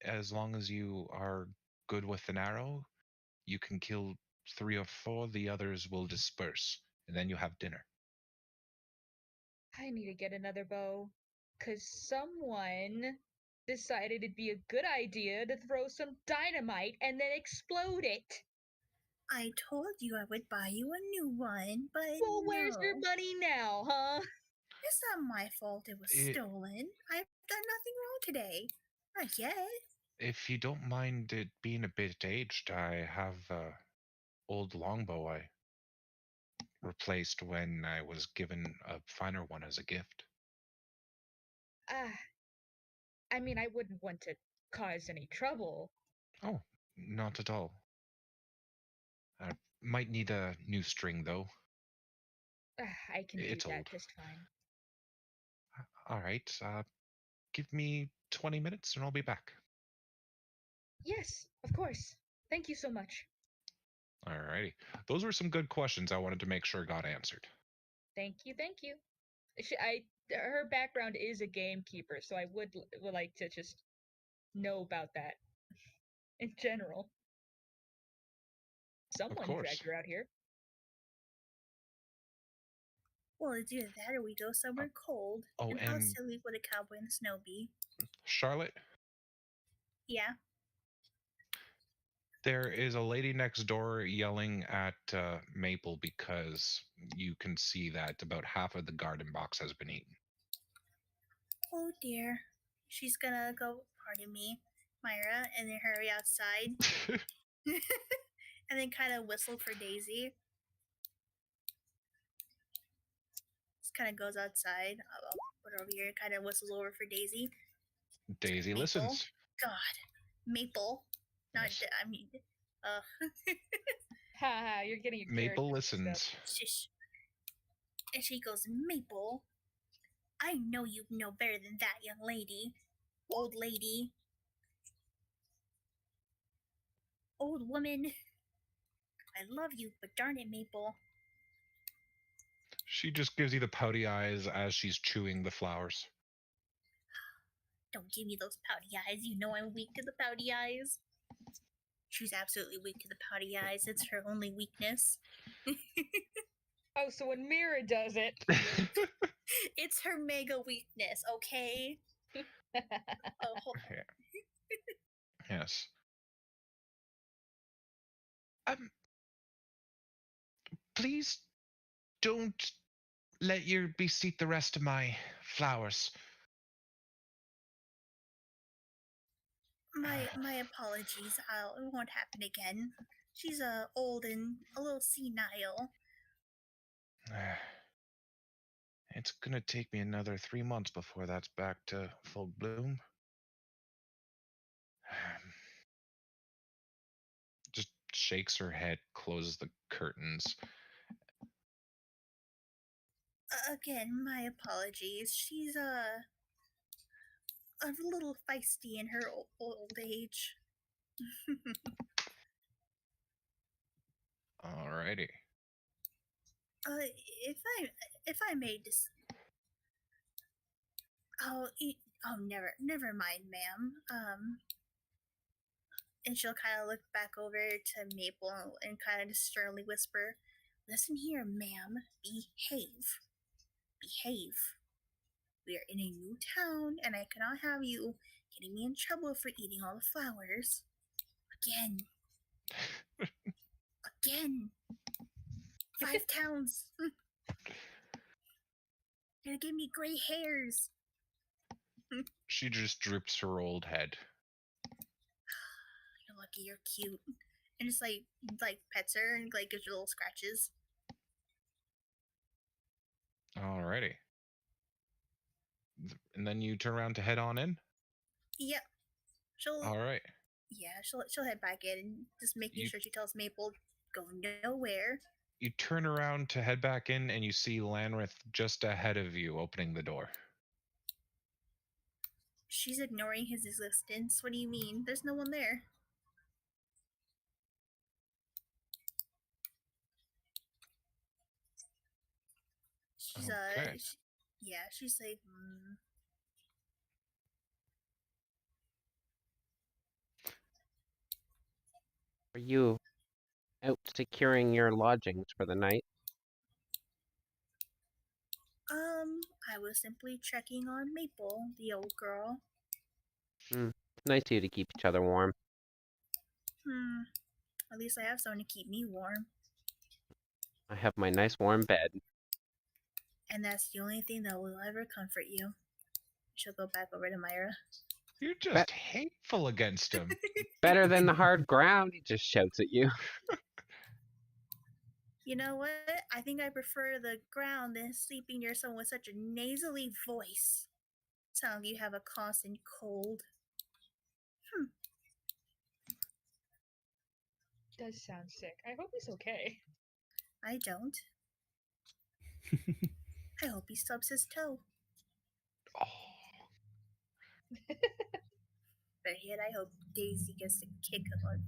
as long as you are good with an arrow, you can kill 3 or 4, the others will disperse, and then you have dinner. I need to get another bow, because someone decided it'd be a good idea to throw some dynamite and then explode it. I told you I would buy you a new one, but well, where's your money now, huh? It's not my fault it was stolen. I've done nothing wrong today. Not yet. If you don't mind it being a bit aged, I have an old longbow I replaced when I was given a finer one as a gift. Ah, I mean, I wouldn't want to cause any trouble. Oh, not at all. I might need a new string, though. I can do It's that old. just fine. All right, give me 20 minutes and I'll be back. Yes, of course. Thank you so much. All righty. Those were some good questions I wanted to make sure got answered. Thank you, thank you. Her background is a gamekeeper, so I would like to just know about that in general. Someone course. dragged her out here. Well, it's either that or we go somewhere cold. oh, and how and- silly would a cowboy in the snow be? Charlotte, Yeah. there is a lady next door yelling at Maple because you can see that about half of the garden box has been eaten. Oh dear. She's gonna go, pardon me, Myra, and then hurry outside. And then kind of whistle for Daisy. Just kind of goes outside. Put her over here, kind of whistles over for Daisy. Daisy Maple? listens. God. Maple. Not, Yes. I mean, Haha, you're getting your Maple characters mixed up. listens. shush. And she goes, Maple, I know you know better than that, young lady. Old lady. Old woman. I love you, but darn it, Maple. She just gives you the pouty eyes as she's chewing the flowers. Don't give me those pouty eyes. You know I'm weak to the pouty eyes. She's absolutely weak to the pouty eyes. It's her only weakness. Oh, so when Mira does it, It's her mega weakness, okay? Oh, hold on. Yes. Please don't let your beast eat the rest of my flowers. My apologies. It won't happen again. She's old and a little senile. It's gonna take me another 3 months before that's back to full bloom. Just shakes her head, closes the curtains. Again, my apologies. She's a little feisty in her old age. Alrighty. If I may just. Never mind, ma'am. And she'll kind of look back over to Maple and kind of just sternly whisper, "Listen here, ma'am. Behave. Behave. We are in a new town, and I cannot have you getting me in trouble for eating all the flowers. Again. Again. 5 towns. Gonna give me gray hairs." She just droops her old head. You're lucky you're cute. And just like pets her and like gives her little scratches. Alrighty. And then you turn around to head on in? Yep. She'll Alright. she'll head back in and just making sure she tells Maple go nowhere. You turn around to head back in and you see Lanrith just ahead of you opening the door. She's ignoring his existence. What do you mean? There's no one there. She's Okay. she's like, Are you out securing your lodgings for the night? I was simply checking on Maple, the old girl. Nice of you to keep each other warm. At least I have someone to keep me warm. I have my nice warm bed. And that's the only thing that will ever comfort you. She'll go back over to Myra. You're just hateful against him. Better than the hard ground, he just shouts at you. You know what? I think I prefer the ground than sleeping near someone with such a nasally voice. Sound like you have a constant cold. Does sound sick. I hope he's okay. I don't. I hope he stubs his toe. Oh, But yet, I hope Daisy gets to kick him on.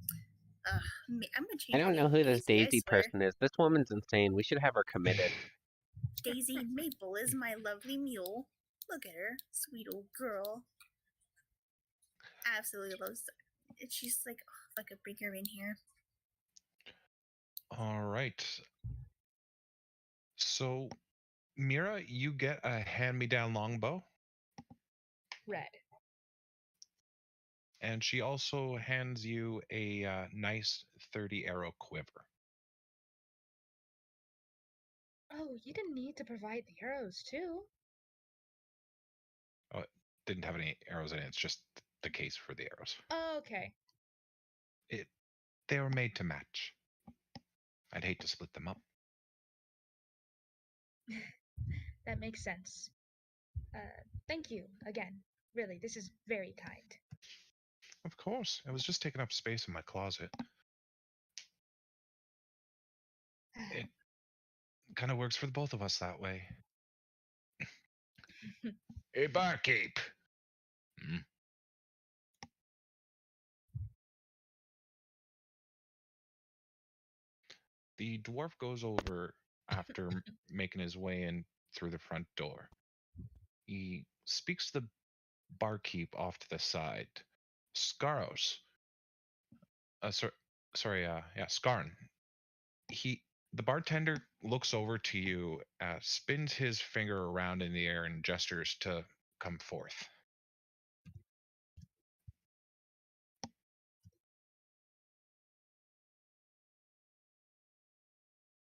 I'm gonna change I don't my know name who to this Daisy, I Daisy swear. person is. This woman's insane. We should have her committed. Daisy Maple is my lovely mule. Look at her, sweet old girl. Absolutely loves her. She's like, oh, if I could bring her in here. all right. So, Mira, you get a hand-me-down longbow, Red. and she also hands you a nice 30-arrow quiver. Oh, you didn't need to provide the arrows too. Oh, it didn't have any arrows in it. It's just the case for the arrows. Oh, okay. They were made to match. I'd hate to split them up. That makes sense. Thank you again. Really, this is very kind. Of course, it was just taking up space in my closet. It kind of works for the both of us that way. Hey, barkeep. Mm. The dwarf goes over after making his way in through the front door. He speaks to the barkeep off to the side. Scaros. Scarn. The bartender looks over to you, spins his finger around in the air and gestures to come forth.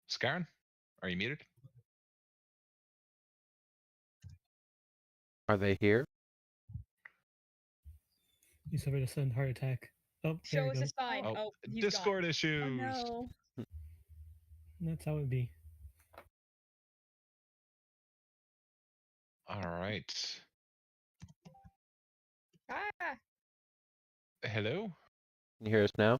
Scarn, are you muted? Are they here? You suffered a sudden heart attack. Oh, there Show we us go. a sign. Oh, Oh, he's Discord gone. issues. Oh no. That's how it be. All right. Ah, Hello? Can you hear us now?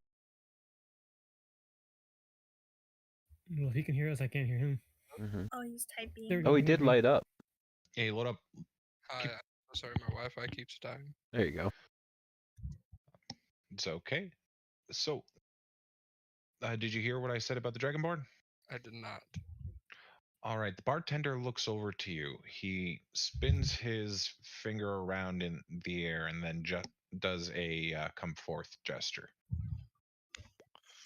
Well, if he can hear us, I can't hear him. Mm-hmm. Oh, he's typing. There we go. Oh, he There we did go. light up. Hey, what up? Hi, Keep- I'm sorry, my Wi-Fi keeps dying. There you go. It's okay. So, did you hear what I said about the Dragonborn? I did not. All right, the bartender looks over to you. He spins his finger around in the air and then does a come forth gesture.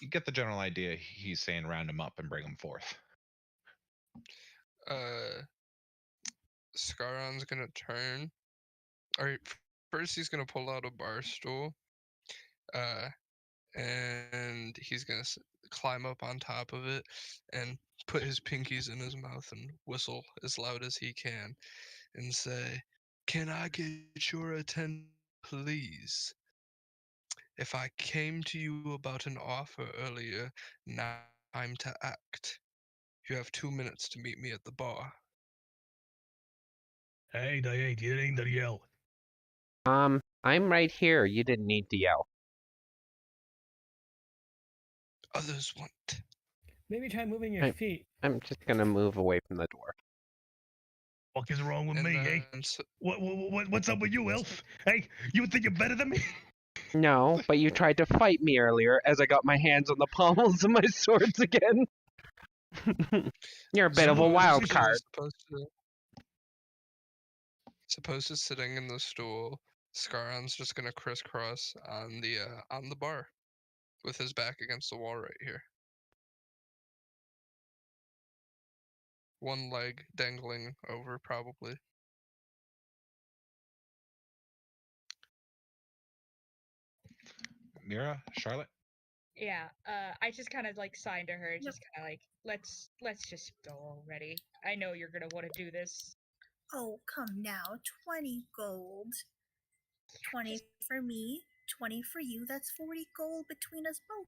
You get the general idea. He's saying round him up and bring him forth. Scaron's gonna turn. Or first he's gonna pull out a bar stool. And he's gonna climb up on top of it and put his pinkies in his mouth and whistle as loud as he can and say, "Can I get your attention, please? If I came to you about an offer earlier, now time to act. You have 2 minutes to meet me at the bar." Hey, you didn't need to yell. I'm right here. You didn't need to yell. Others want. Maybe try moving your Hey. feet. I'm just gonna move away from the dwarf. What is wrong with And me, eh? then What's up with you, elf? Hey, you think you're better than me? No, but you tried to fight me earlier as I got my hands on the pommels of my swords again. You're a bit of a Suppose wild he's card. Supposed to sitting in the stool, Scaron's just gonna crisscross on the bar, with his back against the wall right here. One leg dangling over, probably. Mira, Charlotte? yeah. I just kind of like signed to her, just kind of like, let's just go already. I know you're gonna want to do this. Oh, come now. 20 gold. 20 for me, 20 for you. That's 40 gold between us both.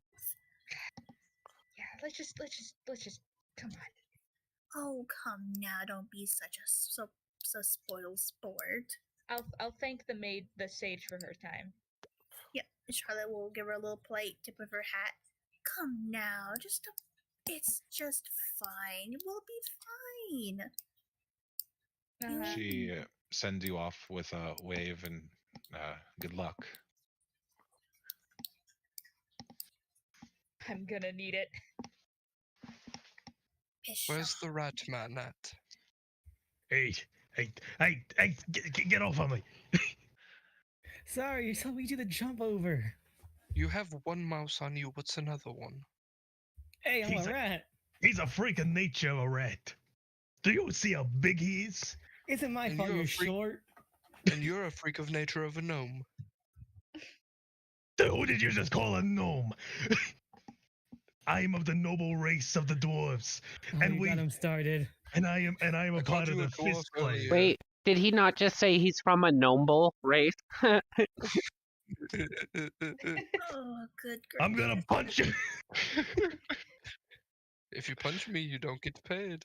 Yeah, let's just Come on. Oh, come now, don't be such a so spoiled sport. I'll thank the maid, the sage, for her time. Yeah, Charlotte will give her a little polite tip of her hat. Come now, it's just fine. We'll be fine. Uh-huh. She sends you off with a wave and good luck. I'm gonna need it. Where's the rat man at? Hey, get off of me! Sorry, you told me to do the jump over. You have one mouse on you. What's another one? Hey, I'm He's a a- rat. He's a freak of nature, a rat. Do you see how big he is? Isn't my And fault you're a you're freak. short. And you're a freak of nature of a gnome. Who did you just call a gnome? I am of the noble race of the dwarves, Oh, and you got him started. I am a I part called of you the a dwarf fist clan. earlier. Wait, did he not just say he's from a noble race? Oh, good grief. I'm gonna punch you. If you punch me, you don't get paid.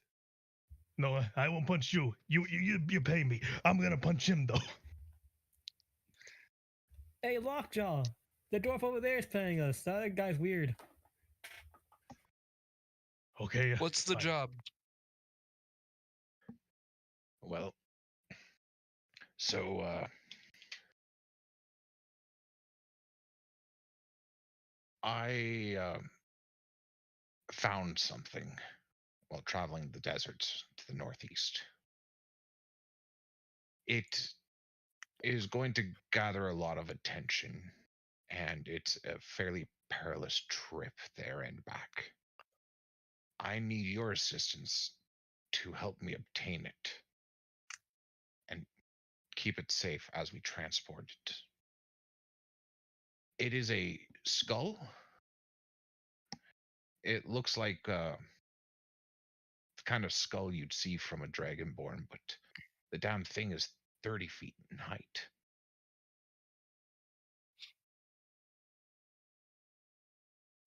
No, I won't punch you. You pay me. I'm gonna punch him though. Hey, Lockjaw. The dwarf over there is paying us. That guy's weird. Okay. What's the fine. job? Well, so I found something while traveling the deserts to the northeast. It is going to gather a lot of attention, and it's a fairly perilous trip there and back. I need your assistance to help me obtain it and keep it safe as we transport it. It is a skull. It looks like the kind of skull you'd see from a dragonborn, but the damn thing is 30 feet in height.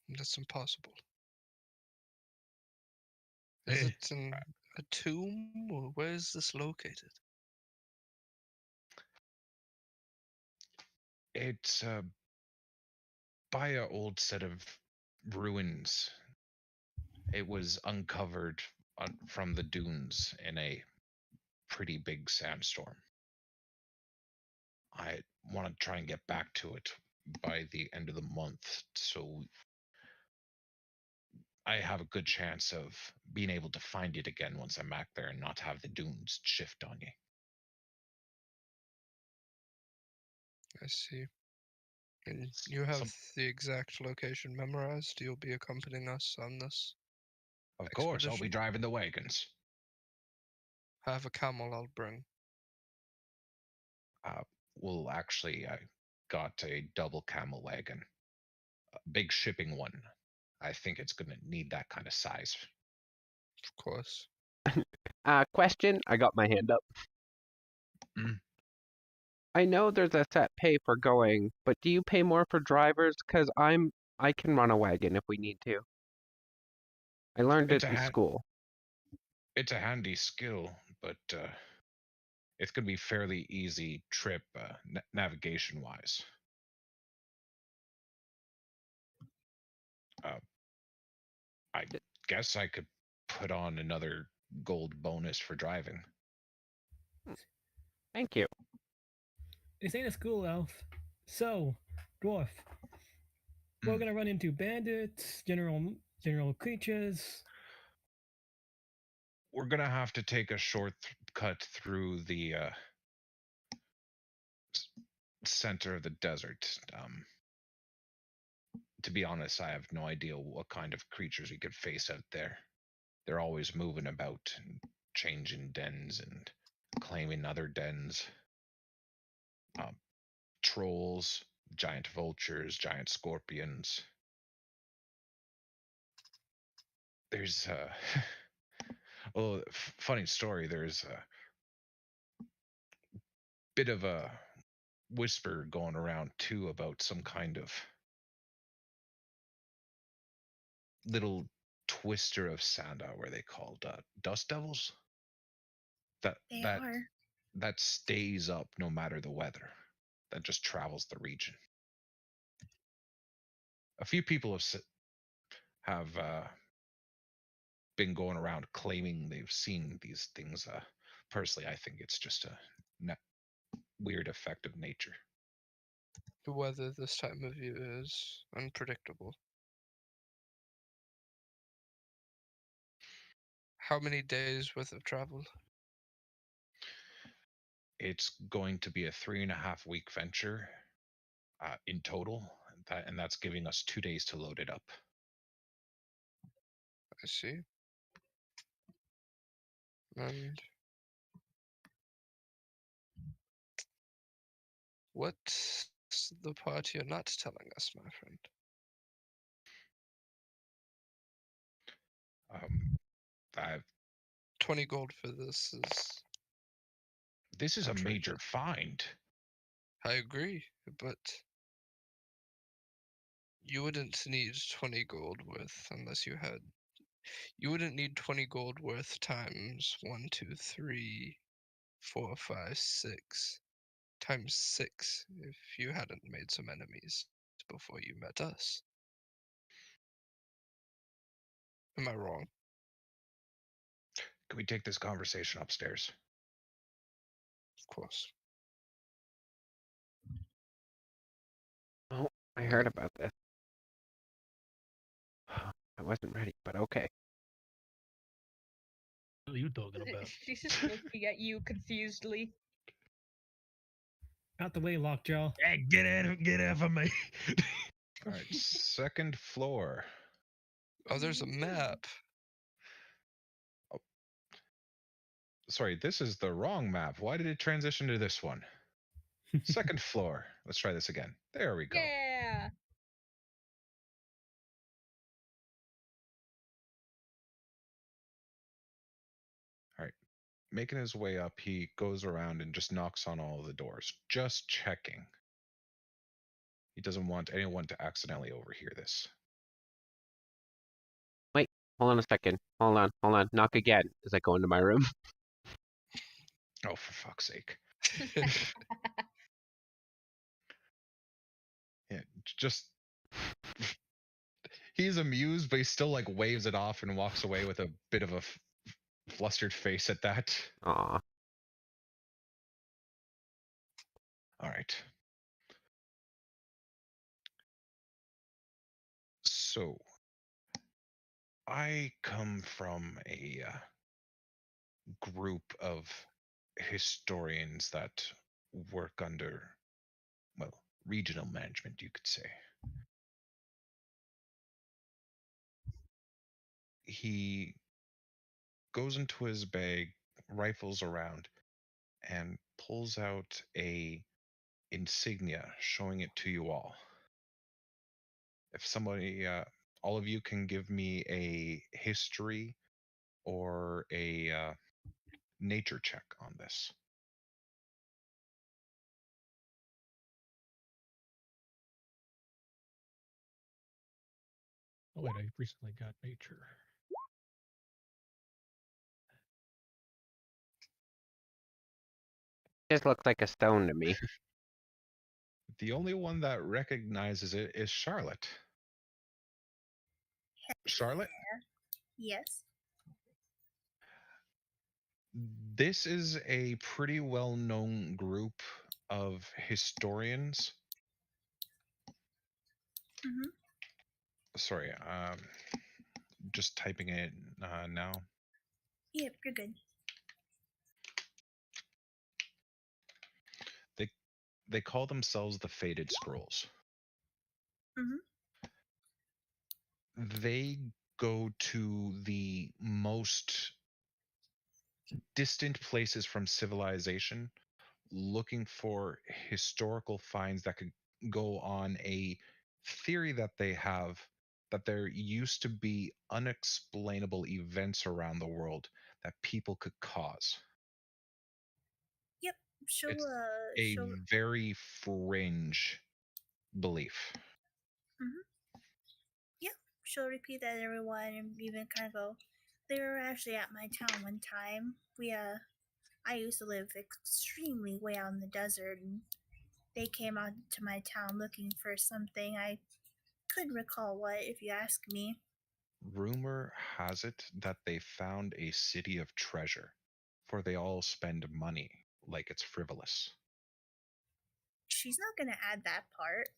That's impossible. Is Hey. it in a tomb, or where is this located? It's by an old set of ruins. It was uncovered from the dunes in a pretty big sandstorm. I want to try and get back to it by the end of the month, so I have a good chance of being able to find it again once I'm back there and not have the dunes shift on you. I see. And you have Some- the exact location memorized? You'll be accompanying us on this? Of course, I'll be expedition? driving the wagons. Have a camel I'll bring. Well, actually, I got a double camel wagon, a big shipping one. I think it's going to need that kind of size. Of course. Question. I got my hand up. Mm. I know there's a set pay for going, but do you pay more for drivers? Cause I can run a wagon if we need to. I learned It's it a in hand- school. It's a handy skill, but it's going to be fairly easy trip navigation wise. I guess I could put on another gold bonus for driving. Thank you. This ain't a school, Elf. So, dwarf. We're gonna run into bandits, general creatures. We're going to have to take a short cut through the center of the desert. To be honest, I have no idea what kind of creatures we could face out there. They're always moving about and changing dens and claiming other dens. Trolls, giant vultures, giant scorpions. There's funny story. There's a bit of a whisper going around too about some kind of little twister of Sanda where they called dust devils. That They that are. that stays up no matter the weather. That just travels the region. A few people have been going around claiming they've seen these things. Personally, I think it's just a weird effect of nature. The weather this time of year is unpredictable. How many days worth of travel? It's going to be a 3.5 week venture in total, and that's giving us 2 days to load it up. I see. And what's the part you're not telling us, my friend? I've 20 gold for this is This is a major outrageous. find. I agree, but you wouldn't need 20 gold worth unless you had. You wouldn't need 20 gold worth times 1, 2, 3, 4, 5, 6 times 6 if you hadn't made some enemies before you met us. Am I wrong? Can we take this conversation upstairs? Of course. Oh, I heard about this. I wasn't ready, but okay. What are you talking about? She's just looking at you confusedly. Out the way, Lockjaw. Hey, get off of me. All right, second floor. Oh, there's a map. Sorry, this is the wrong map. Why did it transition to this one? Second floor. Let's try this again. There we go. Yeah. All right. Making his way up, he goes around and just knocks on all of the doors, just checking. He doesn't want anyone to accidentally overhear this. Wait, hold on a second. Hold on. Knock again as I go into my room. Oh, for fuck's sake. Yeah, just he's amused, but he still like waves it off and walks away with a bit of a flustered face at that. Aw. All right. So, I come from a group of historians that work under, well, regional management, you could say. He goes into his bag, rifles around, and pulls out a insignia showing it to you all. If somebody, all of you can give me a history or a nature check on this. Oh wait, I recently got nature. Just looks like a stone to me. The only one that recognizes it is Charlotte. Charlotte? Yes. This is a pretty well-known group of historians. Mm-hmm. Sorry, just typing it now. Yep, you're good. They call themselves the Faded Scrolls. Mhm. They go to the most distant places from civilization looking for historical finds that could go on a theory that they have that there used to be unexplainable events around the world that people could cause. Yep. She'll It's a she'll very fringe belief. she'll repeat that to everyone and even kind of go, they were actually at my town one time. I used to live extremely way out in the desert, and they came out to my town looking for something. I couldn't recall what, if you ask me. Rumor has it that they found a city of treasure, for they all spend money like it's frivolous. She's not gonna add that part.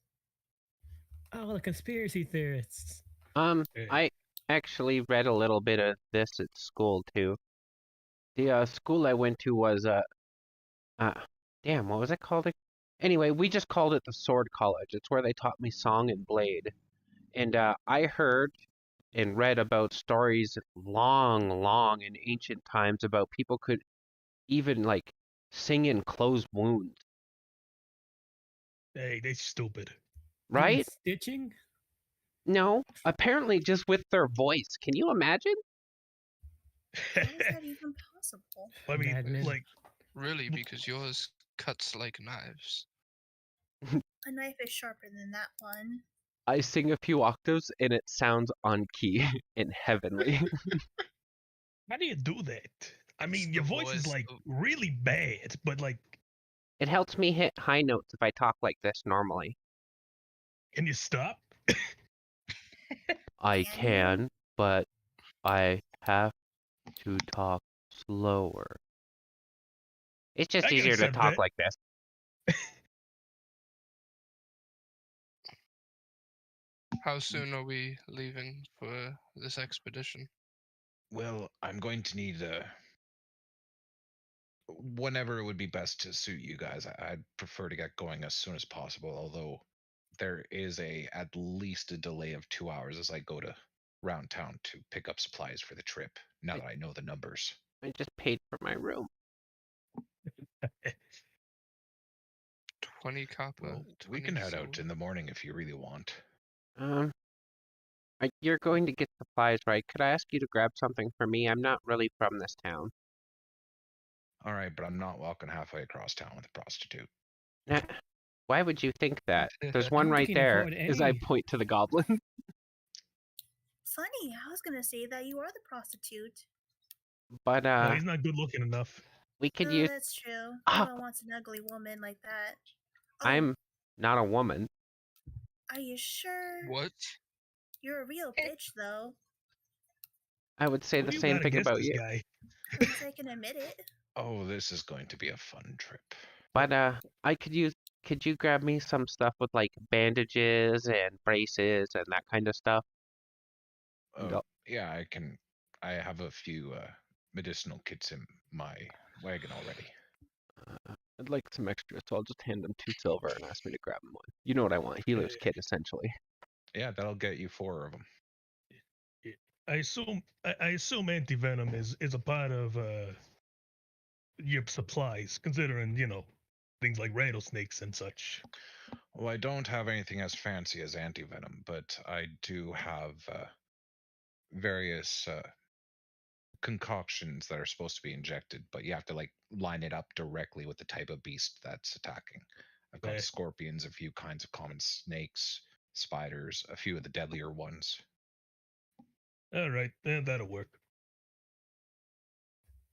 Oh, the conspiracy theorists. Hey. I actually read a little bit of this at school too. The school I went to was damn, what was it called? Anyway, we just called it the Sword College. It's where they taught me Song and Blade. And I heard and read about stories long in ancient times about people could even like sing in closed wounds, Hey, they stupid. Even right? stitching? No, apparently just with their voice. Can you imagine? How is that even possible? I mean, Madman. like, Really, because yours cuts like knives. A knife is sharper than that one. I sing a few octaves and it sounds on key and heavenly. how do you do that? I It's mean, the your voice is voice like of- really bad, but like, It helps me hit high notes if I talk like this normally. can you stop? I Can you? can, but I have to talk slower. It's just I can easier to accept talk that. like this. How soon are we leaving for this expedition? Well, I'm going to need whenever it would be best to suit you guys. I'd prefer to get going as soon as possible, although there is at least a delay of 2 hours as I go to round town to pick up supplies for the trip, now that I know the numbers. I just paid for my room. 20 copper. Well, we 20 can head out silver. in the morning if you really want. You're going to get supplies, right? Could I ask you to grab something for me? I'm not really from this town. All right, but I'm not walking halfway across town with a prostitute. Nah, why would you think that? There's I one don't right think you can there afford as I any. point to the goblin. Funny, I was gonna say that you are the prostitute. But No, he's not good looking enough. we could No, use. that's true. Ah. No one wants an ugly woman like that. Oh, I'm not a woman. Are you sure? What? You're a real bitch, though. I would say What the do you same got thing against about this you. guy? At least I can admit it. Oh, this is going to be a fun trip. But I could use. Could you grab me some stuff with like bandages and braces and that kind of stuff? No. Yeah, I can. I have a few medicinal kits in my wagon already. I'd like some extra, so I'll just hand him 2 silver and ask me to grab him one. You know what I want? Healer's kit, essentially. Yeah, that'll get you 4 of them. I assume anti-venom is a part of your supplies, considering, things like rattlesnakes and such. Well, I don't have anything as fancy as anti-venom, but I do have various concoctions that are supposed to be injected, but you have to like line it up directly with the type of beast that's attacking. I've got Okay. scorpions, a few kinds of common snakes, spiders, a few of the deadlier ones. All right, that'll work.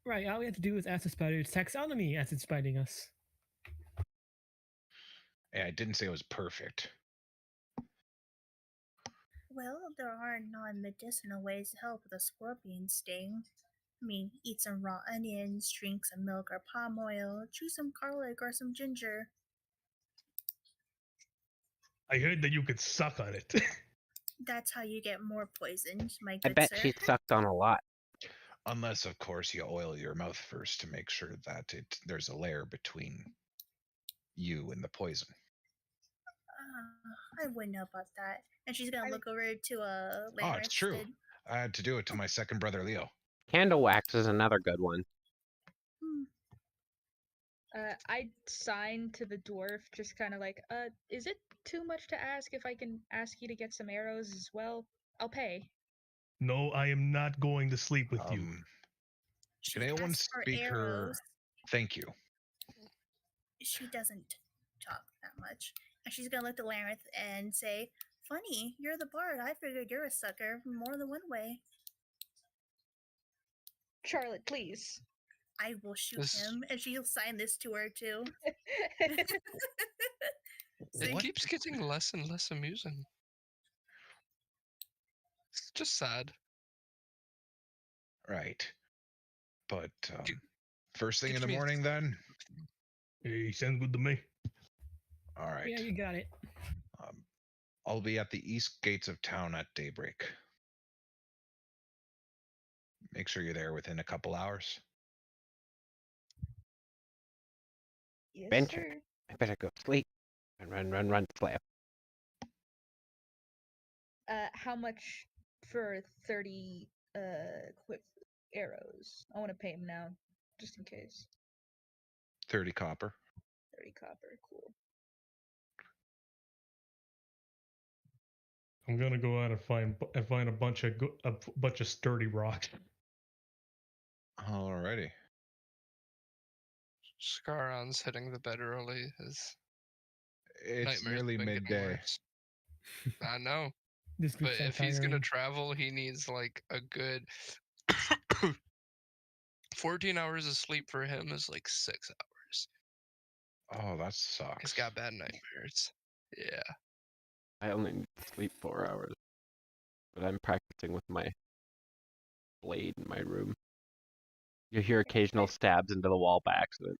Right, all we have to do is ask the spider to taxonomy as it's biting us. Yeah, I didn't say it was perfect. Well, there are non-medicinal ways to help with a scorpion sting. I mean, eat some raw onions, drink some milk or palm oil, chew some garlic or some ginger. I heard that you could suck on it. That's how you get more poisoned, my I good bet sir. she sucked on a lot. Unless, of course, you oil your mouth first to make sure that there's a layer between you and the poison. I wouldn't know about that. And she's gonna look over to Oh, it's true. I had to do it to my second brother, Leo. Candle wax is another good one. I signed to the dwarf, just kind of like, is it too much to ask if I can ask you to get some arrows as well? I'll pay. No, I am not going to sleep with you. She Can anyone asks for speak her? arrows. Thank you. She doesn't talk that much. And she's gonna look at Larenth and say, Funny, you're the bard. I figured you're a sucker more than one way. Charlotte, please. I will shoot This- him, and she'll sign this to her too. It What? keeps getting less and less amusing. It's just sad. Right. But Gi- first thing in gives the me- morning, then. Hey, sounds good to me. All right. Yeah, you got it. I'll be at the east gates of town at daybreak. Make sure you're there within a couple hours. Yes, Venture. sir. I better go sleep. Run, slap. How much for 30 quick arrows? I want to pay him now, just in case. 30 copper. 30 copper, cool. I'm gonna go out and find a bunch of sturdy rocks. Alrighty. Scarron's hitting the bed early. His It's nightmares nearly have been getting midday. worse. I know, This but group sounds if he's gonna tiring. travel, he needs like a good 14 hours of sleep. For him is like 6 hours. Oh, that sucks. He's got bad nightmares. Yeah. I only need to sleep 4 hours. But I'm practicing with my blade in my room. You hear occasional stabs into the wall by accident.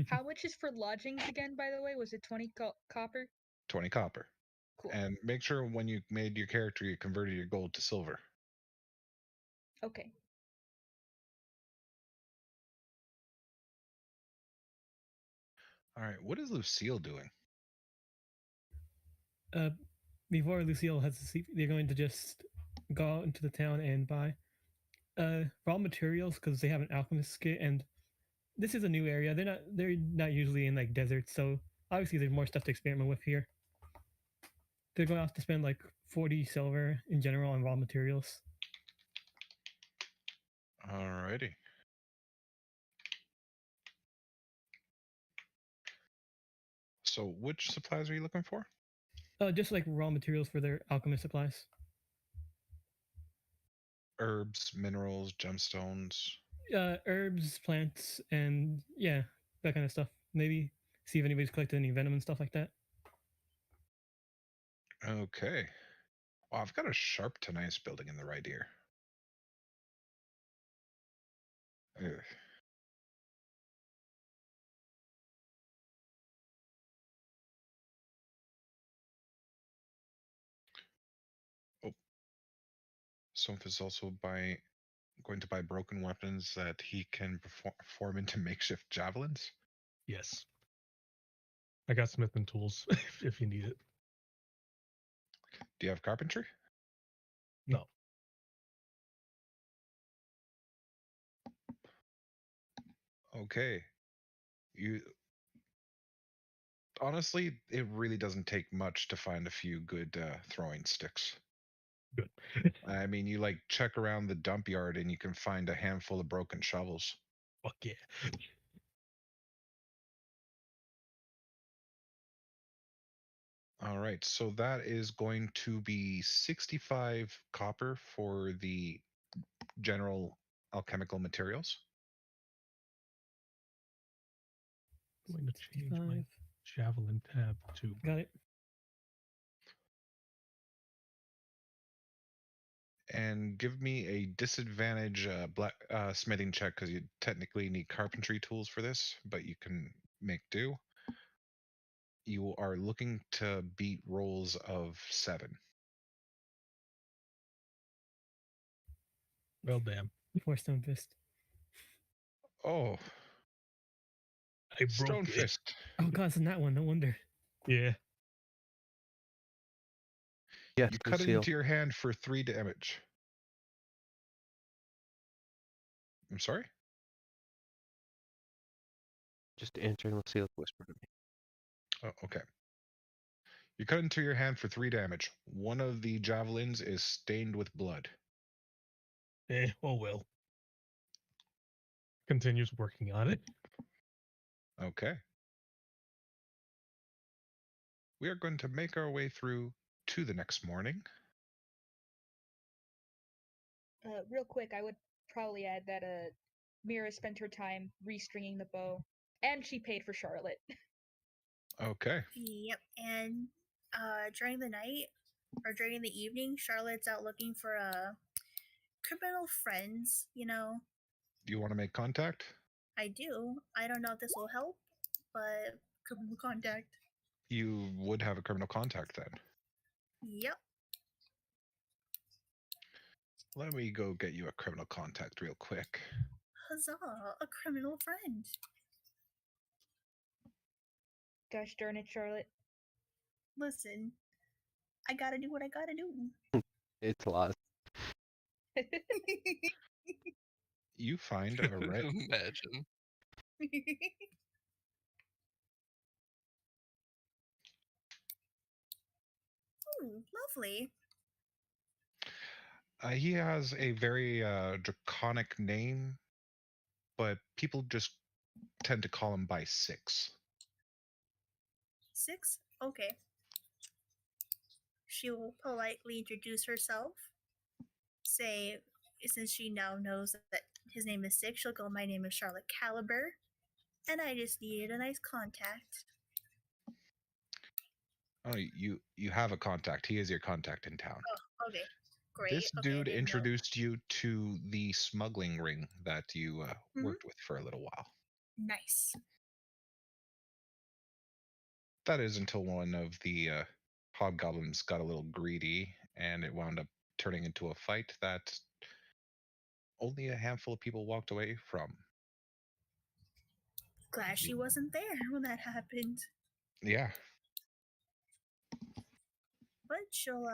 How much is for lodgings again, by the way? Was it 20 copper? 20 copper. Cool. And make sure when you made your character, you converted your gold to silver. Okay. All right. What is Lucille doing? Before Lucille has to sleep, they're going to just go out into the town and buy raw materials because they have an alchemist kit, and this is a new area. They're not usually in like deserts, so obviously there's more stuff to experiment with here. They're going to have to spend like 40 silver in general on raw materials. Alrighty. So, which supplies are you looking for? Just like raw materials for their alchemist supplies. Herbs, minerals, gemstones. Herbs, plants, and yeah, that kind of stuff. Maybe see if anybody's collected any venom and stuff like that. Okay. Oh, I've got a sharp to nice building in the right ear. Ugh. Oh. Somf is also going to buy broken weapons that he can form into makeshift javelins. Yes. I got smithing tools if you need it. Do you have carpentry? No. Okay. You honestly, it really doesn't take much to find a few good throwing sticks. Good. I mean, you like check around the dump yard and you can find a handful of broken shovels. Fuck yeah. All right, so that is going to be 65 copper for the general alchemical materials. I'm going to change my 65. javelin tab to Got it. And give me a disadvantage smithing check because you technically need carpentry tools for this, but you can make do. You are looking to beat rolls of 7. well damn. Four stone fist. Oh, I broke stone it. fist. Oh god, it's in that one. No wonder. Yeah. Yes, You cut it Lucille. into your hand for 3 damage. I'm sorry? Just answering Lucille's whisper to me. Oh, okay. You cut into your hand for 3 damage. One of the javelins is stained with blood. Oh well. Continues working on it. Okay. we are going to make our way through to the next morning. Real quick, I would probably add that Mira spent her time restringing the bow, and she paid for Charlotte. Okay. Yep, and during the night or during the evening, Charlotte's out looking for criminal friends. You know, Do you want to make contact? I do. I don't know if this will help, but criminal contact. You would have a criminal contact then. Yep. Let me go get you a criminal contact real quick. Huzzah! A criminal friend. Gosh darn it, Charlotte. Listen, I gotta do what I gotta do. It's lost. You find a red. Imagine. Ooh, lovely. He has a very draconic name, but people just tend to call him by Six. 6? Okay. She will politely introduce herself. Say, since she now knows that his name is 6, she'll go, my name is Charlotte Caliber, and I just needed a nice contact. Oh, you have a contact. He is your contact in town. Oh, okay. Great. This okay, I dude didn't know. introduced you to the smuggling ring that you worked with for a little while. Nice. That is until one of the hobgoblins got a little greedy, and it wound up turning into a fight that only a handful of people walked away from. Glad she wasn't there when that happened. Yeah. But she'll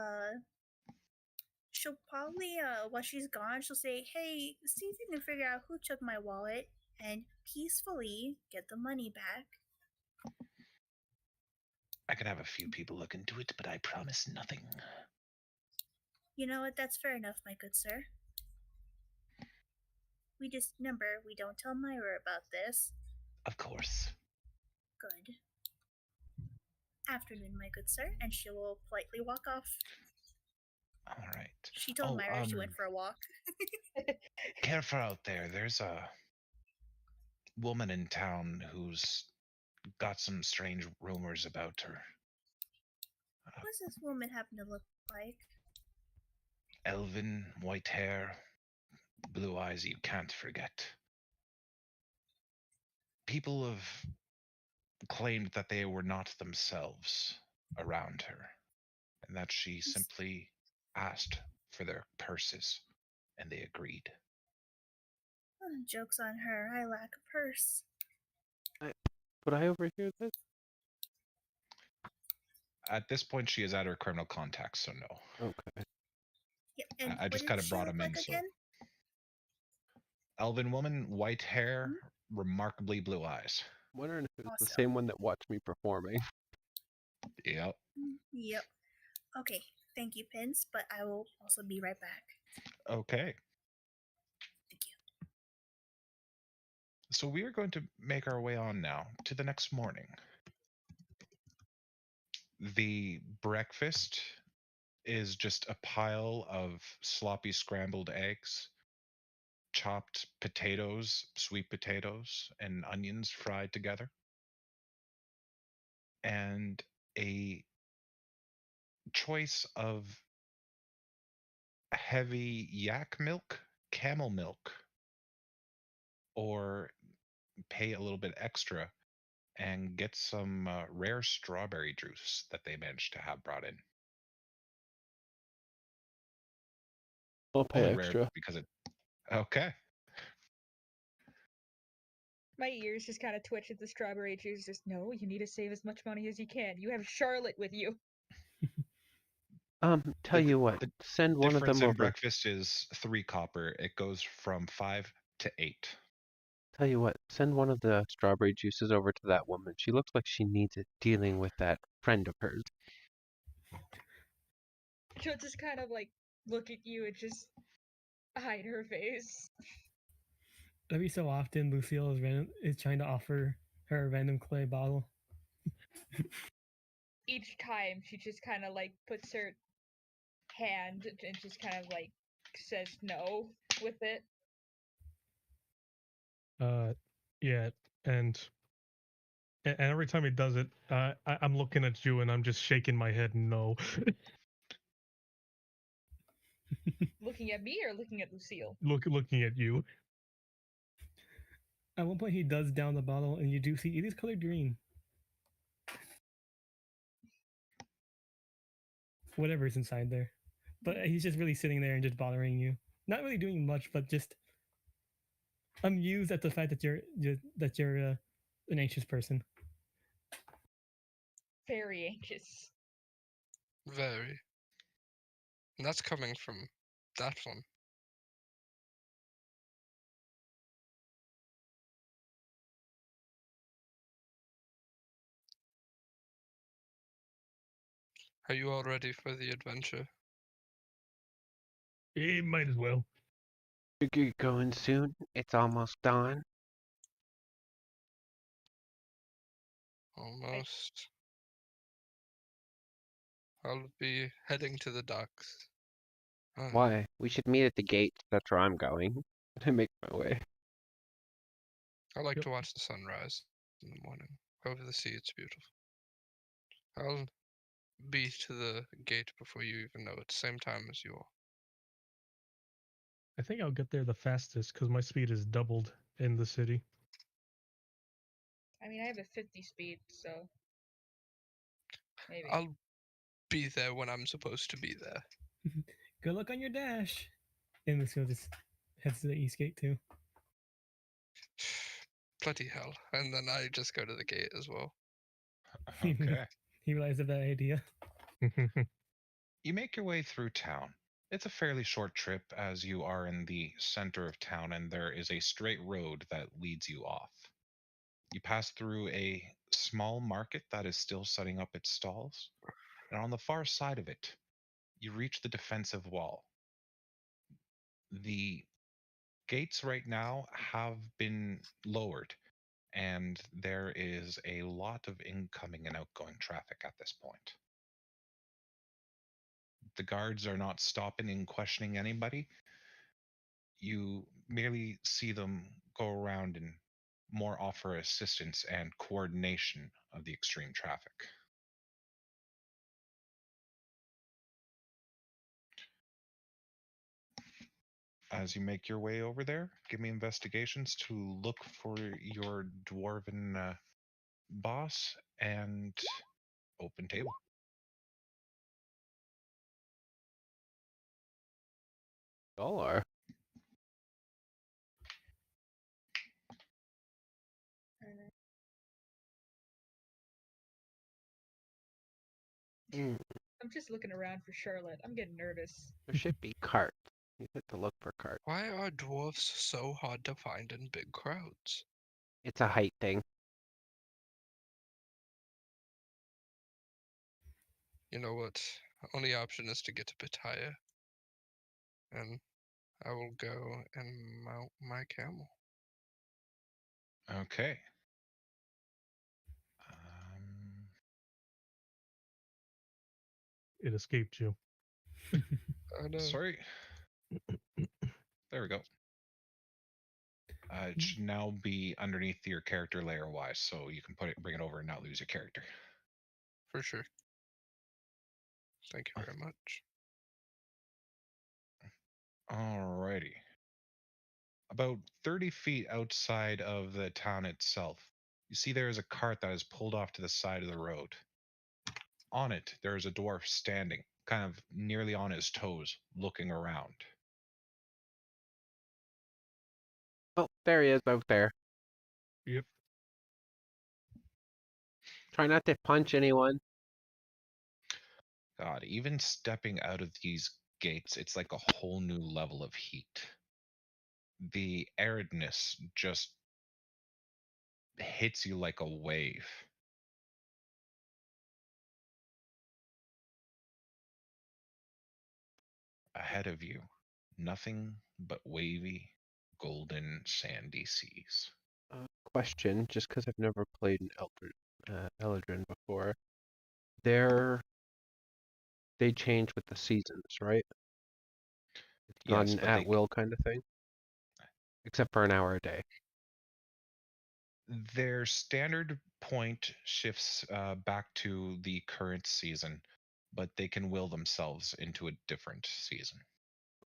probably while she's gone, she'll say, hey, see if you can figure out who took my wallet and peacefully get the money back. I could have a few people look into it, but I promise nothing. You know what? That's fair enough, my good sir. We just remember we don't tell Myra about this. Of course. Good. Afternoon, my good sir, and she will politely walk off. All right. She told Myra she went for a walk. Careful out there. There's a woman in town who's got some strange rumors about her. What does this woman happen to look like? Elven, white hair, blue eyes you can't forget. People have claimed that they were not themselves around her, and that she simply asked for their purses, and they agreed. Oh, joke's on her. I lack a purse. Would I overhear this? At this point, she is at her criminal contacts, so no. Okay. Yeah, and I just kind of brought him in. So. Elven woman, white hair, remarkably blue eyes. Wondering if it was the Awesome. same one that watched me performing. Yep. Yep. Okay, thank you, Pins, but I will also be right back. Okay. Thank you. So we are going to make our way on now to the next morning. The breakfast is just a pile of sloppy scrambled eggs, chopped potatoes, sweet potatoes, and onions fried together, and a choice of heavy yak milk, camel milk, or pay a little bit extra and get some rare strawberry juice that they managed to have brought in. I'll pay Only extra. rare because it. Okay. My ears just kind of twitch at the strawberry juice. Just, no, you need to save as much money as you can. You have Charlotte with you. Tell you what, the send one of Difference them in over. breakfast is 3 copper. It goes from 5 to 8. Tell you what, send one of the strawberry juices over to that woman. She looks like she needs it dealing with that friend of hers. She'll just kind of like look at you and just hide her face. Every so often, Lucille is trying to offer her a random clay bottle. each time she just kind of like puts her hand and just kind of like says no with it. Yeah, and every time he does it, I'm looking at you and I'm just shaking my head no. Looking at me or looking at Lucille? Looking at you. At one point, he does down the bottle, and you do see it is colored green. Whatever is inside there, but he's just really sitting there and just bothering you. Not really doing much, but just amused at the fact that you're an anxious person. Very anxious. Very. And that's coming from that one. Are you all ready for the adventure? It might as well. You get going soon. It's almost dawn. Almost. I'll be heading to the docks. Why? We should meet at the gate. That's where I'm going. I make my way. I like Yep. to watch the sunrise in the morning. Over the sea, it's beautiful. I'll be to the gate before you even know it, same time as you all. I think I'll get there the fastest because my speed is doubled in the city. I mean, I have a 50 speed, so maybe. I'll be there when I'm supposed to be there. Good luck on your dash. And Lucille just heads to the east gate too. Bloody hell. And then I just go to the gate as well. Okay. He realized of that idea. You make your way through town. It's a fairly short trip as you are in the center of town and there is a straight road that leads you off. You pass through a small market that is still setting up its stalls, and on the far side of it, you reach the defensive wall. The gates right now have been lowered, and there is a lot of incoming and outgoing traffic at this point. The guards are not stopping and questioning anybody. You merely see them go around and more offer assistance and coordination of the extreme traffic. As you make your way over there, give me investigations to look for your dwarven boss and open table. Y'all are. Hmm. I'm just looking around for Charlotte. I'm getting nervous. There should be carts. You have to look for carts. Why are dwarves so hard to find in big crowds? It's a height thing. You know what? Only option is to get a bit higher. And I will go and mount my camel. Okay. Um, It escaped you. I know. sorry. There we go. It should now be underneath your character layer wise, so you can bring it over and not lose your character. For sure. Thank you very much. Alrighty. About 30 feet outside of the town itself, you see there is a cart that is pulled off to the side of the road. On it, there is a dwarf standing, kind of nearly on his toes, looking around. Oh, there he is out there. Yep. Try not to punch anyone. God, even stepping out of these gates, it's like a whole new level of heat. The aridness just hits you like a wave. Ahead of you, nothing but wavy, golden, sandy seas. Question, just because I've never played an Eldrin before. they change with the seasons, right? It's not Yes, an but they at-will kind of thing, except for an hour a day. their standard point shifts back to the current season, but they can will themselves into a different season.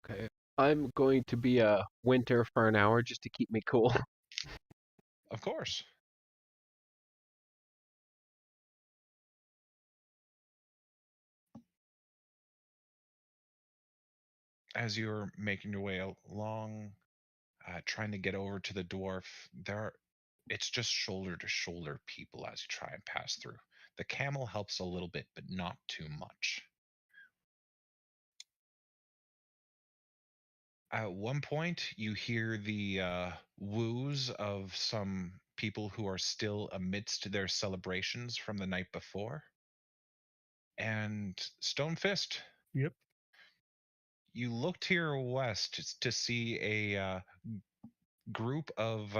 Okay. I'm going to be a winter for an hour just to keep me cool. Of course. As you're making your way along, trying to get over to the dwarf, it's just shoulder to shoulder people as you try and pass through. The camel helps a little bit, but not too much. At one point, you hear the woos of some people who are still amidst their celebrations from the night before. And Stone Fist, Yep. you look to your west to see a group of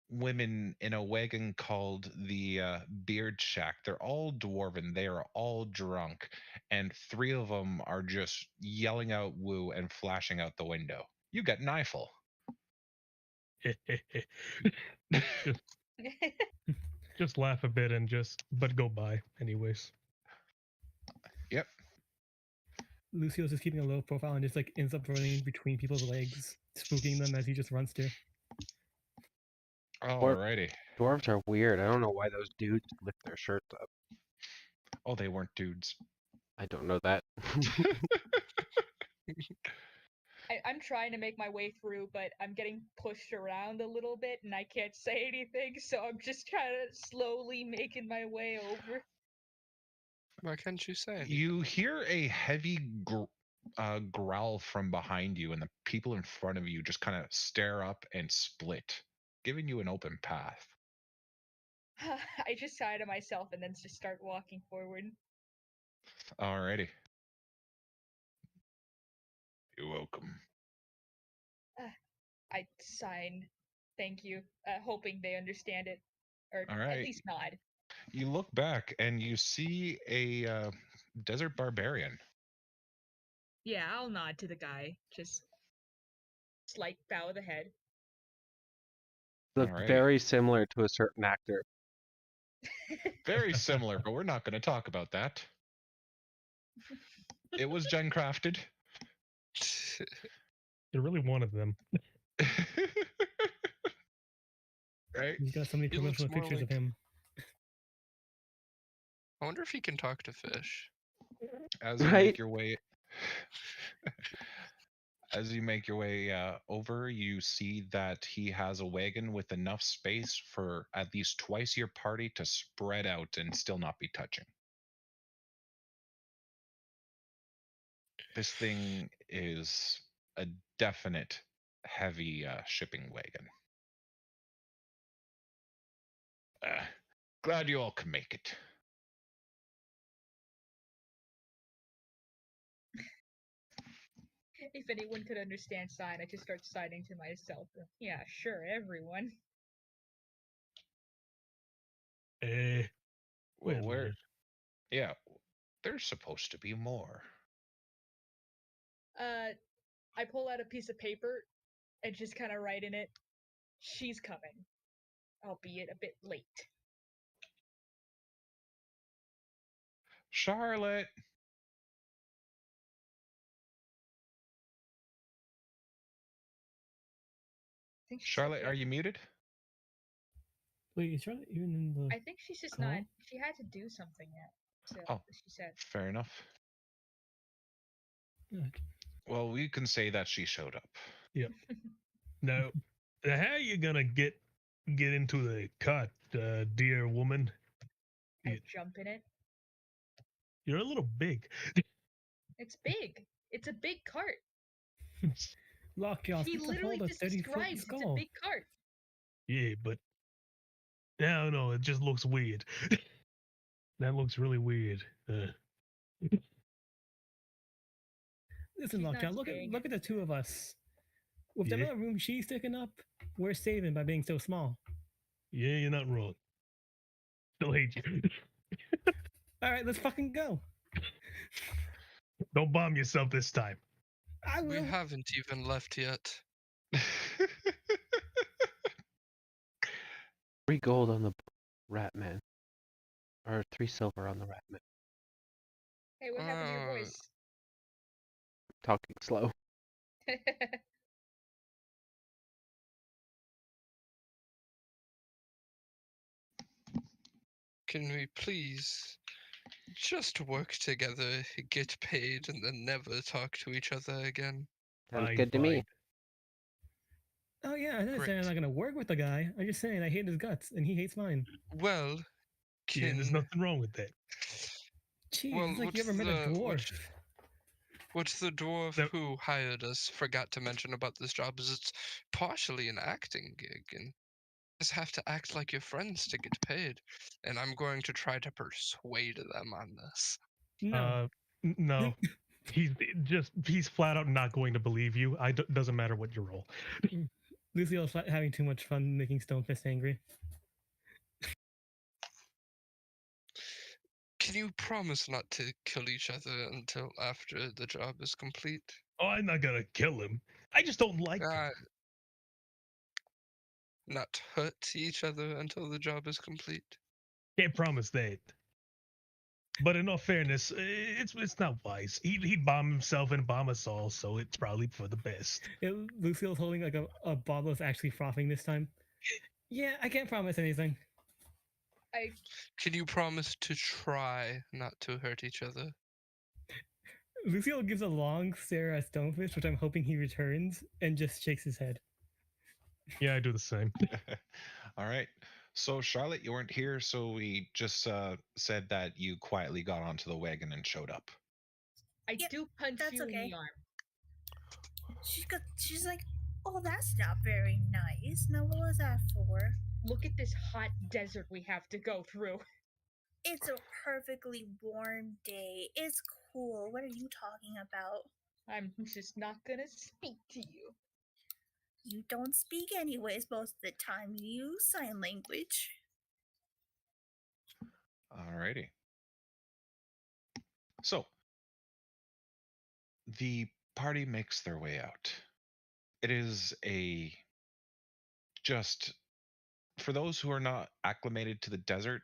women in a wagon called the Beard Shack. They're all dwarven. They are all drunk, and three of them are just yelling out "woo" and flashing out the window. You got Knifel. Just laugh a bit and but go by anyways. Yep. Lucio's just keeping a low profile and just like ends up running between people's legs, spooking them as he just runs to. Alrighty. Dwarves are weird. I don't know why those dudes lift their shirts up. Oh, they weren't dudes. I don't know that. I'm trying to make my way through, but I'm getting pushed around a little bit and I can't say anything, so I'm just kind of slowly making my way over. Why can't you say anything? You hear a heavy growl from behind you, and the people in front of you just kind of stare up and split, giving you an open path. I just sigh to myself and then just start walking forward. Alrighty. You're welcome. I sign, thank you, hoping they understand it, or All right. at least nod. You look back and you see a desert barbarian. Yeah, I'll nod to the guy. Just slight bow of the head. Look Alrighty. very similar to a certain actor. Very similar, but we're not going to talk about that. It was gen crafted. You're really one of them. Right? He's got so many He looks promotional more pictures of like- him. I wonder if he can talk to fish. As you Right? make your way as you make your way over, you see that he has a wagon with enough space for at least twice your party to spread out and still not be touching. This thing is a definite heavy shipping wagon. Glad you all can make it. If anyone could understand sign, I just start signing to myself. Yeah, sure, everyone. Eh. Well, Well, yeah, there's supposed to be more. I pull out a piece of paper and just kind of write in it, "She's coming, albeit a bit late." Charlotte. I think she's Charlotte, okay. are you muted? Wait, is Charlotte even in the? I think she's just Call? not. She had to do something yet. So Oh. she said. Fair enough. Okay. Well, we can say that she showed up. now, how you gonna get into the cut, dear woman? I Yeah. jump in it. You're a little big. It's big. It's a big cart. Lockjaw, He get to literally hold a just 30-foot describes it's a skull. big cart. Yeah, but no, it just looks weird. That looks really weird. Listen, She's not Lockjaw, look saying at the two of us. With the Yeah. amount of room she's taking up, we're saving by being so small. Yeah, you're not wrong. Still hate you. All right, let's fucking go. Don't bomb yourself this time. I We will. haven't even left yet. 3 gold on the rat man. Or 3 silver on the rat man. Hey, what happened to your Uh, voice? Talking slow. Can we please just work together, get paid, and then never talk to each other again? Sounds Fine, good to me. fine. Oh yeah, I didn't say I'm Great. not gonna work with the guy. I'm just saying I hate his guts and he hates mine. Well, Yeah, there's can nothing wrong with that. Jeez, Well, it's like you what's ever met a the- dwarf. what's the dwarf So- who hired us forgot to mention about this job is it's partially an acting gig and just have to act like your friends to get paid. And I'm going to try to persuade them on this. No. No. He's flat out not going to believe you. Doesn't matter what you roll. Lucille's having too much fun making Stonefist angry. Can you promise not to kill each other until after the job is complete? Oh, I'm not gonna kill him. I just don't like him. Uh, not hurt each other until the job is complete? Can't promise that. But in all fairness, it's not wise. He'd bomb himself and bomb us all, so it's probably for the best. Lucille's holding like a bottle that's actually frothing this time. Yeah, I can't promise anything. Can you promise to try not to hurt each other? Lucille gives a long stare at Stonefish, which I'm hoping he returns, and just shakes his head. Yeah, I do the same. All right. So, Charlotte, you weren't here, so we just said that you quietly got onto the wagon and showed up. I Yep, do punch that's you in okay. the arm. She's like, oh, that's not very nice. Now, what was that for? Look at this hot desert we have to go through. It's a perfectly warm day. It's cool. What are you talking about? I'm just not gonna speak to you. You don't speak anyways most of the time. You use sign language. Alrighty. So, the party makes their way out. It is just for those who are not acclimated to the desert,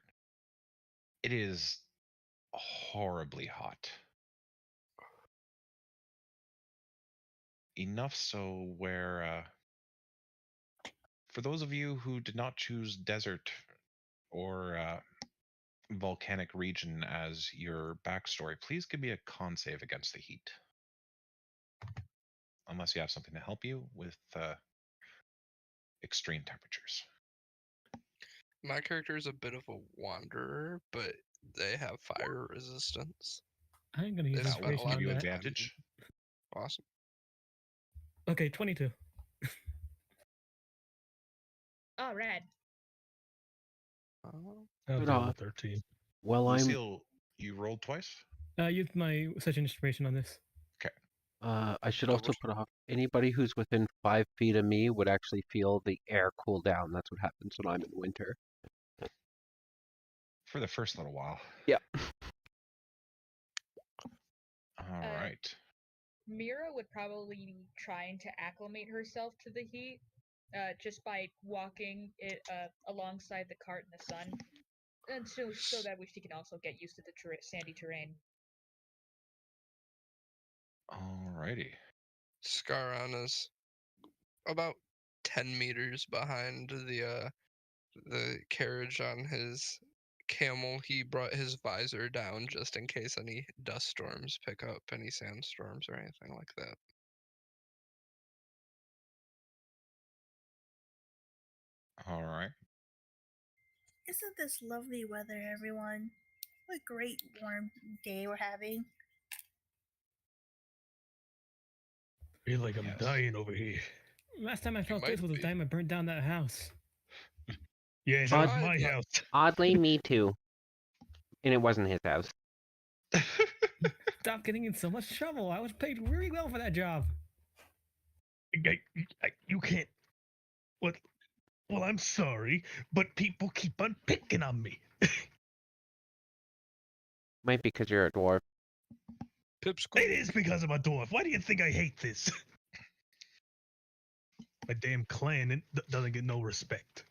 it is horribly hot. Enough so where, for those of you who did not choose desert or volcanic region as your backstory, please give me a con save against the heat. Unless you have something to help you with extreme temperatures. My character is a bit of a wanderer, but they have fire resistance. I'm gonna use That That will inspiration give on you that. advantage. Awesome. Okay, 22. Oh, rad. I'll Good do on. 13. Well, Lucille, you rolled twice? Use my such inspiration on this. I should Oh, also which- put off anybody who's within 5 feet of me would actually feel the air cool down. That's what happens when I'm in winter. For the first little while. Yeah. All right. Mira would probably be trying to acclimate herself to the heat, just by walking it alongside the cart in the sun, and so that way she can also get used to the sandy terrain. Alrighty. Scaron is about 10 meters behind the carriage on his camel. He brought his visor down just in case any dust storms pick up, any sandstorms or anything like that. All right. Isn't this lovely weather, everyone? What a great warm day we're having. Feel like I'm Yes. dying over here. Last time I felt might this was the be. time I burned down that house. Yeah, that Odd- was my Tried not- house. Oddly, me too. And it wasn't his house. Stop getting in so much trouble. I was paid really well for that job. You can't. What? Well, I'm sorry, but people keep on picking on me. Might be because you're a dwarf. Pipsqueak. It is because I'm a dwarf. Why do you think I hate this? My damn clan doesn't get no respect.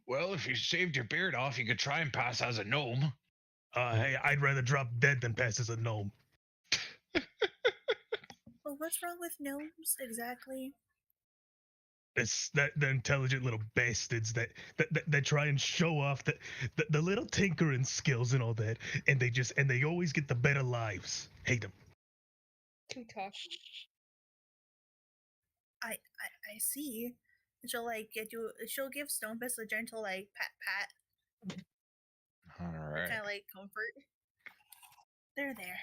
Well, if you shaved your beard off, you could try and pass as a gnome. Hey, I'd rather drop dead than pass as a gnome. Well, what's wrong with gnomes exactly? It's the intelligent little bastards that try and show off the little tinkering skills and all that, and they always get the better lives. Hate them. Too tough. I see. She'll like get you. She'll give Stonefist a gentle like pat, All right. kind of like comfort. They're there.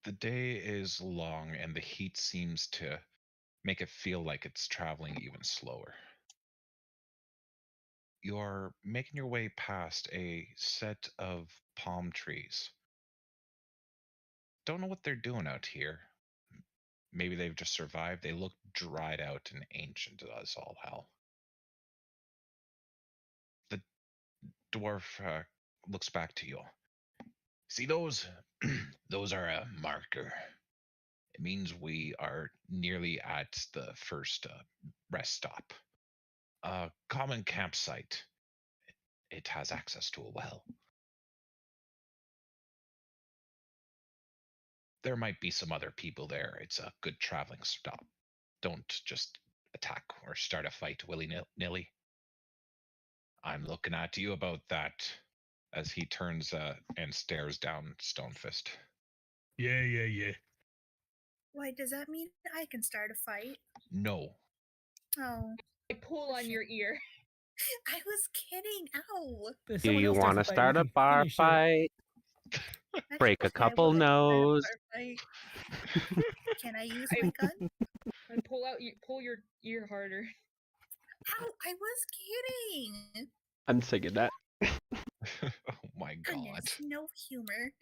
The day is long, and the heat seems to make it feel like it's traveling even slower. You're making your way past a set of palm trees. Don't know what they're doing out here. Maybe they've just survived. They look dried out and ancient as all hell. The dwarf looks back to you. See those? Those are a marker. It means we are nearly at the first rest stop. A common campsite. It has access to a well. There might be some other people there. It's a good traveling stop. Don't just attack or start a fight willy-nilly. I'm looking at you about that, as he turns and stares down Stonefist. Yeah. Why does that mean I can start a fight? No. Oh, I pull on your ear. I was kidding. Ow. But if Do someone you else starts want to fight, start we a can bar finish it. fight? Break a Actually, I would couple like to start a nose. bar fight. Can I use my gun? I pull your ear harder. Ow! I was kidding. I'm singing that. Oh my god. Goodness, no humor.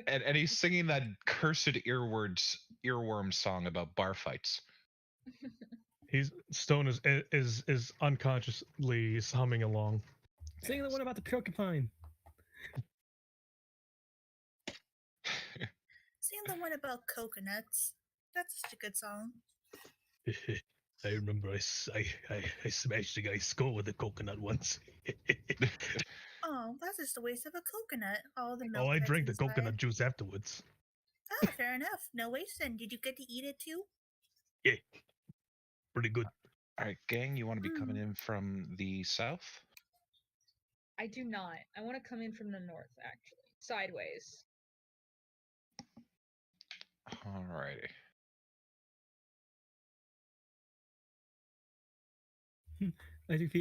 And he's singing that cursed earworm song about bar fights. Stone is unconsciously humming along. Sing the one about the porcupine. Sing the one about coconuts. That's such a good song. I remember I smashed a guy's skull with a coconut once. Oh, that's just a waste of a coconut. All the milk. Oh, I that's drank the inside. coconut juice afterwards. Oh, fair enough. No waste then. Did you get to eat it too? Yeah, pretty good. All right, gang, you want to be coming in from the south? I do not. I want to come in from the north, actually. Sideways. Alrighty.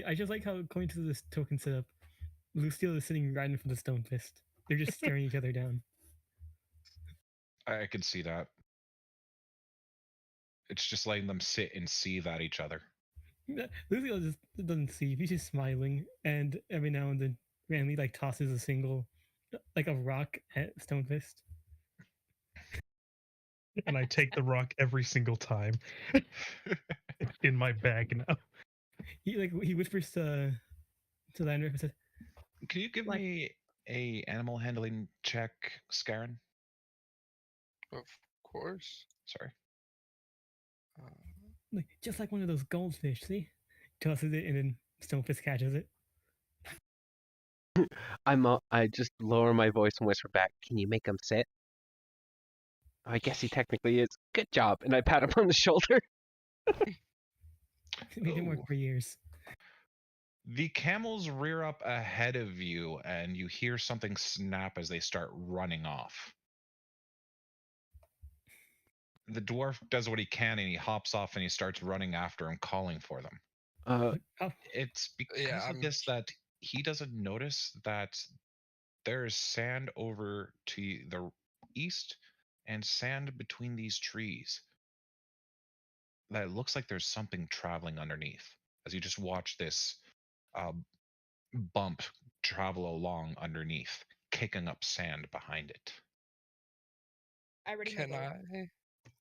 I just like how going to this token setup, Lucille is sitting right in front of Stonefist. They're just staring each other down. I can see that. It's just letting them sit and seethe at each other. Lucille just doesn't see. He's just smiling, and every now and then randomly like tosses a single, like a rock at Stonefist. And I take the rock every single time in my bag now. He whispers to Lander and says, Can you give Like- me a animal handling check, Scarin? Of course. Sorry. like, just like one of those goldfish, see? Tosses it and then Stonefist catches it. I just lower my voice and whisper back, "Can you make him sit?" I guess he technically is. Good job. And I pat him on the shoulder. He didn't work Oh. for years. The camels rear up ahead of you, and you hear something snap as they start running off. The dwarf does what he can, and he hops off and he starts running after him, calling for them. Oh, It's because Yeah, of I'm- this that he doesn't notice that there's sand over to the east and sand between these trees. That it looks like there's something traveling underneath. As you just watch this bump travel along underneath, kicking up sand behind it. I already know.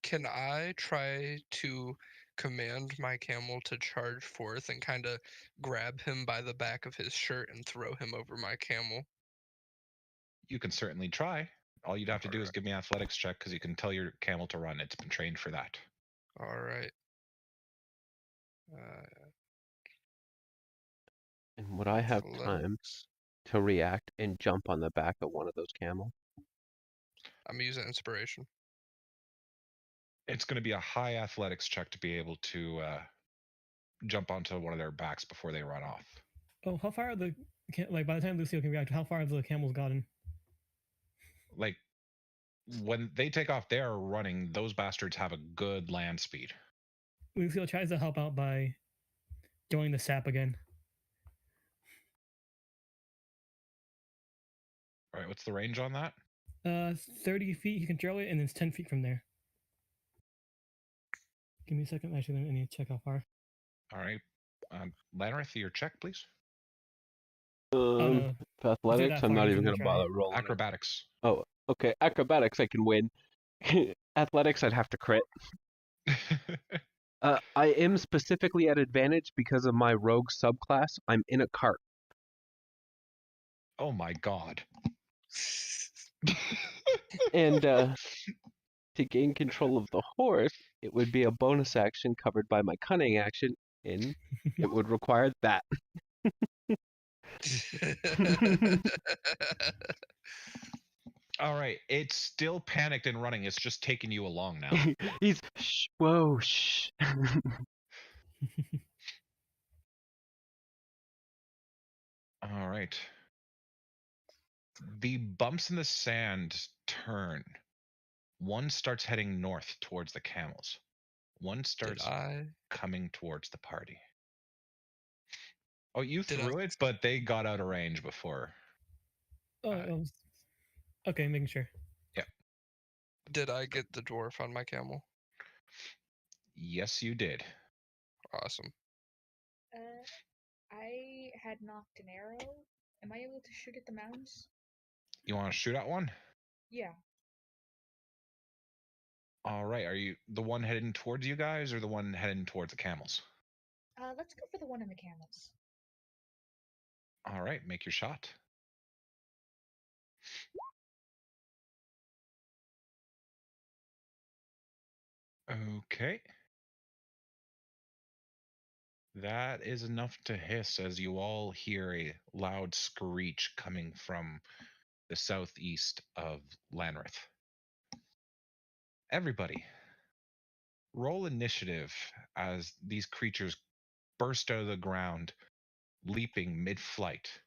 Can I try to command my camel to charge forth and kind of grab him by the back of his shirt and throw him over my camel? You can certainly try. All you'd have to do is Alright. give me an athletics check because you can tell your camel to run. It's been trained for that. All right. And would I have time Athletics. to react and jump on the back of one of those camels? I'm using inspiration. It's going to be a high athletics check to be able to jump onto one of their backs before they run off. Oh, how far are the like by the time Lucio can react? How far have the camels gotten? Like when they take off, they are running. Those bastards have a good land speed. Lucio tries to help out by joining the sap again. All right, what's the range on that? 30 feet. He can throw it, and it's 10 feet from there. Give me a second. Actually, I need to check how far. All right, Lanareth, your check, please. no. For athletics, that I'm far, not he's even gonna gonna try. bother rolling. it. Acrobatics. Oh, okay. Acrobatics, I can win. Athletics, I'd have to crit. I am specifically at advantage because of my rogue subclass. I'm in a cart. Oh my god. And to gain control of the horse, it would be a bonus action covered by my cunning action, and it would require that. All right, it's still panicked and running. It's just taking you along now. He's shh, whoa, shh. All right. The bumps in the sand turn. One starts heading north towards the camels. One Did starts I? coming towards the party. Oh, you Did I- threw it, but they got out of range before. Oh, okay, making sure. Did I get the dwarf on my camel? Yes, you did. Awesome. I had knocked an arrow. Am I able to shoot at the mounds? You want to shoot at one? Yeah. All right. Are you the one heading towards you guys or the one heading towards the camels? Let's go for the one in the camels. All right. Make your shot. Okay. That is enough to hiss as you all hear a loud screech coming from the southeast of Lanrith. Everybody, roll initiative as these creatures burst out of the ground, leaping mid-flight.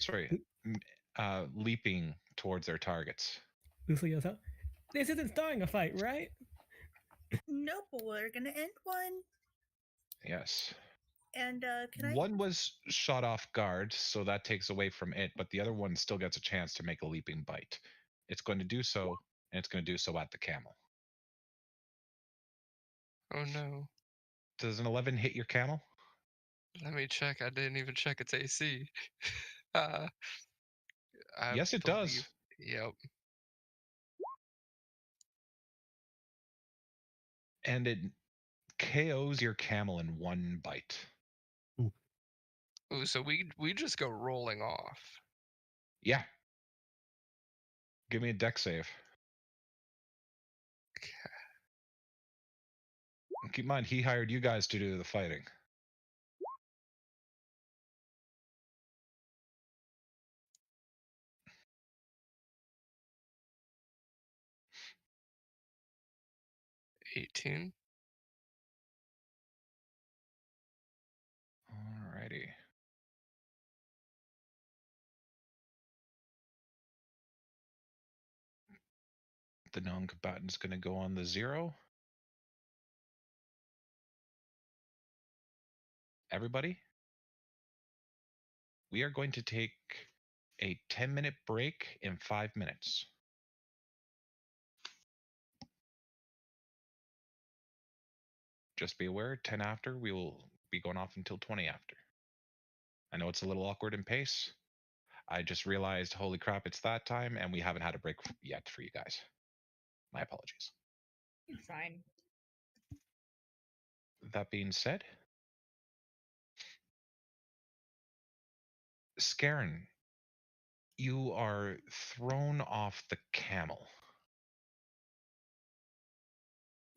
Sorry, leaping towards their targets. Lucio yells out, "This isn't starting a fight, right?" Nope, but we're gonna end one. Yes. And can I? One was shot off guard, so that takes away from it, but the other one still gets a chance to make a leaping bite. It's going to do so, and it's going to do so at the camel. Oh no. Does an 11 hit your camel? Let me check. I didn't even check its AC. I Yes, it does. Yep. And it KOs your camel in one bite. Ooh, so we just go rolling off. Yeah. Give me a deck save. Keep in mind, he hired you guys to do the fighting. $18. Alrighty. The non-combatant's going to go on the 0. Everybody, we are going to take a 10-minute break in 5 minutes. Just be aware, 10 after, we will be going off until 20 after. I know it's a little awkward in pace. I just realized, holy crap, it's that time, and we haven't had a break yet for you guys. My apologies. It's fine. That being said, Scarin, you are thrown off the camel.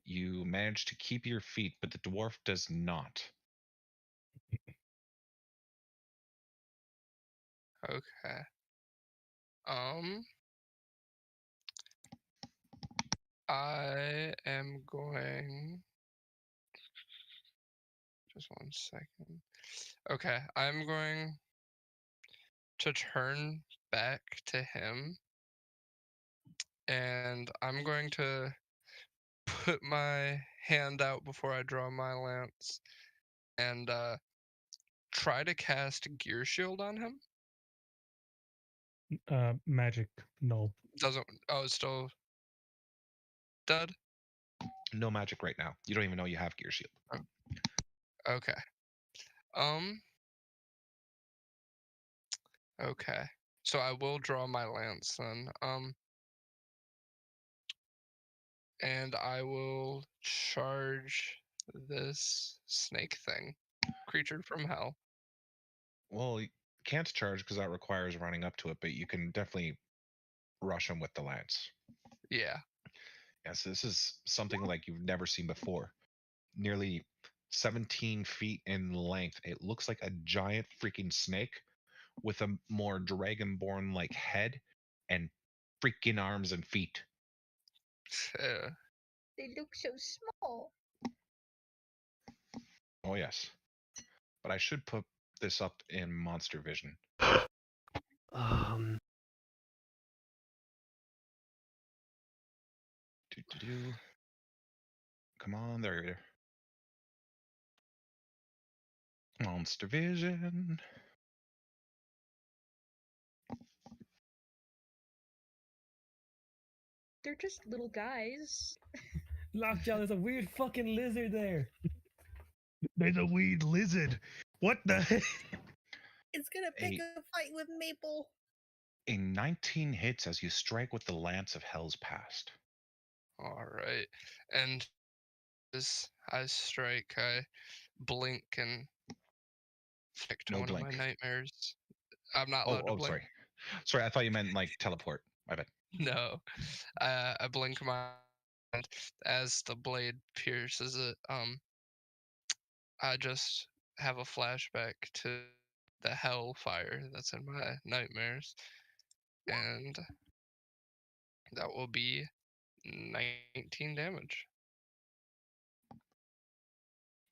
You manage to keep your feet, but the dwarf does not. Okay. I am going. Just 1 second. Okay, I'm going to turn back to him, and I'm going to put my hand out before I draw my lance, and try to cast Gear Shield on him. Magic null. Doesn't. Oh, it's still dead. No magic right now. You don't even know you have gear shield. Okay. Okay. So I will draw my lance then. And I will charge this snake thing, creature from hell. Well, you can't charge because that requires running up to it, but you can definitely rush him with the lance. Yeah. Yes, this is something like you've never seen before. Nearly 17 feet in length. It looks like a giant freaking snake with a more dragonborn like head and freaking arms and feet. They look so small. Oh, yes. But I should put this up in monster vision. Um, Do. Come on, there. Monster vision. They're just little guys. Lockjaw, there's a weird fucking lizard there. There's a weed lizard. What the heck? It's gonna pick a fight with Maple. A 19 hits as you strike with the Lance of Hell's Past. All right. And as I strike, I blink and flick to No one blink. of my nightmares. I'm not allowed to blink. Sorry. Sorry, I thought you meant like teleport. My bad. No. I blink my hand as the blade pierces it. I just have a flashback to the hellfire that's in my nightmares. And that will be 19 damage.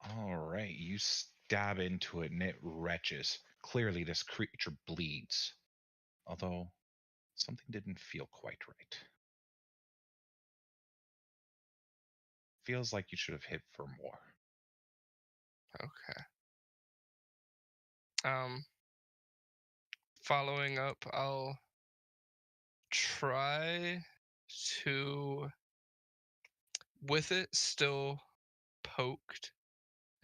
All right, you stab into it and it retches. Clearly, this creature bleeds. Although, something didn't feel quite right. Feels like you should have hit for more. Okay. Following up, I'll try to, with it still poked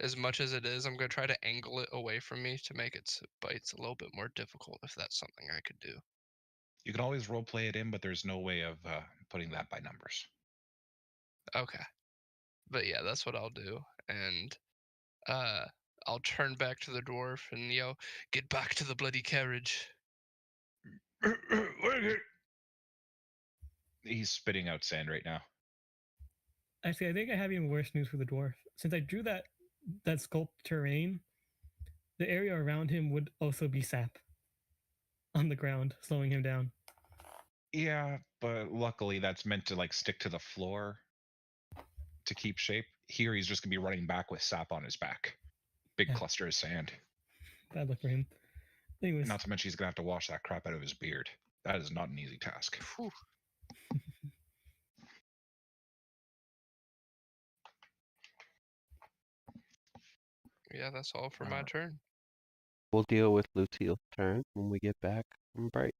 as much as it is, I'm going to try to angle it away from me to make its bites a little bit more difficult, if that's something I could do. You can always roleplay it in, but there's no way of putting that by numbers. Okay. But yeah, that's what I'll do. And I'll turn back to the dwarf and yell, "Get back to the bloody carriage." He's spitting out sand right now. Actually, I think I have even worse news for the dwarf. Since I drew that sculpt terrain, the area around him would also be sap on the ground, slowing him down. Yeah, but luckily that's meant to like stick to the floor to keep shape. Here he's just gonna be running back with sap on his back. Big Yeah. cluster of sand. Bad luck for him. Anyways, Not to mention he's gonna have to wash that crap out of his beard. That is not an easy task. Whew. Yeah, that's all for my turn. we'll deal with Lucille's turn when we get back from break.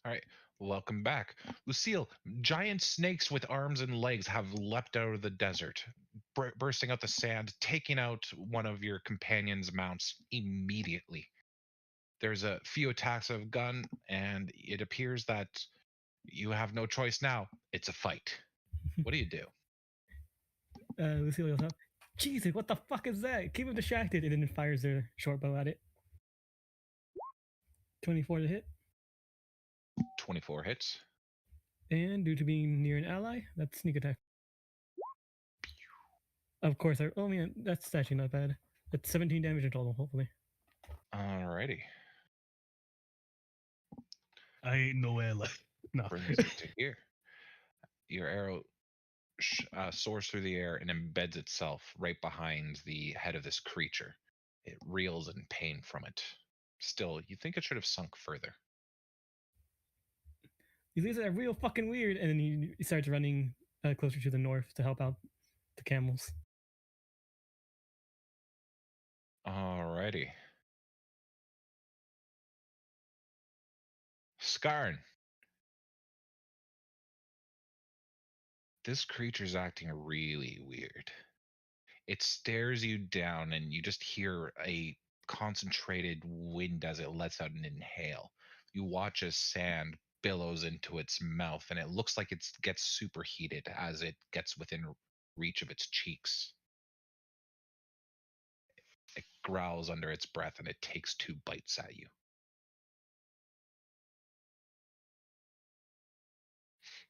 All right, welcome back. Lucille, giant snakes with arms and legs have leapt out of the desert, bursting out the sand, taking out one of your companion's mounts immediately. There's a few attacks of gun, and it appears that you have no choice now. It's a fight. What do you do? Lucille yells out, Jesus, what the fuck is that? Keep him distracted, and then fires their short bow at it. 24 to hit. 24 hits. And due to being near an ally, that's sneak attack. Of course, oh man, that's actually not bad. That's 17 damage in total, hopefully. Alrighty. I ain't no ally. No. Brings it to here. Your arrow soars through the air and embeds itself right behind the head of this creature. It reels in pain from it. Still, you think it should have sunk further. These are real fucking weird, and then he starts running closer to the north to help out the camels. Alrighty. Skarn. This creature's acting really weird. It stares you down, and you just hear a concentrated wind as it lets out an inhale. You watch as sand billows into its mouth, and it looks like it gets superheated as it gets within reach of its cheeks. It growls under its breath, and it takes 2 bites at you.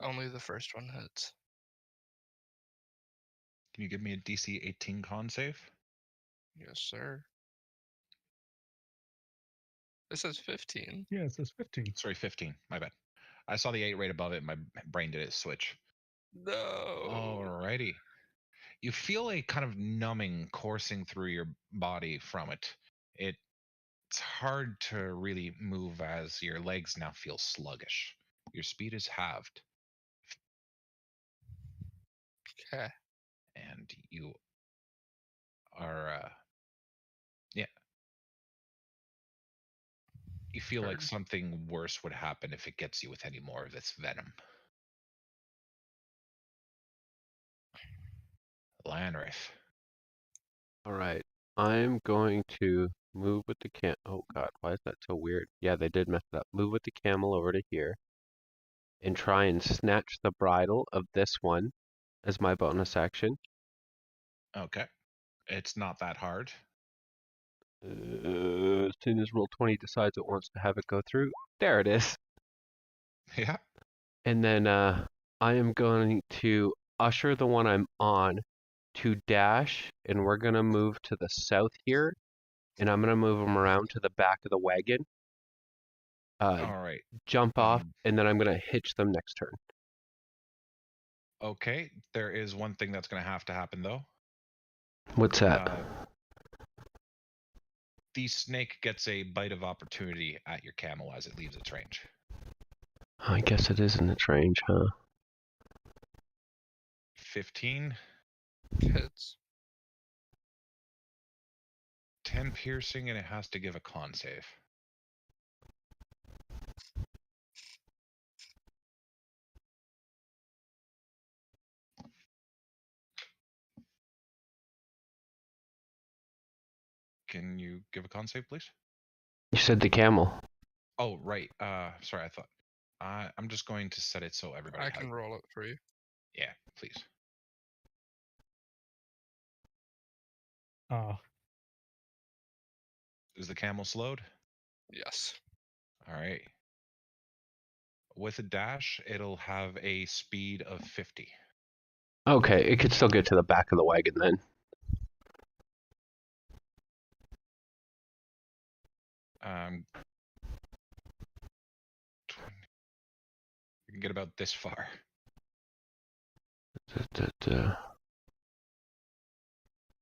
Only the first one hits. Can you give me a DC 18 con save? Yes, sir. It says 15. Yeah, it says 15. Sorry, 15. My bad. I saw the 8 right above it. My brain did it switch. No. Alrighty. You feel a kind of numbing coursing through your body from it. It's hard to really move as your legs now feel sluggish. Your speed is halved. Okay. And you are, you feel like Heard. something worse would happen if it gets you with any more of this venom. Lanrith. All right. I'm going to move with the oh god, why is that so weird? Yeah, they did mess it up. Move with the camel over to here and try and snatch the bridle of this one as my bonus action. Okay. It's not that hard. As soon as Roll20 decides it wants to have it go through, there it is. Yeah. And then I am going to usher the one I'm on to dash, and we're going to move to the south here, and I'm going to move them around to the back of the wagon. All right. Jump off, and then I'm going to hitch them next turn. Okay. There is one thing that's going to happen, though. What's that? The snake gets a bite of opportunity at your camel as it leaves its range. I guess it is in its range, huh? 15. Hits. 10 piercing, and it has to give a con save. Can you give a con save, please? You said the camel. Oh, right. Sorry, I thought. I'm just going to set it so everybody I has can it. roll it for you. Yeah, please. Is the camel slowed? Yes. All right. With a dash, it'll have a speed of 50. Okay, it could still get to the back of the wagon then. You can get about this far.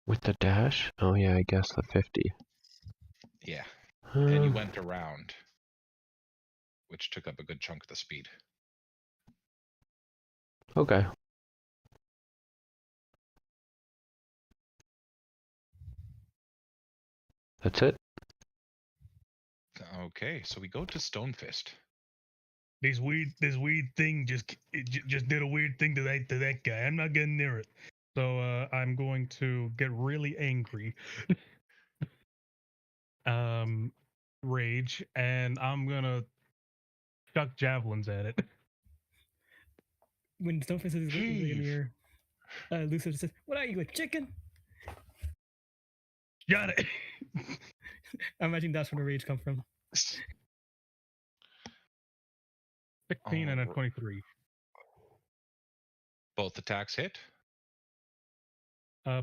With the dash? Oh yeah, I guess the 50. Yeah. And you went around, which took up a good chunk of the speed. Okay. That's it? Okay, so we go to Stonefist. this weird thing just did a weird thing to that guy. I'm not getting near it. So I'm going to get really angry. Rage, and I'm gonna chuck javelins at it. When Stoneface is looking in the Heave. mirror, Lucifer says, "What are you, a chicken?" Got it. I imagine that's where the rage comes from. 16 and a Alright. 23. Both attacks hit.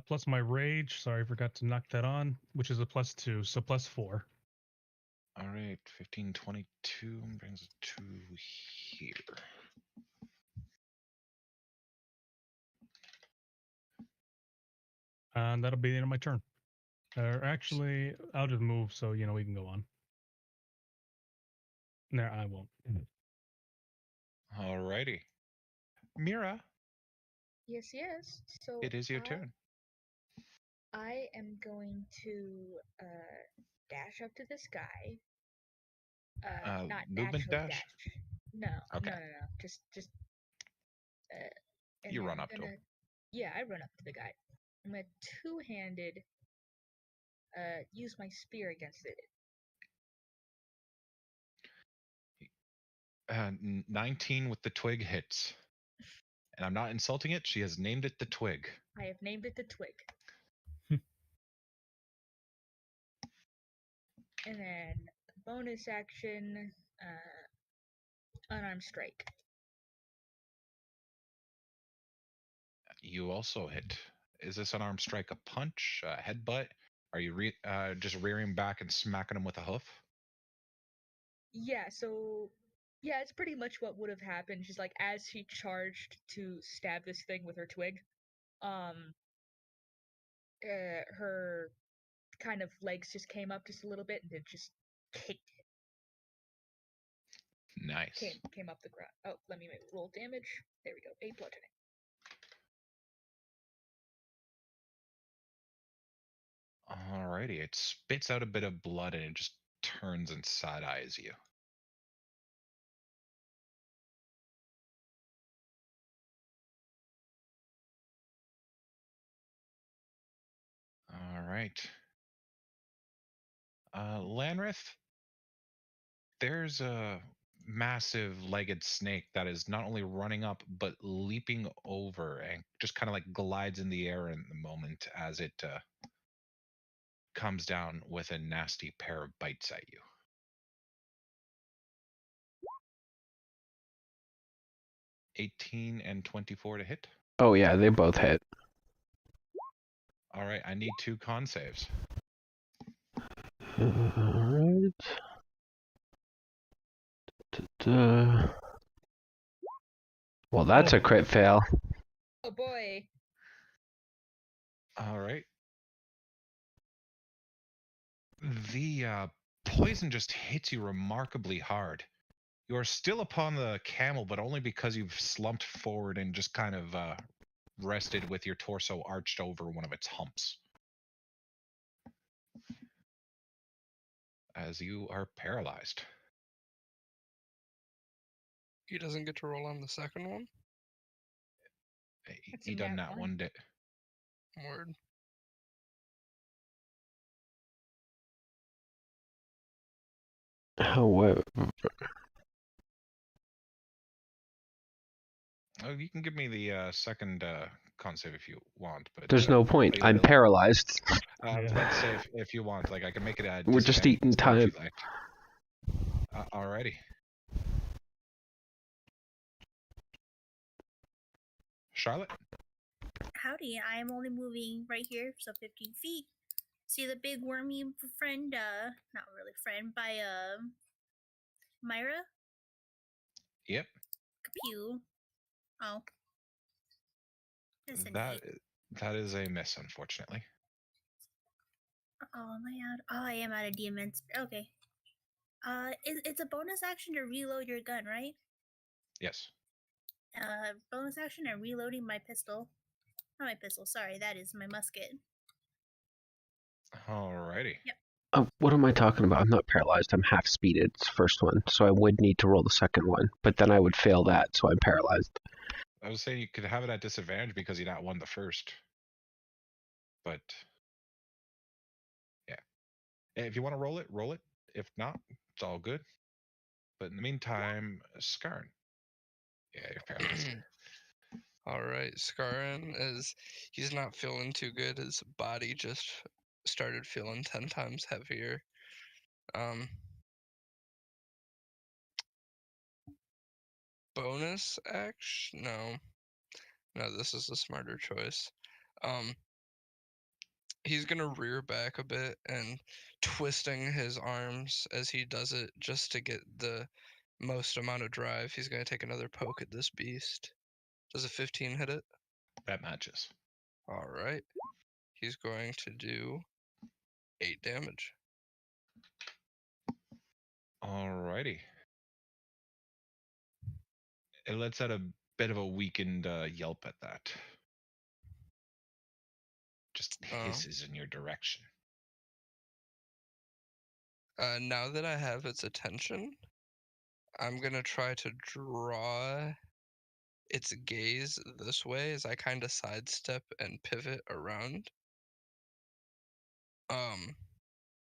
Plus my rage. Sorry, I forgot to knock that on, which is a +2, so +4. All right, 15, 22 brings it to here. And that'll be the end of my turn. Actually, I'll just move so we can go on. No, I won't. All righty. Mira, Yes, yes. So it is your turn. I am going to dash up to this guy. Not movement actually dash? No, Okay. no. Just. And You then run I'm up to him. Yeah, I run up to the guy. I'm gonna two-handed use my spear against it. 19 with the twig hits. And I'm not insulting it. She has named it the twig. I have named it the twig. And then bonus action, unarmed strike. You also hit. Is this unarmed strike a punch, a headbutt? Are you just rearing back and smacking him with a hoof? Yeah, so yeah, it's pretty much what would have happened. She's like, as she charged to stab this thing with her twig, her kind of legs just came up just a little bit and then just kicked it. Nice. Came up the ground. Oh, let me roll damage. There we go. 8 bludgeoning. Alrighty, it spits out a bit of blood and it just turns and side eyes you. All right. Lanrith, there's a massive legged snake that is not only running up but leaping over and just kind of like glides in the air in the moment as it comes down with a nasty pair of bites at you. $18 and 24 to hit. Oh yeah, they both hit. All right, I need 2 con saves. Alright. Well, that's a crit fail. Oh boy. All right. The poison just hits you remarkably hard. You are still upon the camel, but only because you've slumped forward and just kind of rested with your torso arched over one of its humps. As you are paralyzed. He doesn't get to roll on the second one? That's He a done nat that 1. one day. Word. However, Oh, you can give me the second con save if you want, but there's no point. you I'm will- paralyzed. I was about to say if you want, like I can make it a. We're just eating disadvantage if time. you like. Alrighty. Charlotte. Howdy, I am only moving right here, so 15 feet. See the big wormy friend, not really friend, by, Myra? Yep. Capew. Oh. That's an That 8. that is a miss, unfortunately. Oh, am I out? Oh, I am out of DMN. Okay. It's a bonus action to reload your gun, right? Yes. Bonus action and reloading my pistol. Not my pistol, sorry, that is my musket. Alrighty. Yep. What am I talking about? I'm not paralyzed. I'm half speeded. It's the first one, so I would need to roll the second one, but then I would fail that, so I'm paralyzed. I was saying you could have it at disadvantage because you not won the first. But yeah, if you want to roll it, roll it. If not, it's all good. But in the meantime, Skarn. Yeah, you're paralyzed. All right, Scarran he's not feeling too good. His body just started feeling 10 times heavier. Bonus action? No, this is a smarter choice. He's gonna rear back a bit and twisting his arms as he does it just to get the most amount of drive. He's gonna take another poke at this beast. Does a 15 hit it? That matches. All right. He's going to do 8 damage. Alrighty. It lets out a bit of a weakened yelp at that. Just hisses in your direction. Now that I have its attention, I'm gonna try to draw its gaze this way as I kind of sidestep and pivot around.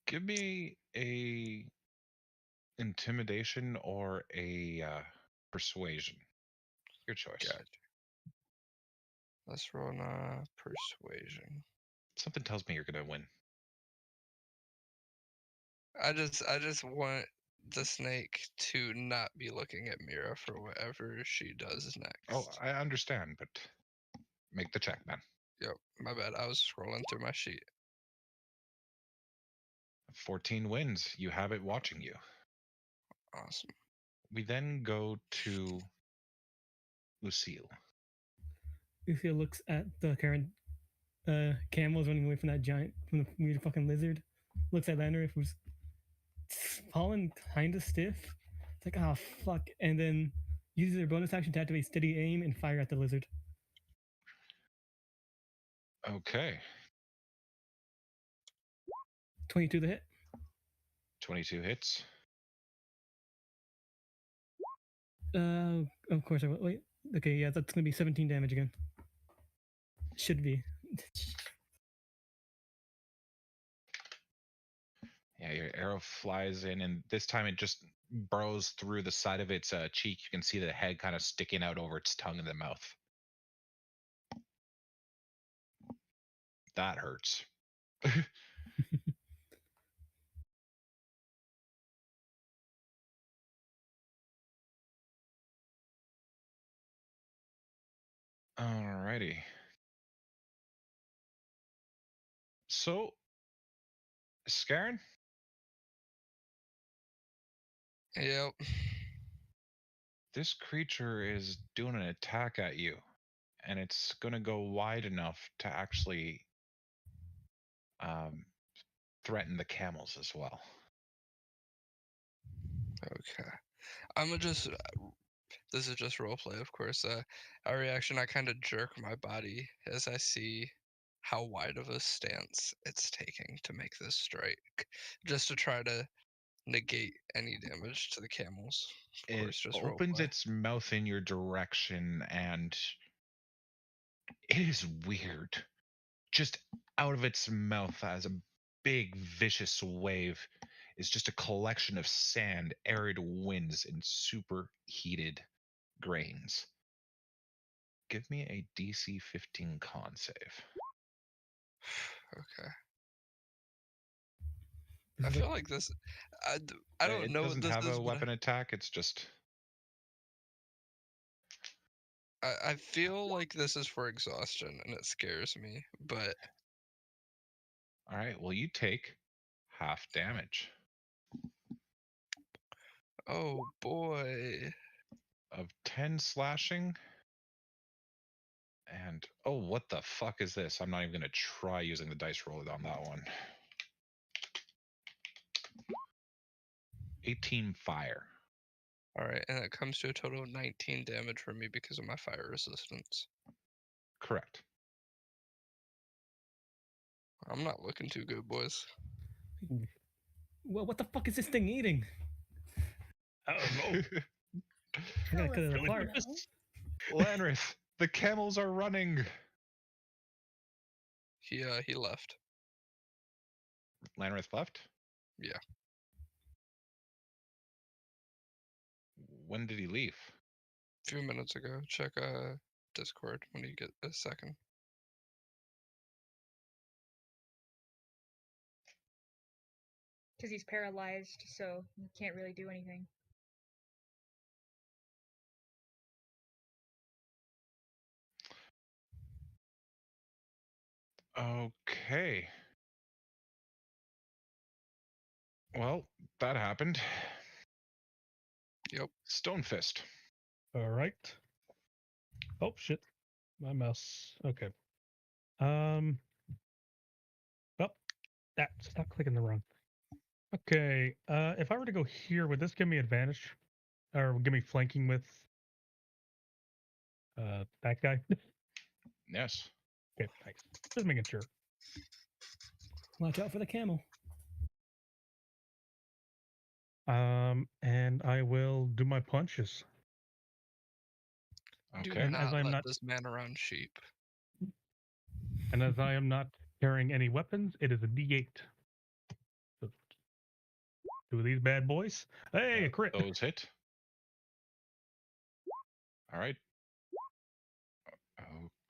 Give me a intimidation or a persuasion. Your choice. Gotcha. Let's roll a persuasion. Something tells me you're gonna win. I just want the snake to not be looking at Mira for whatever she does next. Oh, I understand, but make the check, man. Yep, my bad. I was scrolling through my sheet. 14 wins. You have it watching you. Awesome. We then go to Lucille. Lucille looks at the current camels running away from the weird fucking lizard. Looks at Lander, who's fallen kind of stiff. It's like, oh fuck, and then uses her bonus action to activate steady aim and fire at the lizard. Okay. 22 to hit. 22 hits. Of course I will. Wait. Okay, yeah, that's gonna be 17 damage again. Should be. Yeah, your arrow flies in, and this time it just burrows through the side of its cheek. You can see the head kind of sticking out over its tongue and the mouth. That hurts. Alrighty. So, Scarn? Yep. This creature is doing an attack at you, and it's going to go wide enough to actually threaten the camels as well. Okay. I'm gonna just. This is just roleplay, of course. Our reaction, I kind of jerk my body as I see how wide of a stance it's taking to make this strike, just to try to negate any damage to the camels. Of It course, just opens roleplay. its mouth in your direction, and it is weird. Just out of its mouth as a big, vicious wave is just a collection of sand, arid winds, and superheated grains. Give me a DC 15 con save. Okay. I feel like this. I don't It know what doesn't this have is. a weapon attack. It's just. I feel like this is for exhaustion, and it scares me. But All right. Well, you take half damage oh boy. of 10 slashing. And oh, what the fuck is this? I'm not even going to try using the dice roll on that one. 18 fire. All right, and it comes to a total of 19 damage for me because of my fire resistance. Correct. I'm not looking too good, boys. Well, what the fuck is this thing eating? I don't know. I gotta Tell cut us it what apart. you know. Lanrith, the camels are running. He left. Lanrith left? Yeah. When did he leave? A few minutes ago. Check Discord when you get a second. Because he's paralyzed, so he can't really do anything. Okay. Well, that happened. Yep. Stonefist. All right. Oh shit, my mouse. Okay. Oh, that stop clicking the wrong. Okay. If I were to go here, would this give me advantage, or give me flanking with that guy? Yes. Okay, thanks. Just making sure. Watch out for the camel. And I will do my punches. Do Okay. And as not I'm let not- this man around sheep. And as I am not carrying any weapons, it is a D8. So, two of these bad boys. Hey, a crit. Those hit. All right.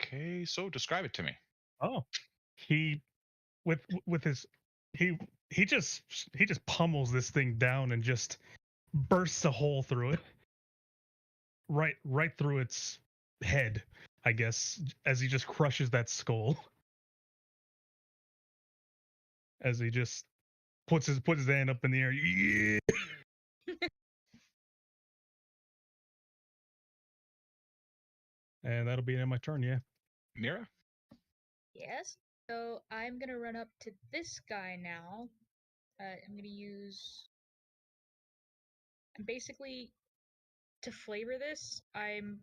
Okay, so describe it to me. Oh, he with his he just pummels this thing down and just bursts a hole through it. Right through its head, I guess, as he just crushes that skull. As he just puts his hand up in the air. Yeah. And that'll be in my turn, yeah. Mira? Yes. So I'm gonna run up to this guy now. I'm gonna use. And basically, to flavor this, I'm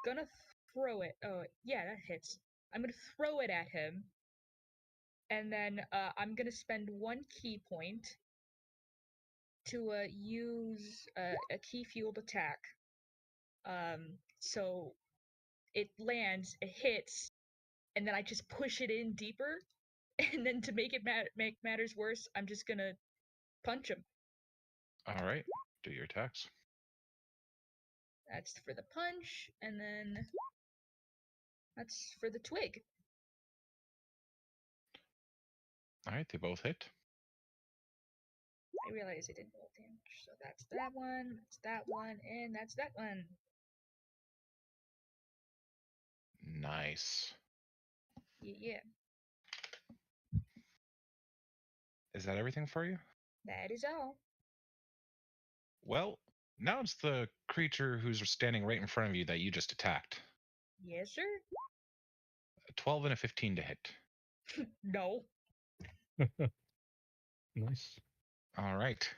gonna throw it. Oh, yeah, that hits. I'm gonna throw it at him. And then I'm gonna spend 1 key point to use a key fueled attack. So it lands, it hits, and then I just push it in deeper. And then to make it make matters worse, I'm just gonna punch him. All right. Do your attacks. That's for the punch, and then that's for the twig. All right, they both hit. I realize I didn't roll damage, so that's that one, and that's that one. Nice. Yeah, Is that everything for you? that is all. Well, now it's the creature who's standing right in front of you that you just attacked. Yes, sir. A 12 and a 15 to hit. No. Nice. All right.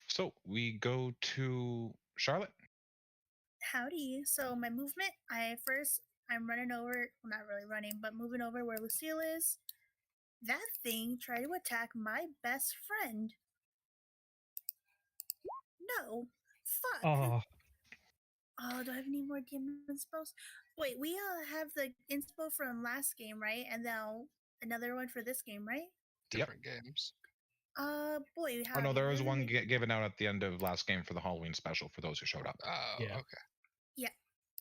So we go to Charlotte. Howdy. So my movement, I'm running over, well, not really running, but moving over where Lucille is. That thing tried to attack my best friend. No. Fuck. Oh, Oh, do I have any more demon spells? Wait, we have the inspo from last game, right? And now another one for this game, right? Yep. Different games. Boy, Oh no, there was really one given out at the end of last game for the Halloween special for those who showed up. Oh, Yeah. okay.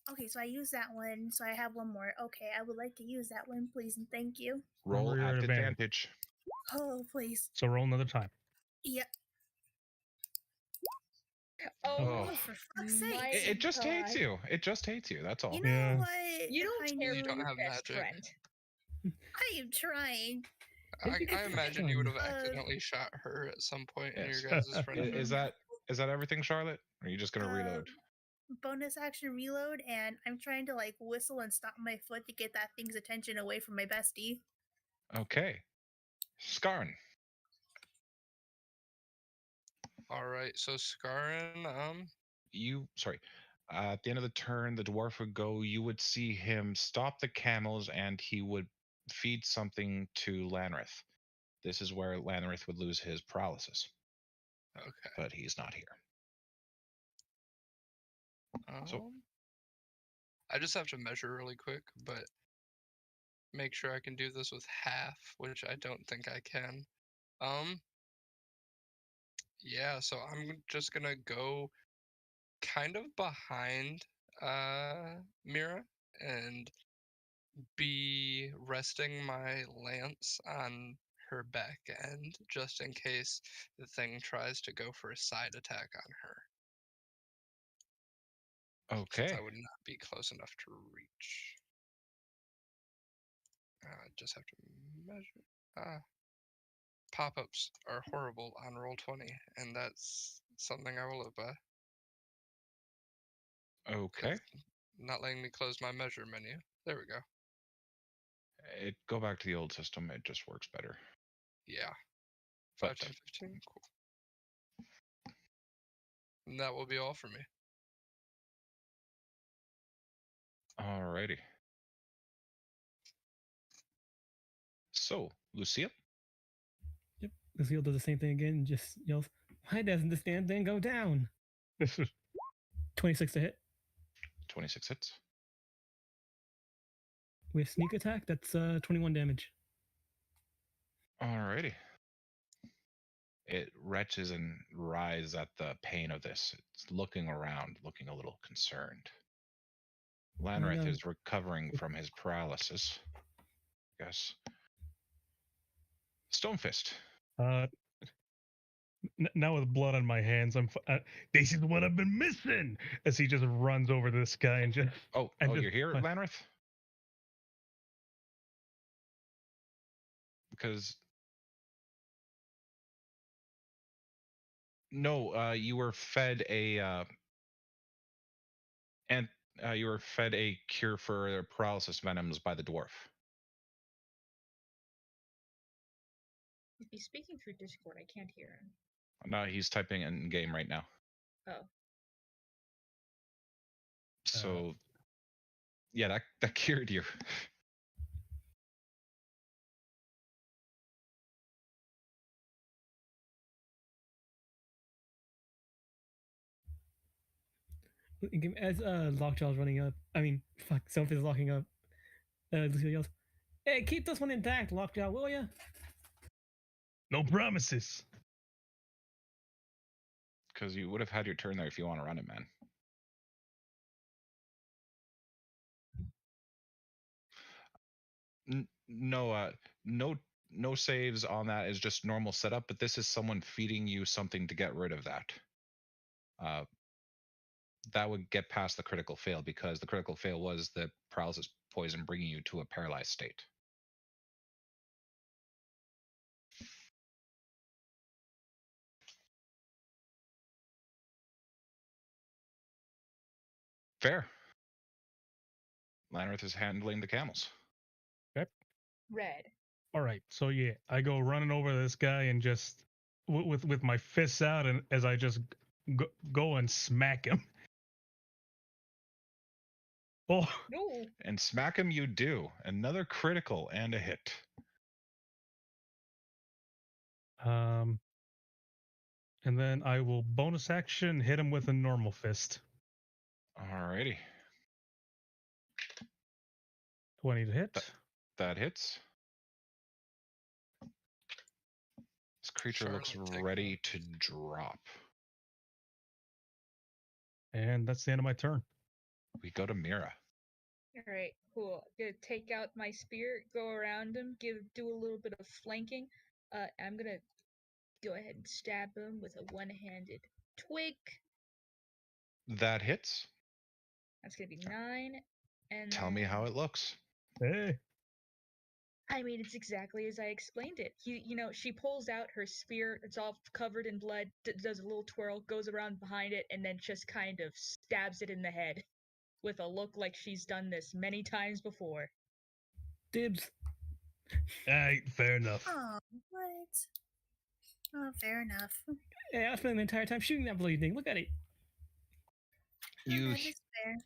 Okay, so I used that one, so I have one more. Okay, I would like to use that one, please, and thank you. Roll Remember your at advantage. advantage. Oh, please. so roll another time. Yep. Oh, Oh. Oh, for fuck's sake. my It just hates God. you. It just hates you. That's all. You know Yeah. what? You don't care You for don't your have best magic. friend. I am trying. I imagine you would have Uh, accidentally shot her at some point in Yes. your guys' I- friendship. Is that everything, Charlotte? Or are you just gonna reload? Bonus action reload, and I'm trying to like whistle and stop my foot to get that thing's attention away from my bestie. Okay. Skarn. All right, so Scarin, At the end of the turn, the dwarf would go. You would see him stop the camels, and he would feed something to Lanrith. This is where Lanrith would lose his paralysis, Okay. but he's not here. So- I just have to measure really quick, but make sure I can do this with half, which I don't think I can. Yeah, so I'm just gonna go kind of behind Mira and be resting my lance on her back end just in case the thing tries to go for a side attack on her. Since Okay. I would not be close enough to reach. Just have to measure. Pop-ups are horrible on Roll20, and that's something I will live by. Okay. Not letting me close my measure menu. There we go. Go back to the old system. It just works better. Yeah. But 5, 10, 15. Cool. And that will be all for me. alrighty. So, Lucia, Yep. Lucille does the same thing again and just yells, "Why doesn't this damn thing go down?" 26 to hit 26 hits. with sneak attack. That's 21 damage. Alrighty. It retches and writhes at the pain of this. It's looking around, looking a little concerned. Lanrith no. is recovering from his paralysis. Yes. Stonefist. Now with blood on my hands, this is what I've been missing. As he just runs over this guy and just. Oh, And just- you're here, what? Lanrith? Because no, you were fed a you were fed a cure for paralysis venoms by the dwarf. If he's speaking through Discord, I can't hear him. No, he's typing in game right now. Oh. So yeah, that cured you. As Lockjaw's running up, Stonefist is locking up. Lucille yells, "Hey, keep this one intact, Lockjaw, will ya?" No promises. Because you would have had your turn there if you want to run it, man. No saves on that is just normal setup, but this is someone feeding you something to get rid of that. That would get past the critical fail because the critical fail was the paralysis poison bringing you to a paralyzed state. Fair. Lanrith is handling the camels. Red. All right, so yeah, I go running over this guy and just with my fists out, and as I just go and smack him. Oh, No. And smack him you do. Another critical and a hit. and then I will bonus action hit him with a normal fist. Alrighty. 20 to hit. That hits. This creature looks Charlotte, take ready to drop. And that's the end of my turn. We go to Mira. All right, cool. Gonna take out my spear, go around him, do a little bit of flanking. I'm gonna go ahead and stab him with a one-handed twig. That hits. That's gonna be 9. And Tell me how it looks. Hey. I mean, it's exactly as I explained it. She pulls out her spear. It's all covered in blood. Does a little twirl, goes around behind it, and then just kind of stabs it in the head, with a look like she's done this many times before. Dibs. Alright, fair enough. Oh, what? Oh, fair enough. Hey, I was spending the entire time shooting that bloody thing. Look at it. You, That is fair.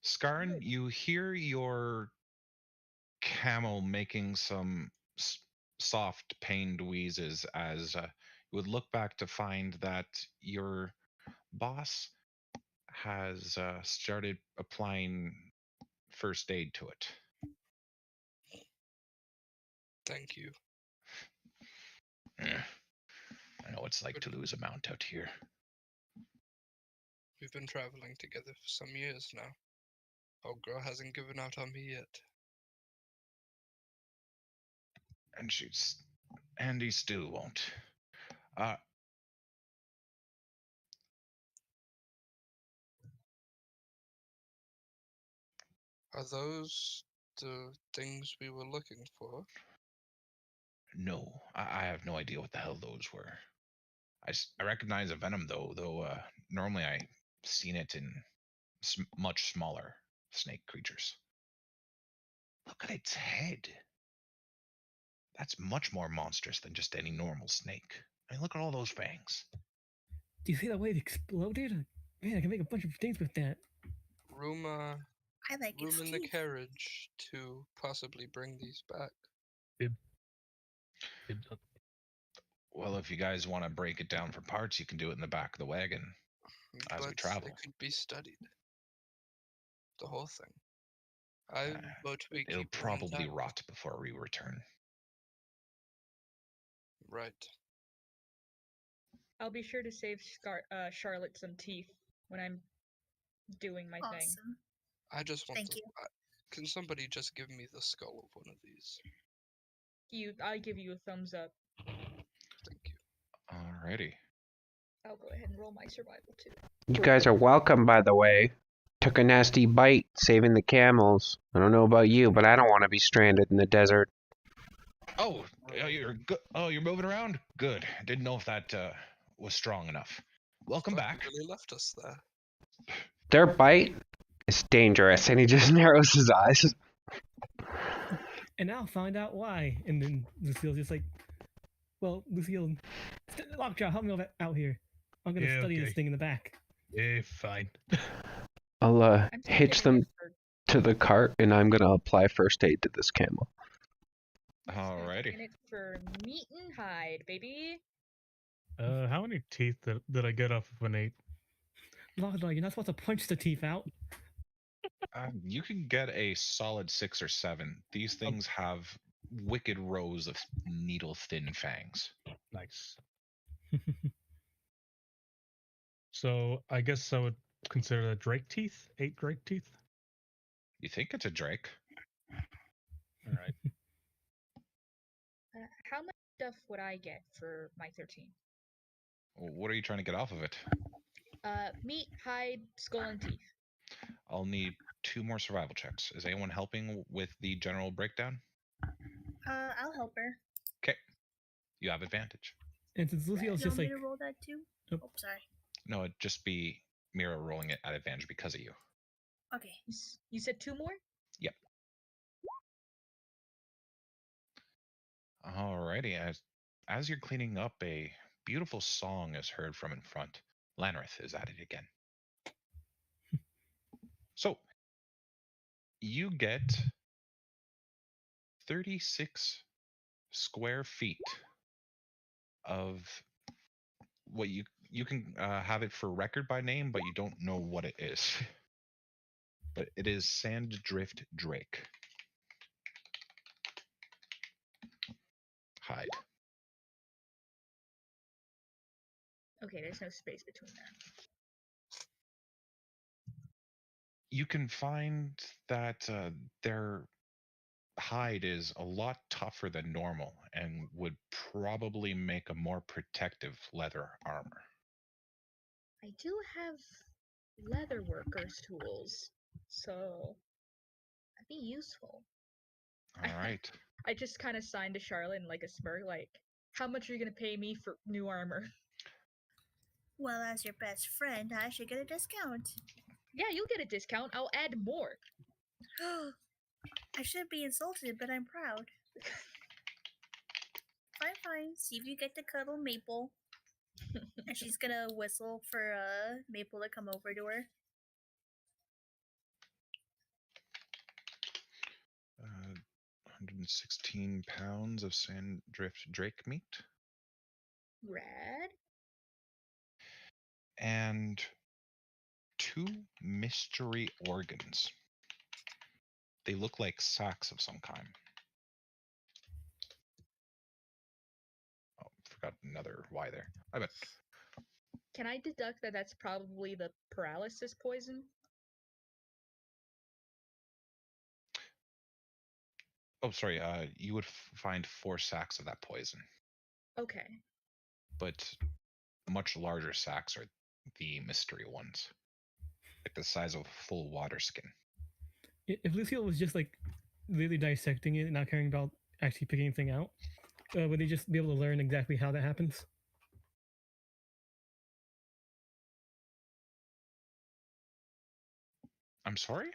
Skarn, you hear your camel making some soft, pained wheezes as you would look back to find that your boss has started applying first aid to it. Thank you. I know what it's like to lose a mount out here. We've been traveling together for some years now. Old girl hasn't given out on me yet. And he still won't. Are those the things we were looking for? No, I have no idea what the hell those were. I recognize a venom though normally I've seen it in much smaller snake creatures. Look at its head. That's much more monstrous than just any normal snake. I mean, look at all those fangs. Do you see that way it exploded? Man, I can make a bunch of things with that. Room I like its in the teeth. carriage to possibly bring these back. Well, if you guys want to break it down for parts, you can do it in the back of the wagon as we But travel. it could be studied. The whole thing. I vote we It'll keep them probably intact. rot before we return. Right. I'll be sure to save Charlotte some teeth when I'm doing my thing. Awesome. I just want Thank the. you. Can somebody just give me the skull of one of these? I give you a thumbs up. Thank you. Alrighty. I'll go ahead and roll my survival too. You guys are welcome, by the way. Took a nasty bite saving the camels. I don't know about you, but I don't want to be stranded in the desert. Oh, you're good. Oh, you're moving around? Good. Didn't know if that was strong enough. Welcome Thought back. you really left us there. Their bite is dangerous, and he just narrows his eyes. And I'll find out why. And then Lucille's just like, well, Lucille, Lockjaw, help me out here. I'm going to study this thing in the back. Yeah, fine. I'll I'm hitch saving them it for- to the cart, and I'm going to apply first aid to this camel. Alrighty. In it for meat and hide, baby. How many teeth did I get off of an 8? Lockjaw, you're not supposed to punch the teeth out. You can get a solid 6 or 7. These things have wicked rows of needle-thin fangs. Nice. So I guess I would consider that drake teeth? 8 drake teeth? You think it's a drake? All right. How much stuff would I get for my 13? What are you trying to get off of it? Meat, hide, skull, and teeth. I'll need 2 more survival checks. Is anyone helping with the general breakdown? I'll help her. Okay. You have advantage. And since Lucille's You just want like, me to roll that too? Nope. Oh, sorry. No, it'd just be Mira rolling it at advantage because of you. Okay. You said 2 more? Yep. Alrighty. As you're cleaning up, a beautiful song is heard from in front. Lanrith is at it again. So, you get 36 square feet of what you can have it for record by name, but you don't know what it is. But it is Sanddrift Drake. Hide. Okay, there's no space between that. You can find that their hide is a lot tougher than normal and would probably make a more protective leather armor. I do have leather workers tools, so that'd be useful. All right. I just kind of signed to Charlotte in like a smirk, like, how much are you gonna pay me for new armor? Well, as your best friend, I should get a discount. Yeah, you'll get a discount. I'll add more. I should be insulted, but I'm proud. Fine. See if you get to cuddle Maple. And she's gonna whistle for Maple to come over to her. 116 pounds of sand-drift drake meat. Rad. And 2 mystery organs. They look like sacks of some kind. Oh, forgot another Y there. I bet. Can I deduct that that's probably the paralysis poison? Oh, sorry. You would find 4 sacks of that poison, Okay. but much larger sacks are the mystery ones, like the size of a full water skin. If Lucille was just like really dissecting it and not caring about actually picking anything out, would they just be able to learn exactly how that happens? I'm sorry?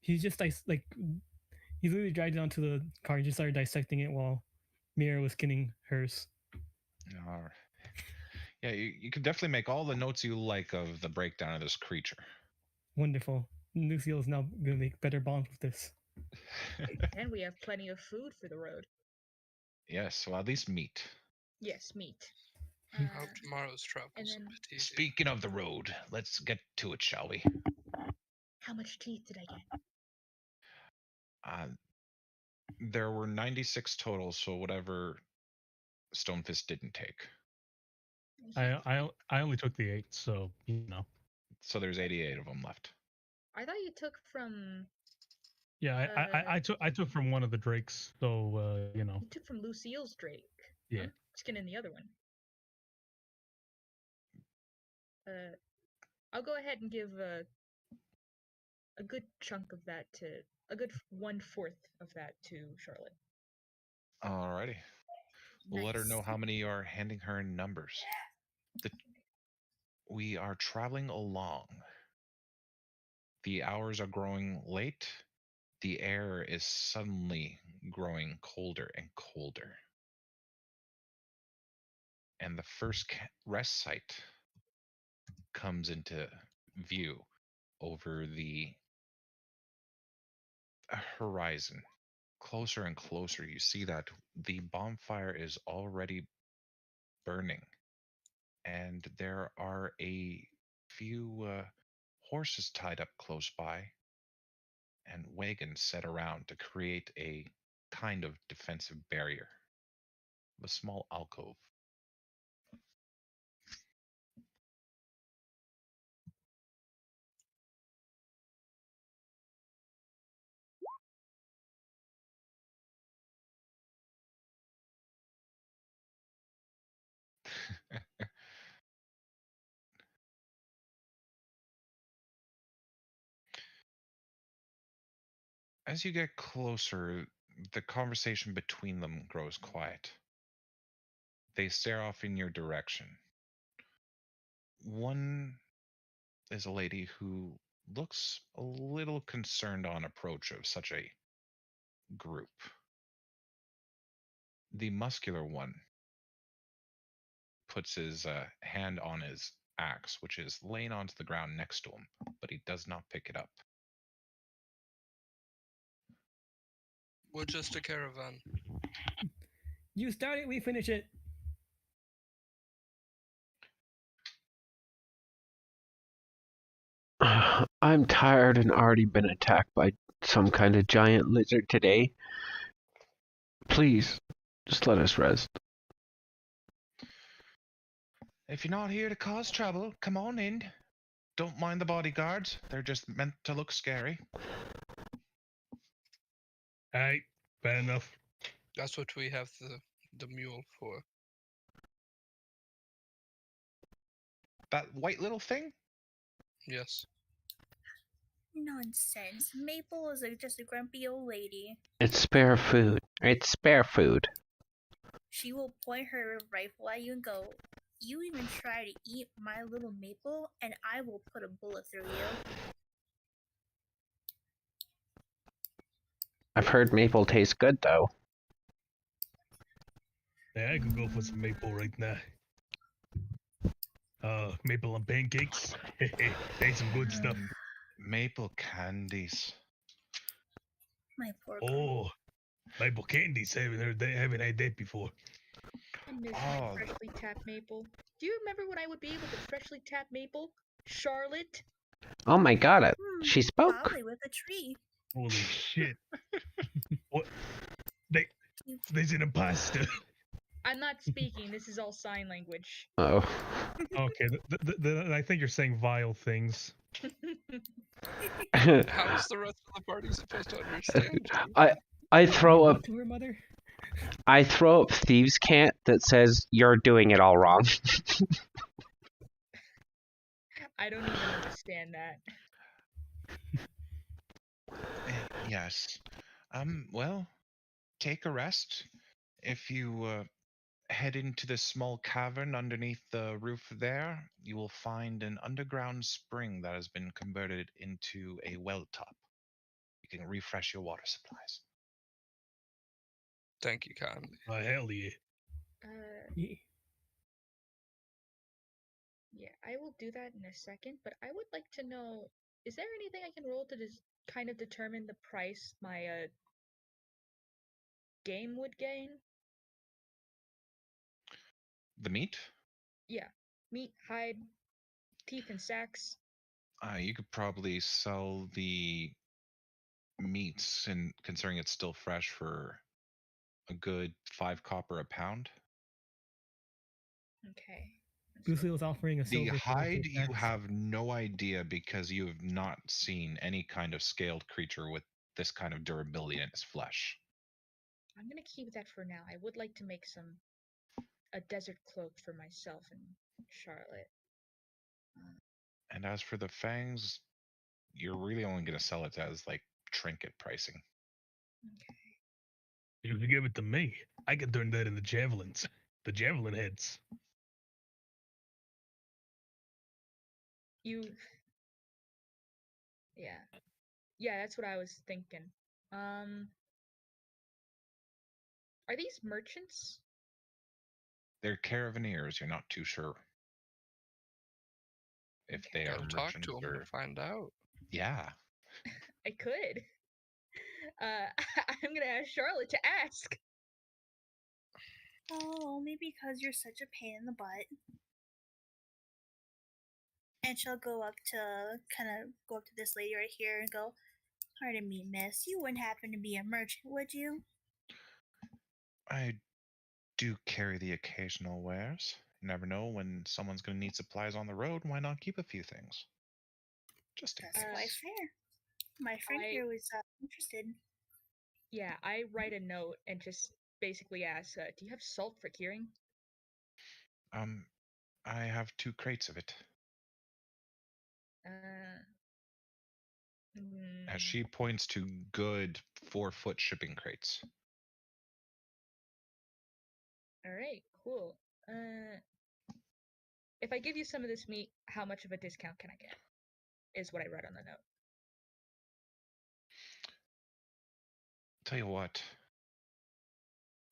He's just like he literally dragged it onto the car and just started dissecting it while Mira was skinning hers. No. Yeah, you can definitely make all the notes you like of the breakdown of this creature. Wonderful. Lucille is now going to make better bonds with this. And we have plenty of food for the road. Yes, well, at least meat. Yes, meat. I hope tomorrow's travel and is a then- bit easier. Speaking of the road, let's get to it, shall we? How much teeth did I get? There were 96 total, so whatever Stonefist didn't take. I only took the 8, so you know. So there's 88 of them left. I thought you took from Yeah, I took from one of the drakes, so you know. you took from Lucille's Drake. Yeah. I'm skinning the other one. I'll go ahead and give a good chunk of that to a good 1/4 of that to Charlotte. Alrighty. We'll let her know Nice. how many are handing her in numbers. We are traveling along. The hours are growing late. The air is suddenly growing colder and colder. And the first rest site comes into view over the horizon. Closer and closer, you see that the bonfire is already burning. And there are a few horses tied up close by and wagons set around to create a kind of defensive barrier, a small alcove. As you get closer, the conversation between them grows quiet. They stare off in your direction. One is a lady who looks a little concerned on approach of such a group. The muscular one puts his hand on his axe, which is laying onto the ground next to him, but he does not pick it up. We're just a caravan. You start it, we finish it. I'm tired and already been attacked by some kind of giant lizard today. Please, just let us rest. If you're not here to cause trouble, come on in. Don't mind the bodyguards. They're just meant to look scary. Hey, fair enough. That's what we have the mule for. That white little thing? Yes. Nonsense. Maple is just a grumpy old lady. It's spare food. It's spare food. She will point her rifle at you and go, "You even try to eat my little Maple, and I will put a bullet through you." I've heard maple tastes good though. Yeah, I could go for some maple right now. Maple and pancakes. Ain't some good stuff. Maple candies. My poor girl. Oh, Maple candies. Haven't had that before. I miss Oh. my freshly tapped maple. Do you remember when I would be able to freshly tap maple? Charlotte? Oh my god, Hmm, she spoke. probably with a tree. Holy shit! What? There's an imposter. I'm not speaking. This is all sign language. Oh. Okay, I think you're saying vile things. How is the rest of the party supposed to understand you? I throw up To her mother. I throw up thieves' cant that says you're doing it all wrong. I don't even understand that. Yes. Well, take a rest. If you head into the small cavern underneath the roof there, you will find an underground spring that has been converted into a well top. You can refresh your water supplies. Thank you kindly. Oh, hell yeah. Yeah. Yeah, I will do that in a second, but I would like to know, is there anything I can roll to just kind of determine the price my game would gain? The meat? Yeah. Meat, hide, teeth, and sacks. You could probably sell the meats, and considering it's still fresh, for a good 5 copper a pound. Okay. Lucille's offering a The silver. for hide, the you sacks. have no idea because you have not seen any kind of scaled creature with this kind of durability in its flesh. I'm gonna keep that for now. I would like to make a desert cloak for myself and Charlotte. And as for the fangs, you're really only going to sell it as like trinket pricing. Okay. If you give it to me, I can turn that into javelins. The javelin heads. Yeah. Yeah, that's what I was thinking. Are these merchants? They're caravaneers. You're not too sure if they are Gotta talk merchants to him or to find out. yeah. I could. I'm gonna ask Charlotte to ask. Oh, only because you're such a pain in the butt. And she'll go up to this lady right here and go, "Pardon me, miss. You wouldn't happen to be a merchant, would you?" I do carry the occasional wares. You never know when someone's going to need supplies on the road. Why not keep a few things? Just in That's quite case. fair. My friend here was interested. Yeah, I write a note and just basically ask, do you have salt for curing? I have 2 crates of it. As she points to good 4-foot shipping crates. Alright, cool. If I give you some of this meat, how much of a discount can I get? Is what I read on the note. Tell you what,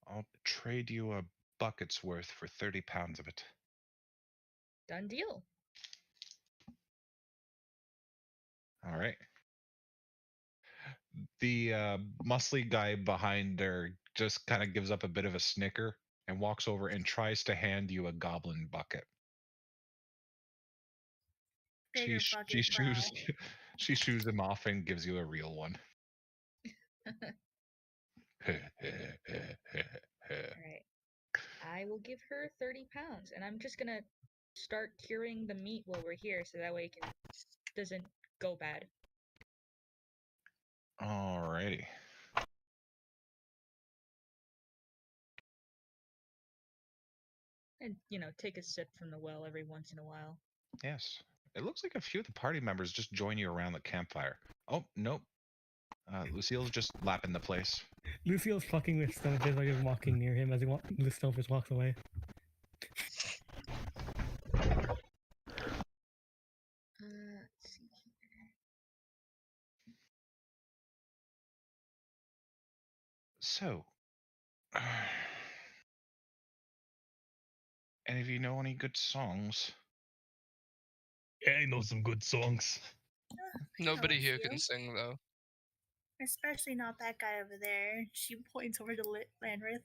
I'll trade you a bucket's worth for 30 pounds of it. Done deal. All right. The muscly guy behind there just kind of gives up a bit of a snicker and walks over and tries to hand you a goblin bucket. Bigger bucket, bro. She shoos him off and gives you a real one. Alright. I will give her 30 pounds, and I'm just gonna start curing the meat while we're here, so that way it doesn't go bad. Alrighty. And, take a sip from the well every once in a while. Yes. It looks like a few of the party members just join you around the campfire. Oh, nope. Lucille's just lapping the place. Lucille's fucking with Stonefist like just walking near him as Stonefist walks away. Let's see here. So, any of you know any good songs? Yeah, I know some good songs. Nobody here you. can sing though. Especially not that guy over there. She points over to Landrith.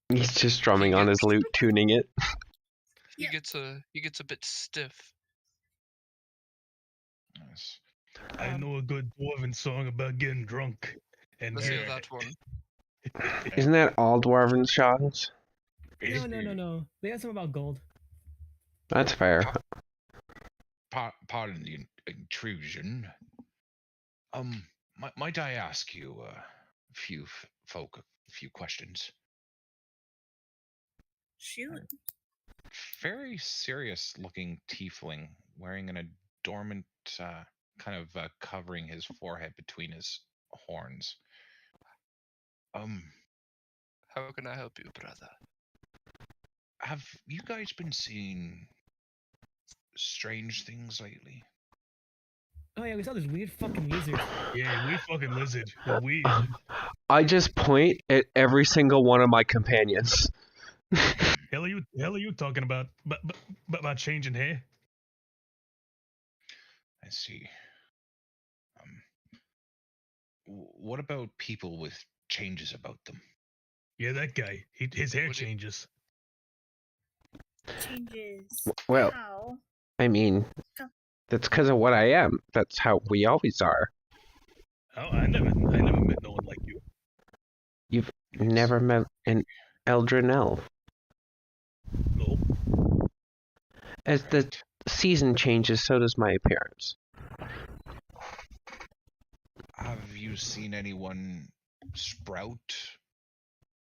He's just drumming on his lute, tuning it. He Yep. gets a bit stiff. Yes. I know a good dwarven song about getting drunk. And Let's hear that one. Isn't that all dwarven songs? No. They have some about gold. That's fair. Pardon the intrusion. Might I ask you a few questions? Shoot. Very serious-looking tiefling wearing an adornment, kind of covering his forehead between his horns. How can I help you, brother? Have you guys been seeing strange things lately? Oh yeah, we saw this weird fucking lizard. Yeah, we fucking lizard. We. I just point at every single one of my companions. Hell are you talking about? About changing hair? I see. What about people with changes about them? Yeah, that guy. His hair What do you- changes. Changes. Well, How? I mean, that's because of what I am. That's how we always are. Oh, I never met no one like you. You've never met an Eldrin elf. No. As the season changes, so does my appearance. Have you seen anyone sprout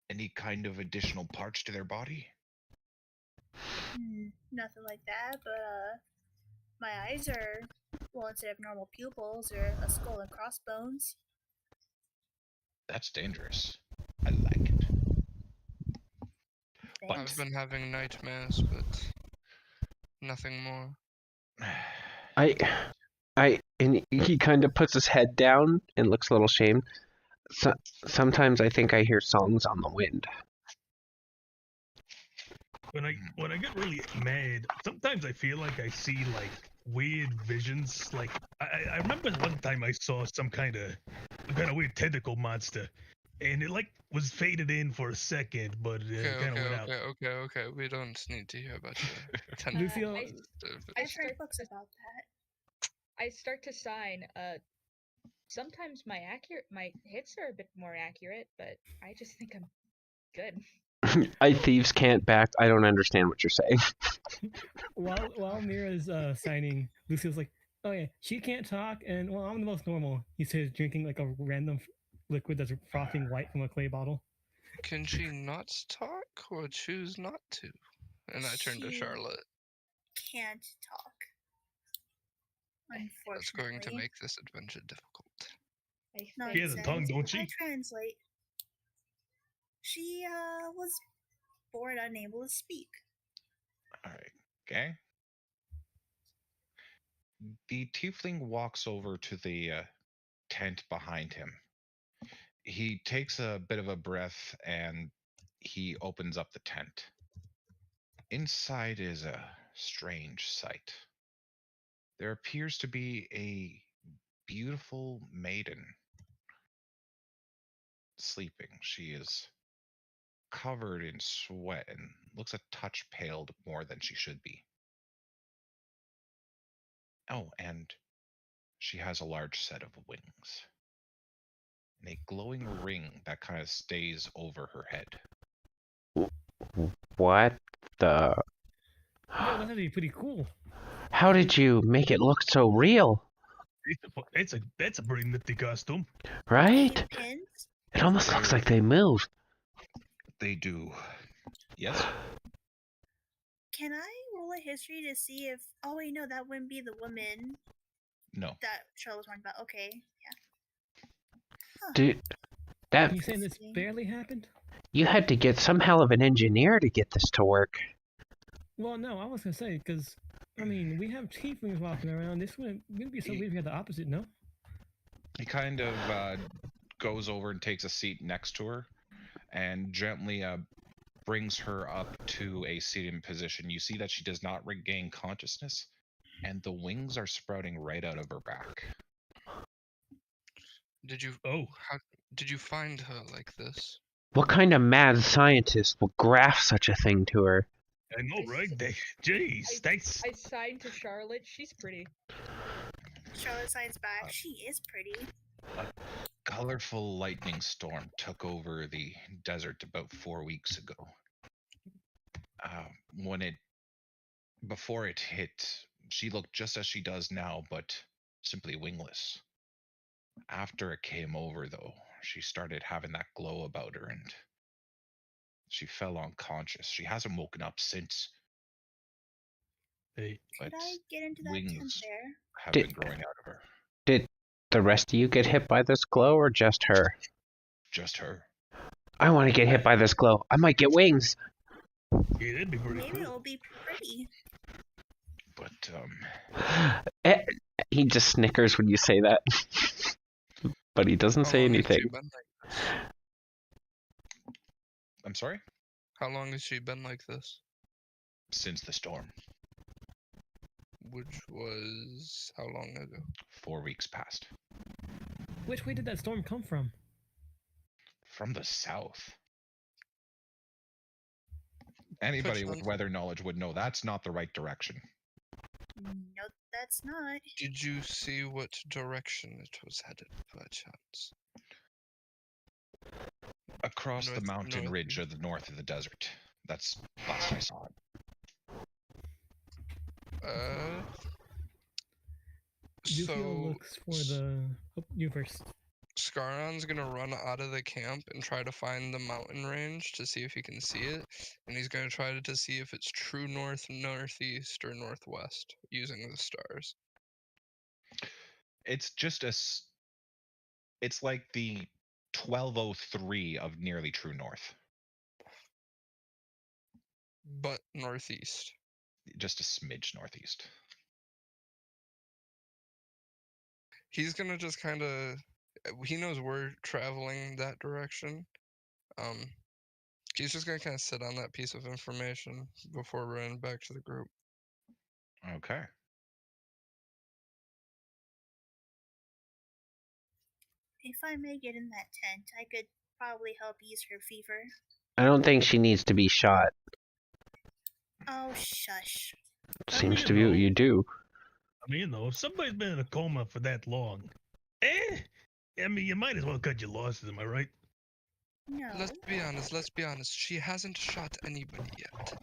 any kind of additional parts to their body? Nothing like that, but my eyes are, well, instead of normal pupils, are a skull and crossbones. That's dangerous. I like it. But I've been having nightmares, but nothing more. And he kind of puts his head down and looks a little shamed. Sometimes I think I hear songs on the wind. When I get really mad, sometimes I feel like I see like weird visions. Like I remember one time I saw some kind of weird tentacle monster, and it like was faded in for a second, but it kind of went out. Okay. We don't need to hear about your Lucio, I've heard books about that. I start to sign. Sometimes my hits are a bit more accurate, but I just think I'm good. Thieves can't back. I don't understand what you're saying. while Mira's signing, Lucio's like, "Oh yeah, she can't talk, and well, I'm the most normal." He says, drinking like a random liquid that's frothing white from a clay bottle. Can she not talk or choose not to? And I turn to She Charlotte. Can't talk. Unfortunately. That's going to make this adventure difficult. She has a tongue, don't she? I translate. She was born unable to speak. Alright, okay. The tiefling walks over to the tent behind him. He takes a bit of a breath and he opens up the tent. Inside is a strange sight. There appears to be a beautiful maiden sleeping. She is covered in sweat and looks a touch paled more than she should be. Oh, and she has a large set of wings and a glowing ring that kind of stays over her head. What the? Yeah, that's actually pretty cool. How did you make it look so real? That's a pretty nifty costume. Right? Pins? It almost looks like they move. They do. Yes? Can I roll a history to see if? Oh wait, no, that wouldn't be the woman No. that Charlotte was talking about. Okay, yeah. Huh. Dude, that You saying this barely happened? you had to get some hell of an engineer to get this to work. Well, no, I was gonna say because I mean we have tieflings walking around. This wouldn't be so weird if we had the opposite, no? He kind of goes over and takes a seat next to her and gently brings her up to a seated position. You see that she does not regain consciousness, and the wings are sprouting right out of her back. Did you Oh, did you find her like this? What kind of mad scientist will graft such a thing to her? I know, I right? s- Jeez, that's I signed to Charlotte. She's pretty. Charlotte signs back. She is pretty. Colorful lightning storm took over the desert about 4 weeks ago. Uh, when it before it hit, she looked just as she does now, but simply wingless. After it came over, though, she started having that glow about her, and she fell unconscious. She hasn't woken up since, hey, Could but I get into that tent wings there? have Did- been growing out of her. Did the rest of you get hit by this glow or just her? Just her. I want to get hit by this glow. I might get wings. yeah, that'd be pretty Maybe cool. it'll be pretty. But Eh, he just snickers when you say that. But he doesn't How say long has she anything. been like this? I'm sorry? How long has she been like this? Since the storm. Which was how long ago? 4 weeks past. Which way did that storm come from? From the south. Anybody with Touchdown. weather knowledge would know that's not the right direction. No, that's not. Did you see what direction it was headed by chance? Across the North- mountain ridge northeast. of the north of the desert. That's last I saw it. Yufio looks for the. Oh, you first. Scaron's gonna run out of the camp and try to find the mountain range to see if he can see it, and he's gonna try to see if it's true north, northeast, or northwest using the stars. It's just it's like the 1203 of nearly true north. But northeast. Just a smidge northeast. He's gonna just kind of. He knows we're traveling that direction. He's just gonna kind of sit on that piece of information before running back to the group. Okay. If I may get in that tent, I could probably help ease her fever. I don't think she needs to be shot. Oh, shush. Seems mean, to be what though- you do. I mean, if somebody's been in a coma for that long, I mean, you might as well cut your losses, am I right? No. Let's be honest. She hasn't shot anybody yet.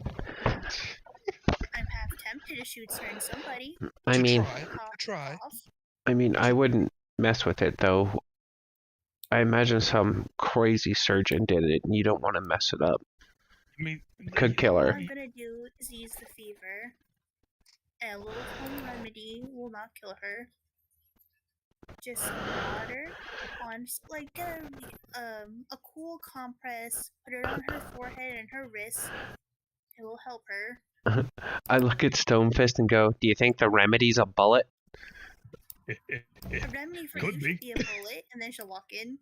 I'm half tempted to shoot certain somebody. I To mean, try. Cough, Try. cough. I wouldn't mess with it though. I imagine some crazy surgeon did it, and you don't want to mess it up. I mean, Could kill All her. I'm gonna do is ease the fever. And a little home remedy will not kill her. Just some water on, like, get a cool compress, put it on her forehead and her wrist. It will help her. I look at Stonefist and go, "Do you think the remedy's a bullet?" A remedy for Could you be. should be a bullet, and then she'll walk in.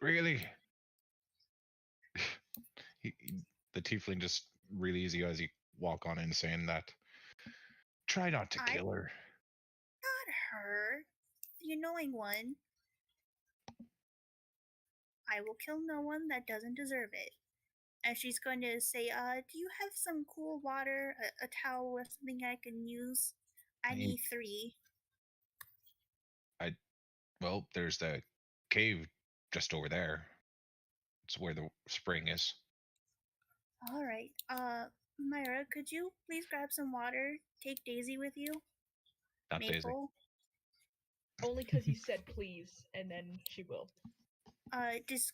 Really? The tiefling just really easy as you walk on in saying that. Try not to kill her. Not her. The annoying one. I will kill no one that doesn't deserve it. And she's going to say, do you have some cool water, a towel, or something I can use? I mean- need 3. Well, there's the cave just over there. It's where the spring is. Alright, Myra, could you please grab some water? Take Daisy with you? Not Daisy. Maple? Only because you said please, and then she will. Just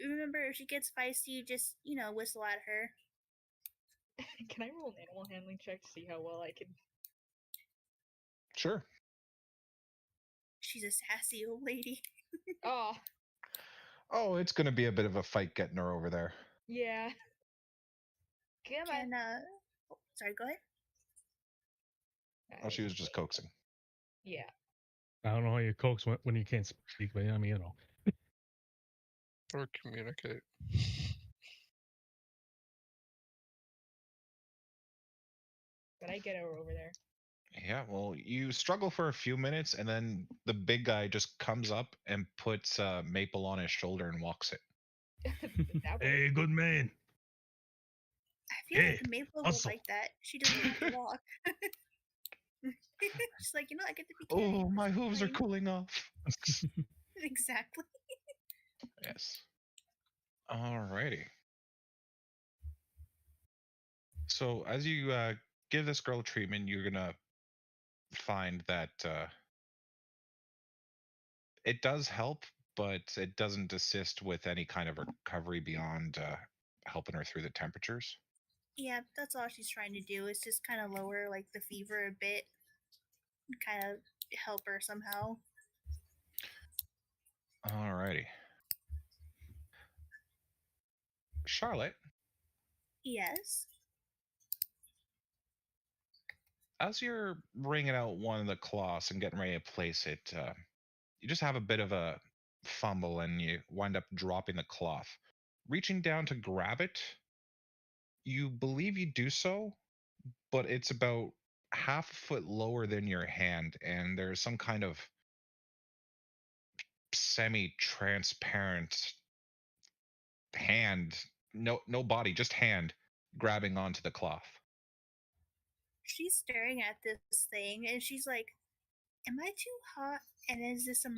remember, if she gets feisty, just, whistle at her. Can I roll an animal handling check to see how well I can? Sure. She's a sassy old lady. Oh, Oh, it's gonna be a bit of a fight getting her over there. yeah. Come on. Can, sorry, go ahead. Oh, she was just coaxing. Yeah. I don't know how you coax when you can't speak, but I mean, you know. Or communicate. But I get her over there. Yeah, well, you struggle for a few minutes, and then the big guy just comes up and puts Maple on his shoulder and walks it. That way. Hey, good man. I feel Yeah, like Maple would hustle. like that. She doesn't have to walk. She's like, I get to be carried. Oh, This my is hooves are fine." cooling off. Exactly. Yes. Alrighty. So as you give this girl treatment, you're gonna find that it does help, but it doesn't assist with any kind of recovery beyond helping her through the temperatures. Yeah, that's all she's trying to do is just kind of lower like the fever a bit, kind of help her somehow. Alrighty. Charlotte, Yes. as you're wringing out one of the cloths and getting ready to place it, you just have a bit of a fumble and you wind up dropping the cloth. Reaching down to grab it, you believe you do so, but it's about half a foot lower than your hand, and there's some kind of semi-transparent hand, no body, just hand grabbing onto the cloth. She's staring at this thing and she's like, "Am I too hot? And is this am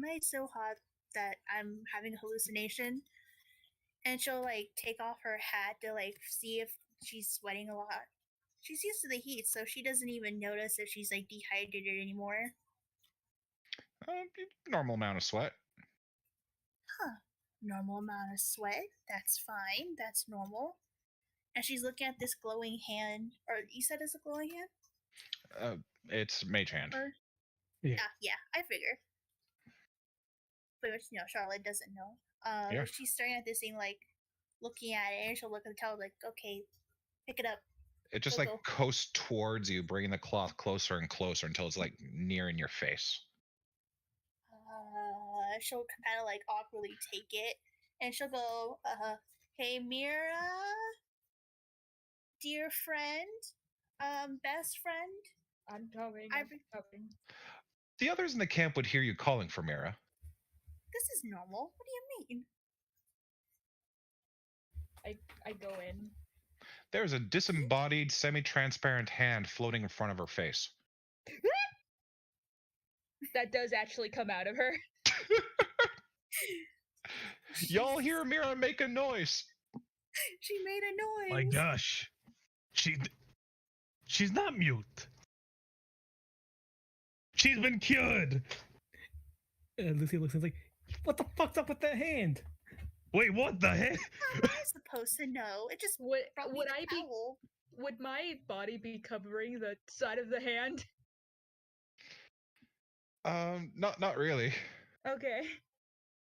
I so hot that I'm having a hallucination?" And she'll like take off her hat to like see if she's sweating a lot. She's used to the heat, so she doesn't even notice if she's like dehydrated anymore. Normal amount of sweat. Huh. Normal amount of sweat. That's fine. That's normal. And she's looking at this glowing hand. Or you said it's a glowing hand? It's mage hand. Or Yeah. yeah, I figure. But Charlotte doesn't know. Yeah. She's staring at this thing like looking at it, and she'll look at the towel like, okay, pick it up. It just Go, like go. coasts towards you, bringing the cloth closer and closer until it's like near in your face. She'll kind of like awkwardly take it, and she'll go, "Hey, Mira, dear friend, best friend." I'm coming. I I'm re- coming. The others in the camp would hear you calling for Mira. This is normal. What do you mean? I go in. There's a disembodied, semi-transparent hand floating in front of her face. That does actually come out of her. Y'all hear Mira make a noise. She made a noise. My gosh. She's not mute. She's been cured. Lucy looks and is like, "What the fuck's up with that hand?" Wait, what the heck? How am I supposed to know? It just Would brought me would the I be? towel. Would my body be covering the side of the hand? Not really. Okay.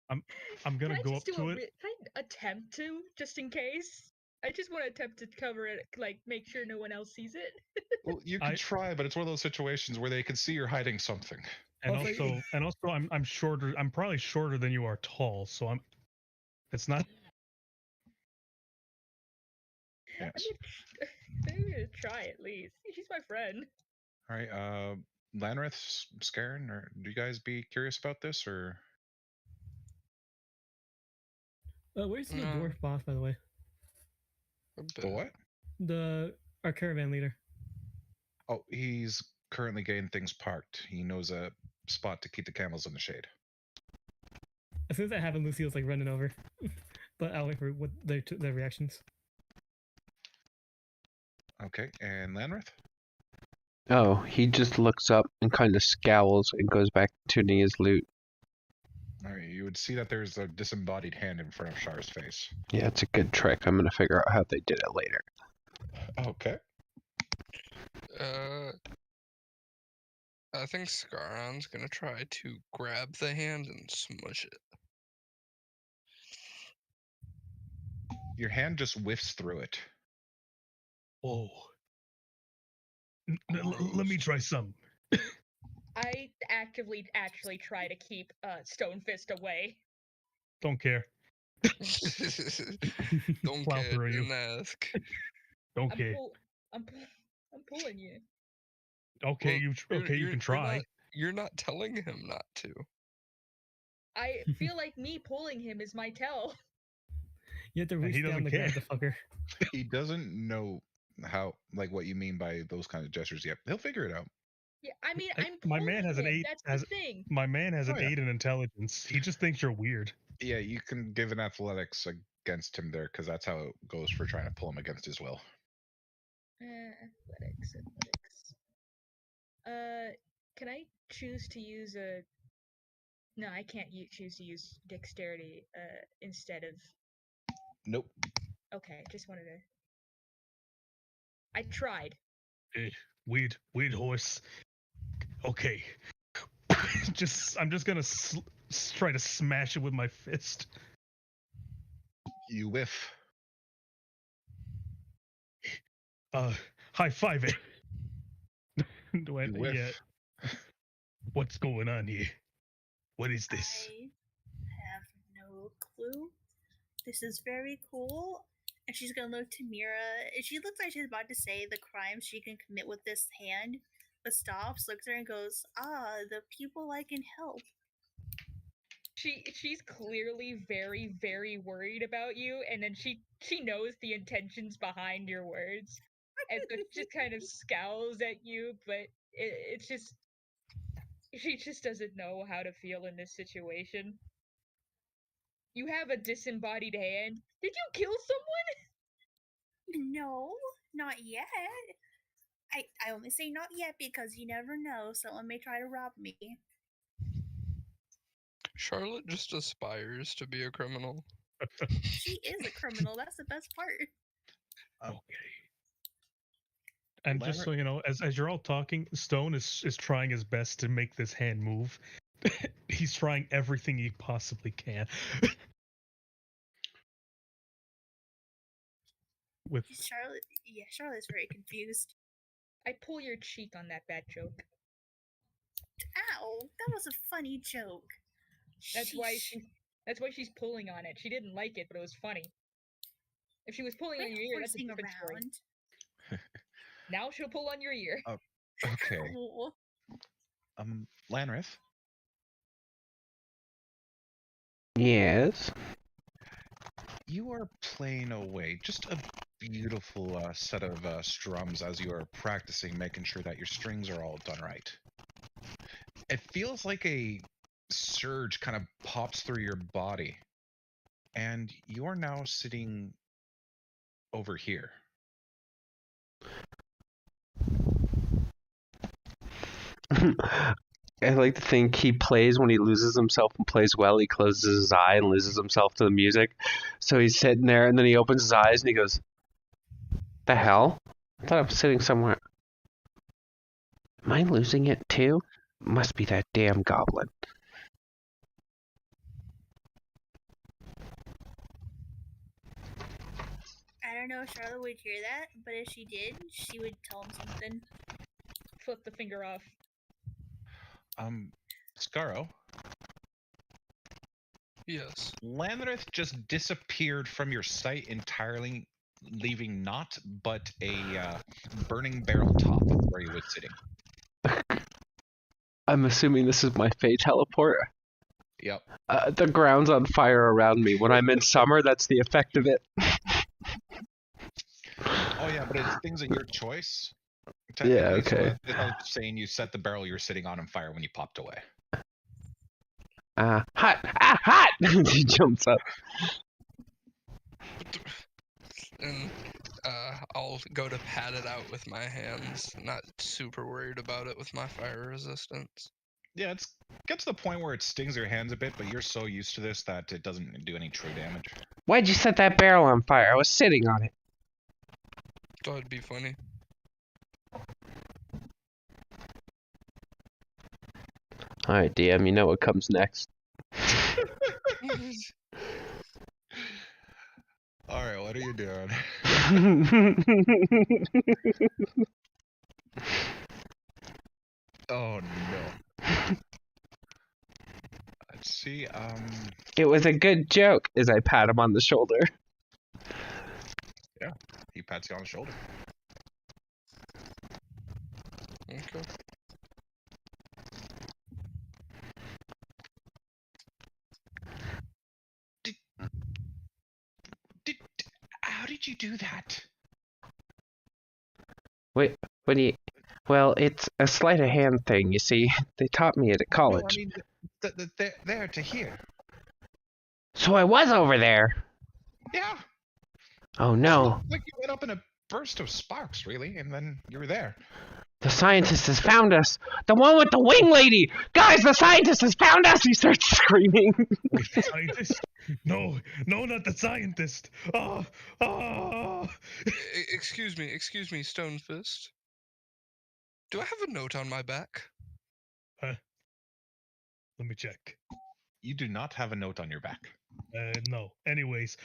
I'm Can gonna I go up just do to a it. Can I attempt to, just in case? I just want to attempt to cover it, like make sure no one else sees it. Well, you can I- try, but it's one of those situations where they can see you're hiding something. And Also- also, I'm shorter. I'm probably shorter than you are tall, so it's not. Yes. I'm gonna try at least. She's my friend. All right. Lanrith, Scarin, or do you guys be curious about this, or? Where's the No. dwarf boss, by the way? A The bit. what? Our caravan leader. Oh, he's currently getting things parked. He knows a spot to keep the camels in the shade. As soon as that happened, Lucille's like running over. But I'll wait for what their reactions. Okay, and Lanrith? Oh, he just looks up and kind of scowls and goes back to tuning his lute. All right, you would see that there's a disembodied hand in front of Shar's face. Yeah, it's a good trick. I'm gonna figure out how they did it later. Okay. I think Scaron's gonna try to grab the hand and smush it. Your hand just whiffs through it. Oh. Let me try some. I actively actually try to keep Stonefist away. Don't care. Don't Plow care, through you. didn't ask. Don't care. I'm pulling you. Okay, Well, you can try. You're not telling him not to. I feel like me pulling him is my tell. You have to And he reach down doesn't to grab care. the fucker. He doesn't know what you mean by those kind of gestures yet. He'll figure it out. Yeah, I mean, I- I'm my pulling man has an him, 8 that's the thing. My man has an Oh, yeah. 8 in intelligence. He just thinks you're weird. Yeah, you can give an athletics against him there, because that's how it goes for trying to pull him against his will. Athletics. Can I choose to use a... No, I can't choose to use dexterity instead of... Nope. Okay, just wanted to... I tried. Weird horse. Okay. I'm just gonna try to smash it with my fist. You whiff. High five it. Do I, You whiff. yeah. What's going on here? What is this? I have no clue. This is very cool. And she's gonna look to Mira. She looks like she's about to say the crime she can commit with this hand, but stops, looks at her, and goes, "Ah, the people I can help." She's clearly very, very worried about you, and then she knows the intentions behind your words, and so she just kind of scowls at you, but it's just she just doesn't know how to feel in this situation. You have a disembodied hand. Did you kill someone? No, not yet. I only say not yet because you never know. Someone may try to rob me. Charlotte just aspires to be a criminal. She is a criminal. That's the best part. Okay. And just so you know, as you're all talking, Stone is trying his best to make this hand move. He's trying everything he possibly can. With Charlotte's very confused. I pull your cheek on that bad joke. Ow, that was a funny joke. That's why she's pulling on it. She didn't like it, but it was funny. If she was pulling on your ear, that's a different story. Now she'll pull on your ear. Okay. Ow. Lanrith? Yes. You are playing away just a beautiful set of strums as you are practicing, making sure that your strings are all done right. It feels like a surge kind of pops through your body, and you are now sitting over here. I like to think he plays when he loses himself and plays well. He closes his eye and loses himself to the music. So he's sitting there and then he opens his eyes and he goes, "The hell? I thought I was sitting somewhere. Am I losing it too? Must be that damn goblin." I don't know if Charlotte would hear that, but if she did, she would tell him something. Flip the finger off. Scarrow? Yes. Lanrith just disappeared from your sight entirely, leaving naught but a burning barrel top where he was sitting. I'm assuming this is my Fey teleport. Yep. The ground's on fire around me. When I'm in summer, that's the effect of it. Oh yeah, but it's things at your choice. Yeah, technically, so okay. without saying you set the barrel you're sitting on fire when you popped away. Hot! Ah, hot! He jumps up. And I'll go to pat it out with my hands. Not super worried about it with my fire resistance. Yeah, it gets to the point where it stings your hands a bit, but you're so used to this that it doesn't do any true damage. Why'd you set that barrel on fire? I was sitting on it. Thought it'd be funny. Alright, DM, you know what comes next. Alright, what are you doing? Oh no. Let's see, It was a good joke, as I pat him on the shoulder. he pats you on the shoulder. Okay. How did you do that? Wait, what do you... Well, it's a sleight of hand thing, you see. They taught me it at No, college. I mean, there to here. So I was over there. Yeah. Oh no. Like you went up in a burst of sparks, really, and then you were there. The scientist has found us. The one with the wing lady. Guys, the scientist has found us. He starts screaming. The scientist? No, not the scientist. Excuse me, Stonefist. Do I have a note on my back? Let me check. You do not have a note on your back. No. Anyways.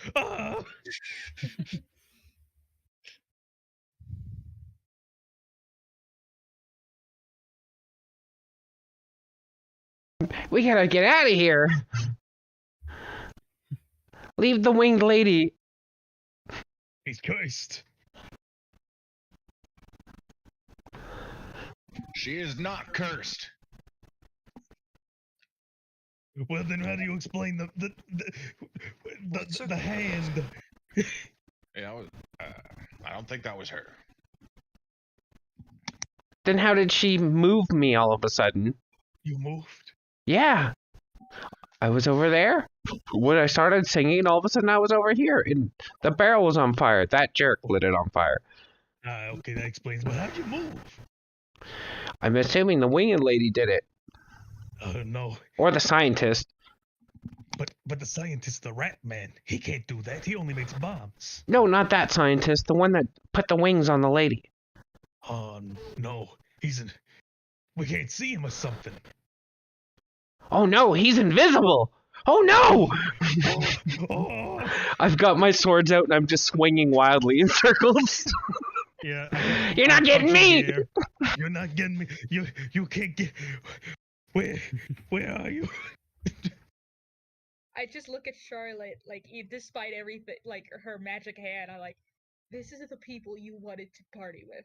We gotta get out of here. Leave the winged lady. He's cursed. She is not cursed. Well, then how do you explain the hand? Yeah, I don't think that was her. Then how did she move me all of a sudden? You moved? Yeah. I was over there. When I started singing, all of a sudden I was over here. And the barrel was on fire. That jerk lit it on fire. Okay, that explains. But how'd you move? I'm assuming the winged lady did it. No. Or the scientist. But the scientist, the rat man, he can't do that. He only makes bombs. No, not that scientist. The one that put the wings on the lady. No. We can't see him or something. Oh no, he's invisible. Oh no! Oh. I've got my swords out and I'm just swinging wildly in circles. Yeah. You're not getting me! You're not getting me. You can't get. Where are you? I just look at Charlotte, like, despite everything, like, her magic hand, I'm like, this is the people you wanted to party with.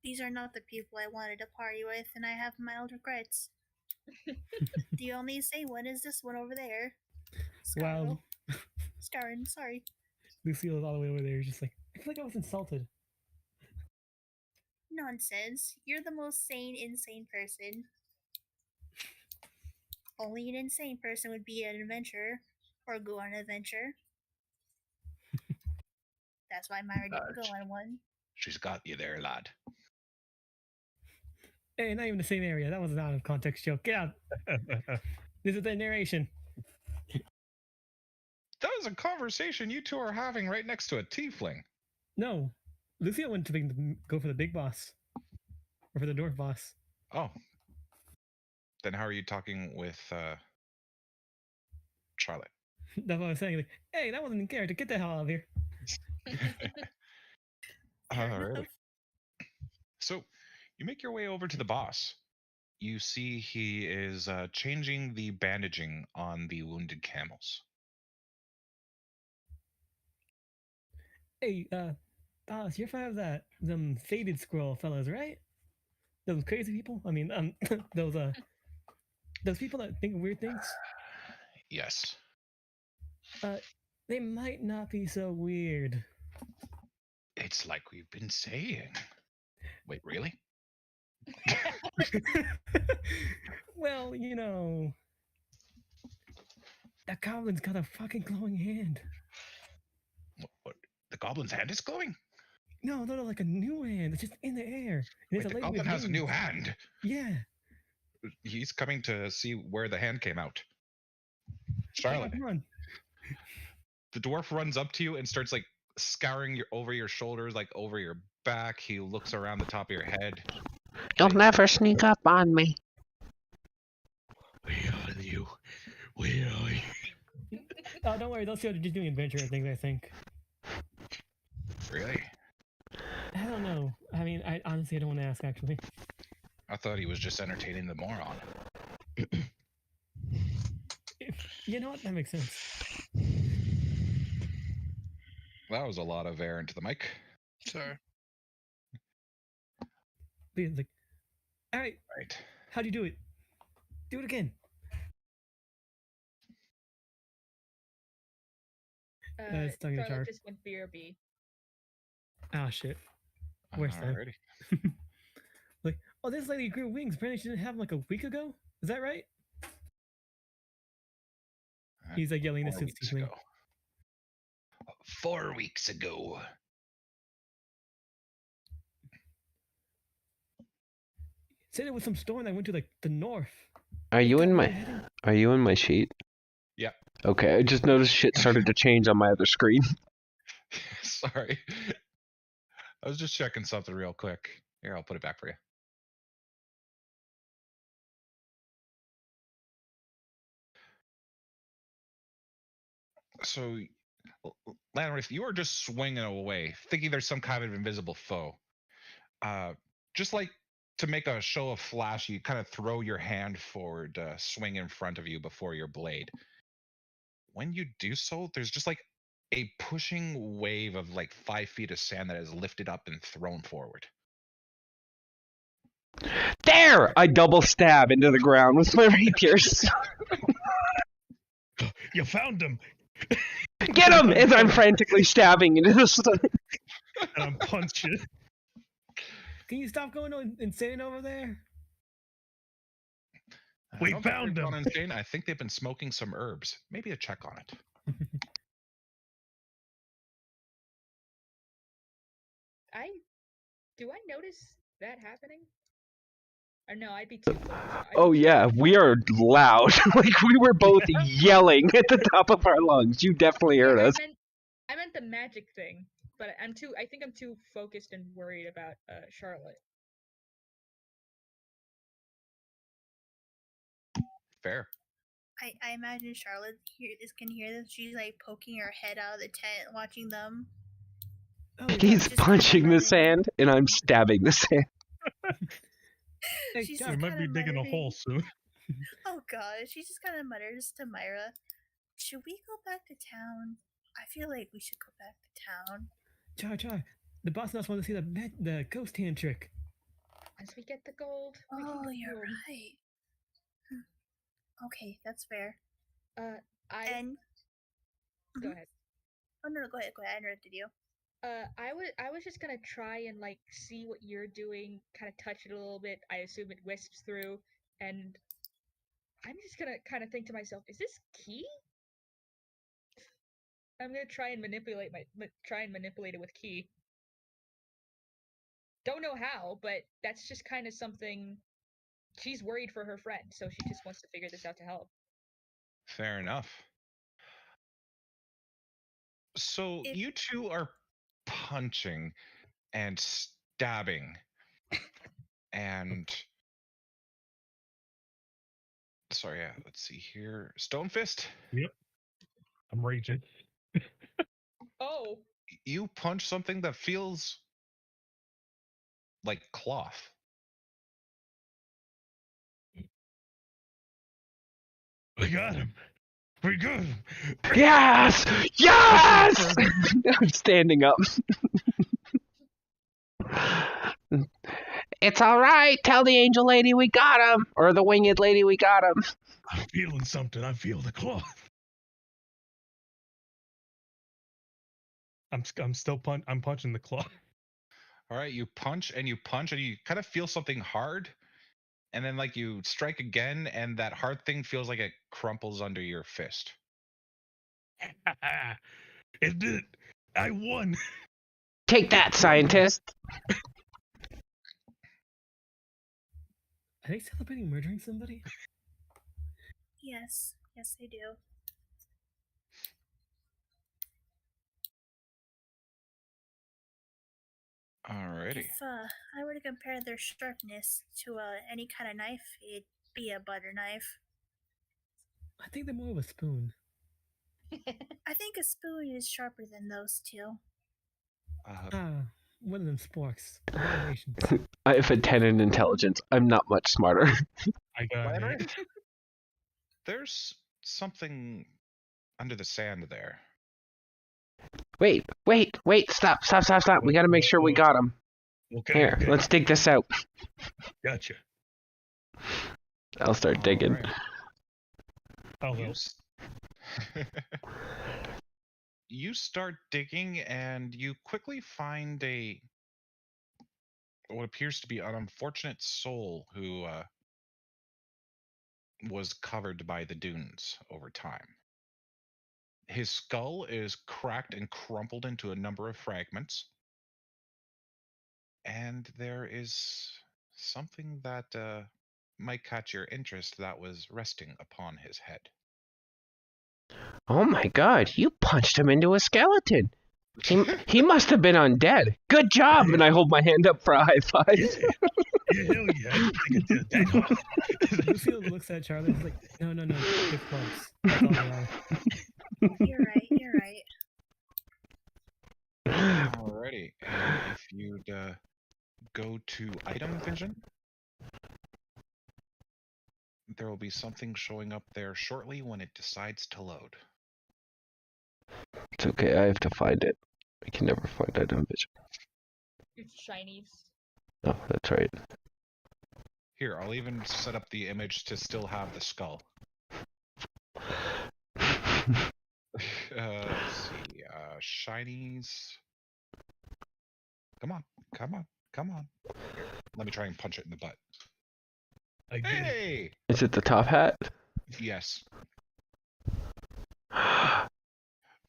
These are not the people I wanted to party with, and I have mild regrets. Do you only say one is this one over there? Wow. Scarron, sorry. Lucille is all the way over there, just like, I feel like I was insulted. Nonsense. You're the most sane, insane person. Only an insane person would be an adventurer, or go on an adventure. That's why Myra didn't go on one. She's got you there, lad. Hey, not even the same area. That was an out of context joke. Get out. This is the narration. That was a conversation you two are having right next to a tiefling. No. Lucille went to go for the big boss. Or for the dwarf boss. Oh. Then how are you talking with Charlotte? That's what I was saying. Like, hey, that wasn't in character. Get the hell out of here. Alrighty. So, you make your way over to the boss. You see he is changing the bandaging on the wounded camels. Hey, boss, you're fine with them faded scroll fellas, right? Those crazy people? I mean, those people that think weird things? Yes. They might not be so weird. It's like we've been saying. Wait, really? Well, you know, that goblin's got a fucking glowing hand. What? The goblin's hand is glowing? No, like a new hand. It's just in the air. And Wait, it's a the lady goblin with has a new wings. hand. Yeah. He's coming to see where the hand came out. Charlotte, Come on. the dwarf runs up to you and starts like scouring over your shoulders, like over your back. He looks around the top of your head. You'll never sneak up on me. Where are you? Where are you? Oh, don't worry. Those two are just doing adventure things, I think. Really? I don't know. I mean, I honestly don't want to ask, actually. I thought he was just entertaining the moron. You know what? That makes sense. That was a lot of air into the mic. Sorry. It's like, all right, Right. how'd you do it? Do it again. It's talking to Char. Charlotte just went BRB. Oh shit. Worst time. Alrighty. Like, oh, this lady grew wings. Apparently, she didn't have them like a week ago. Is that right? He's like yelling this 4 since weeks tiefling. ago. 4 weeks ago. Said it was some storm that went to like the north. Are you in Where my? are you heading? Are you in my sheet? Yeah. Okay, I just noticed shit started to change on my other screen. Sorry. I was just checking something real quick. Here, I'll put it back for you. So, Lanrith, you are just swinging away, thinking there's some kind of invisible foe. Just like to make a show of flash, you kind of throw your hand forward, swing in front of you before your blade. When you do so, there's just like a pushing wave of like 5 feet of sand that is lifted up and thrown forward. There! I double stab into the ground with my rapiers. You found him. Get him! As I'm frantically stabbing into the stuff. And I'm punching. Can you stop going insane over there? I We don't think found they've him. gone insane. I think they've been smoking some herbs. Maybe a check on it. Do I notice that happening? Or no, I'd be too focused. Oh yeah, we are loud. Like we were both yelling at the top of our lungs. You definitely heard us. I meant the magic thing, but I think I'm too focused and worried about Charlotte. Fair. I imagine Charlotte can hear this. She's like poking her head out of the tent, watching them. Oh, He's Just punching the running. sand, and I'm stabbing the sand. hey, She's Char, We just might be kinda digging a hole muttering. soon. Oh god, she just kind of mutters to Myra, "Should we go back to town? I feel like we should go back to town." Char. The boss must want to see the ghost hand trick. Once we get the gold, we can Oh, go you're home. right. Okay, that's fair. I And go Mhm. ahead. Oh no, go ahead. I interrupted you. I was just gonna try and like see what you're doing, kind of touch it a little bit. I assume it wisps through, and I'm just gonna kind of think to myself, is this key? I'm gonna try and manipulate it with key. Don't know how, but that's just kind of something. She's worried for her friend, so she just wants to figure this out to help. Fair enough. So If- you two are punching and stabbing and sorry, yeah, let's see here. Stonefist, I'm raging. Oh, you punch something that feels like cloth. We got him. We got him. Yes! Yes! I'm standing up. It's all right. Tell the angel lady we got him, or the winged lady we got him. I'm feeling something. I feel the cloth. I'm still I'm punching the cloth. All right, you punch and you kind of feel something hard, and then like you strike again, and that hard thing feels like it crumples under your fist. It did. I won. Take that, scientist. Are they celebrating murdering somebody? Yes, they do. Alrighty. If I were to compare their sharpness to any kind of knife, it'd be a butter knife. I think they're more of a spoon. I think a spoon is sharper than those two. One of them sporks. Evaluations. I have a 10 in intelligence. I'm not much smarter. I got Lanrith, it. there's something under the sand there. Wait. Stop. We gotta make sure we got him. Okay. Here, okay. let's dig this out. Gotcha. I'll start digging. Alright. Oh, You well. s- you start digging and you quickly find what appears to be an unfortunate soul who was covered by the dunes over time. His skull is cracked and crumpled into a number of fragments, and there is something that might catch your interest that was resting upon his head. Oh my god, you punched him into a skeleton. He must have been undead. Good job! And I hold my hand up for a high five. Yeah, hell yeah. I didn't think it did that hard. Lucio looks at Charlie and is like, no, they're clubs. That's all they are. You're right. You're right. Alrighty, and if you'd go to item vision, there will be something showing up there shortly when it decides to load. It's okay, I have to find it. I can never find item vision. It's shinies. Oh, that's right. Here, I'll even set up the image to still have the skull. Let's see, shinies. Come on, come on, come on. Here, let me try and punch it in the butt. I did it. Hey! Is it the top hat? Yes.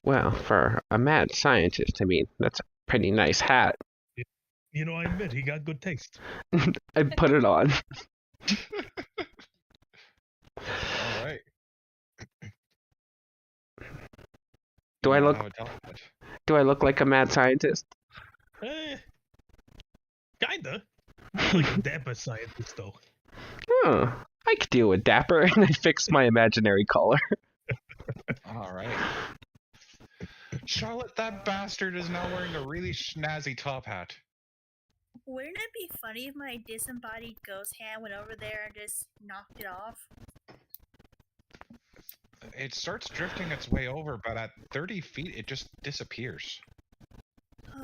Well, for a mad scientist, I mean, that's a pretty nice hat. You know, I admit he got good taste. I put it on. Alright. Do I look like a mad scientist? Kinda. Like a dapper scientist, though. Oh, I could deal with dapper, and I fix my imaginary collar. Alright. Charlotte, that bastard is now wearing a really snazzy top hat. Wouldn't it be funny if my disembodied ghost hand went over there and just knocked it off? It starts drifting its way over, but at 30 feet, it just disappears.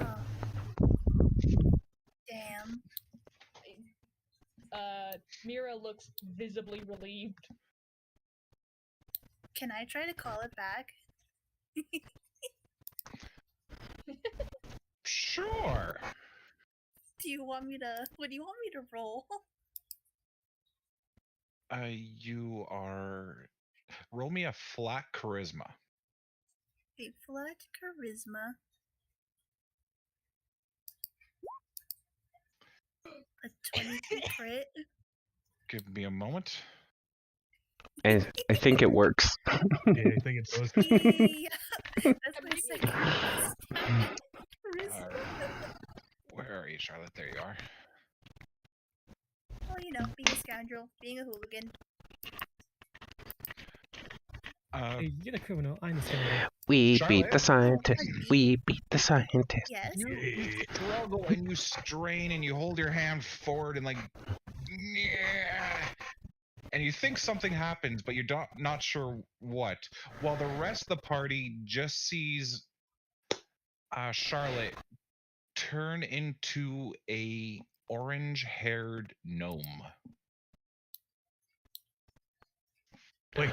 Oh. Damn. Mira looks visibly relieved. Can I try to call it back? Sure. Do you want me to? What do you want me to roll? You are. Roll me a flat charisma. A flat charisma. A 22 crit. Give me a moment. And I think it works. Yeah, I think it does. Yay! That's my second charisma. Alright. Where are you, Charlotte? There you are. Well, you know, being a scoundrel, being a hooligan. Hey, you're the criminal. I'm the criminal. We Charlotte? beat the scientist. We beat the scientist. Yes. You struggle and you strain and you hold your hand forward and like, yeah, and you think something happens, but you're not sure what. While the rest of the party just sees Charlotte turn into a orange-haired gnome. Wait.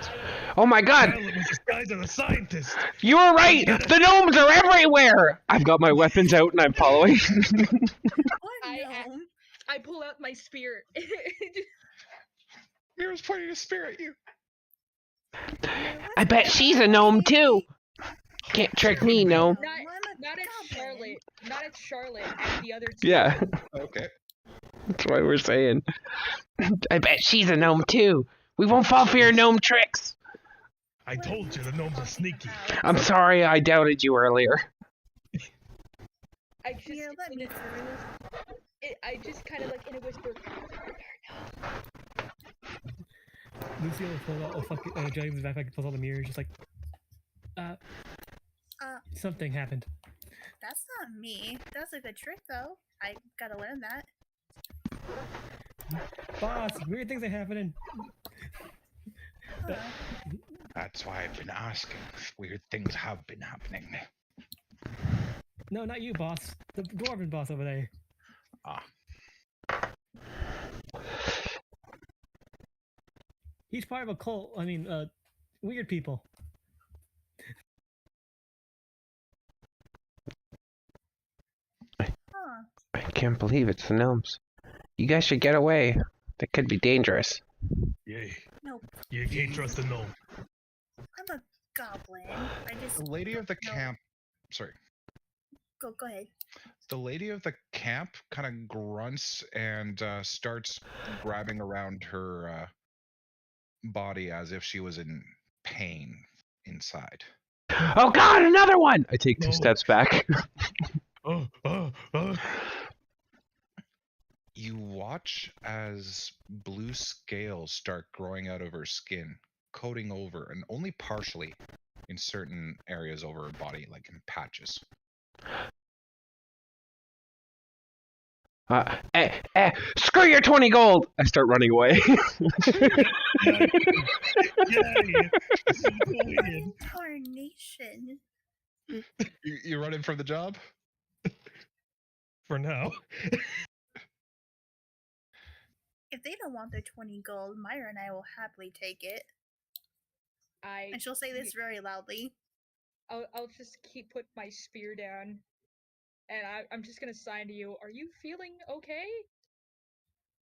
Oh my god! Charlotte was disguised as a scientist. You were right! The gnomes are everywhere! I've got my weapons out and I'm following. What I- gnome? I pull out my spear. Mira's pointing a spear at you. I bet she's a gnome too! Can't trick me, gnome. Not at Charlotte. Not at Charlotte. At the other two. Yeah, Okay. that's why we're saying. I bet she's a gnome too. We won't fall for your gnome tricks. I told you the gnomes are sneaky. I'm sorry I doubted you earlier. I just. Here, let me through. I just kind of like in a whisper. Lucio pulls out a fucking drags his backpack and pulls out the mirror, just like, something happened. That's not me. That's a good trick, though. I gotta learn that. Boss, weird things are happening. Huh. That's why I've been asking. Weird things have been happening. No, not you, boss. The dwarven boss over there. Ah, He's part of a cult. I mean, weird people. Huh. I can't believe it's the gnomes. You guys should get away. That could be dangerous. Yay. Nope. You can't trust a gnome. I'm a goblin. I just the lady of the No. camp. Sorry. go ahead. The lady of the camp kind of grunts and starts grabbing around her body as if she was in pain inside. Oh God, another one! I take 2 No. steps back. You watch as blue scales start growing out of her skin, coating over, and only partially in certain areas over her body, like in patches. Screw your 20 gold! I start running away. Yay! This is weird. Incarnation. You're running from the job? For now. If they don't want their 20 gold, Myra and I will happily take it. And she'll say this very loudly. I'll just put my spear down, and I'm just gonna sign to you. Are you feeling okay?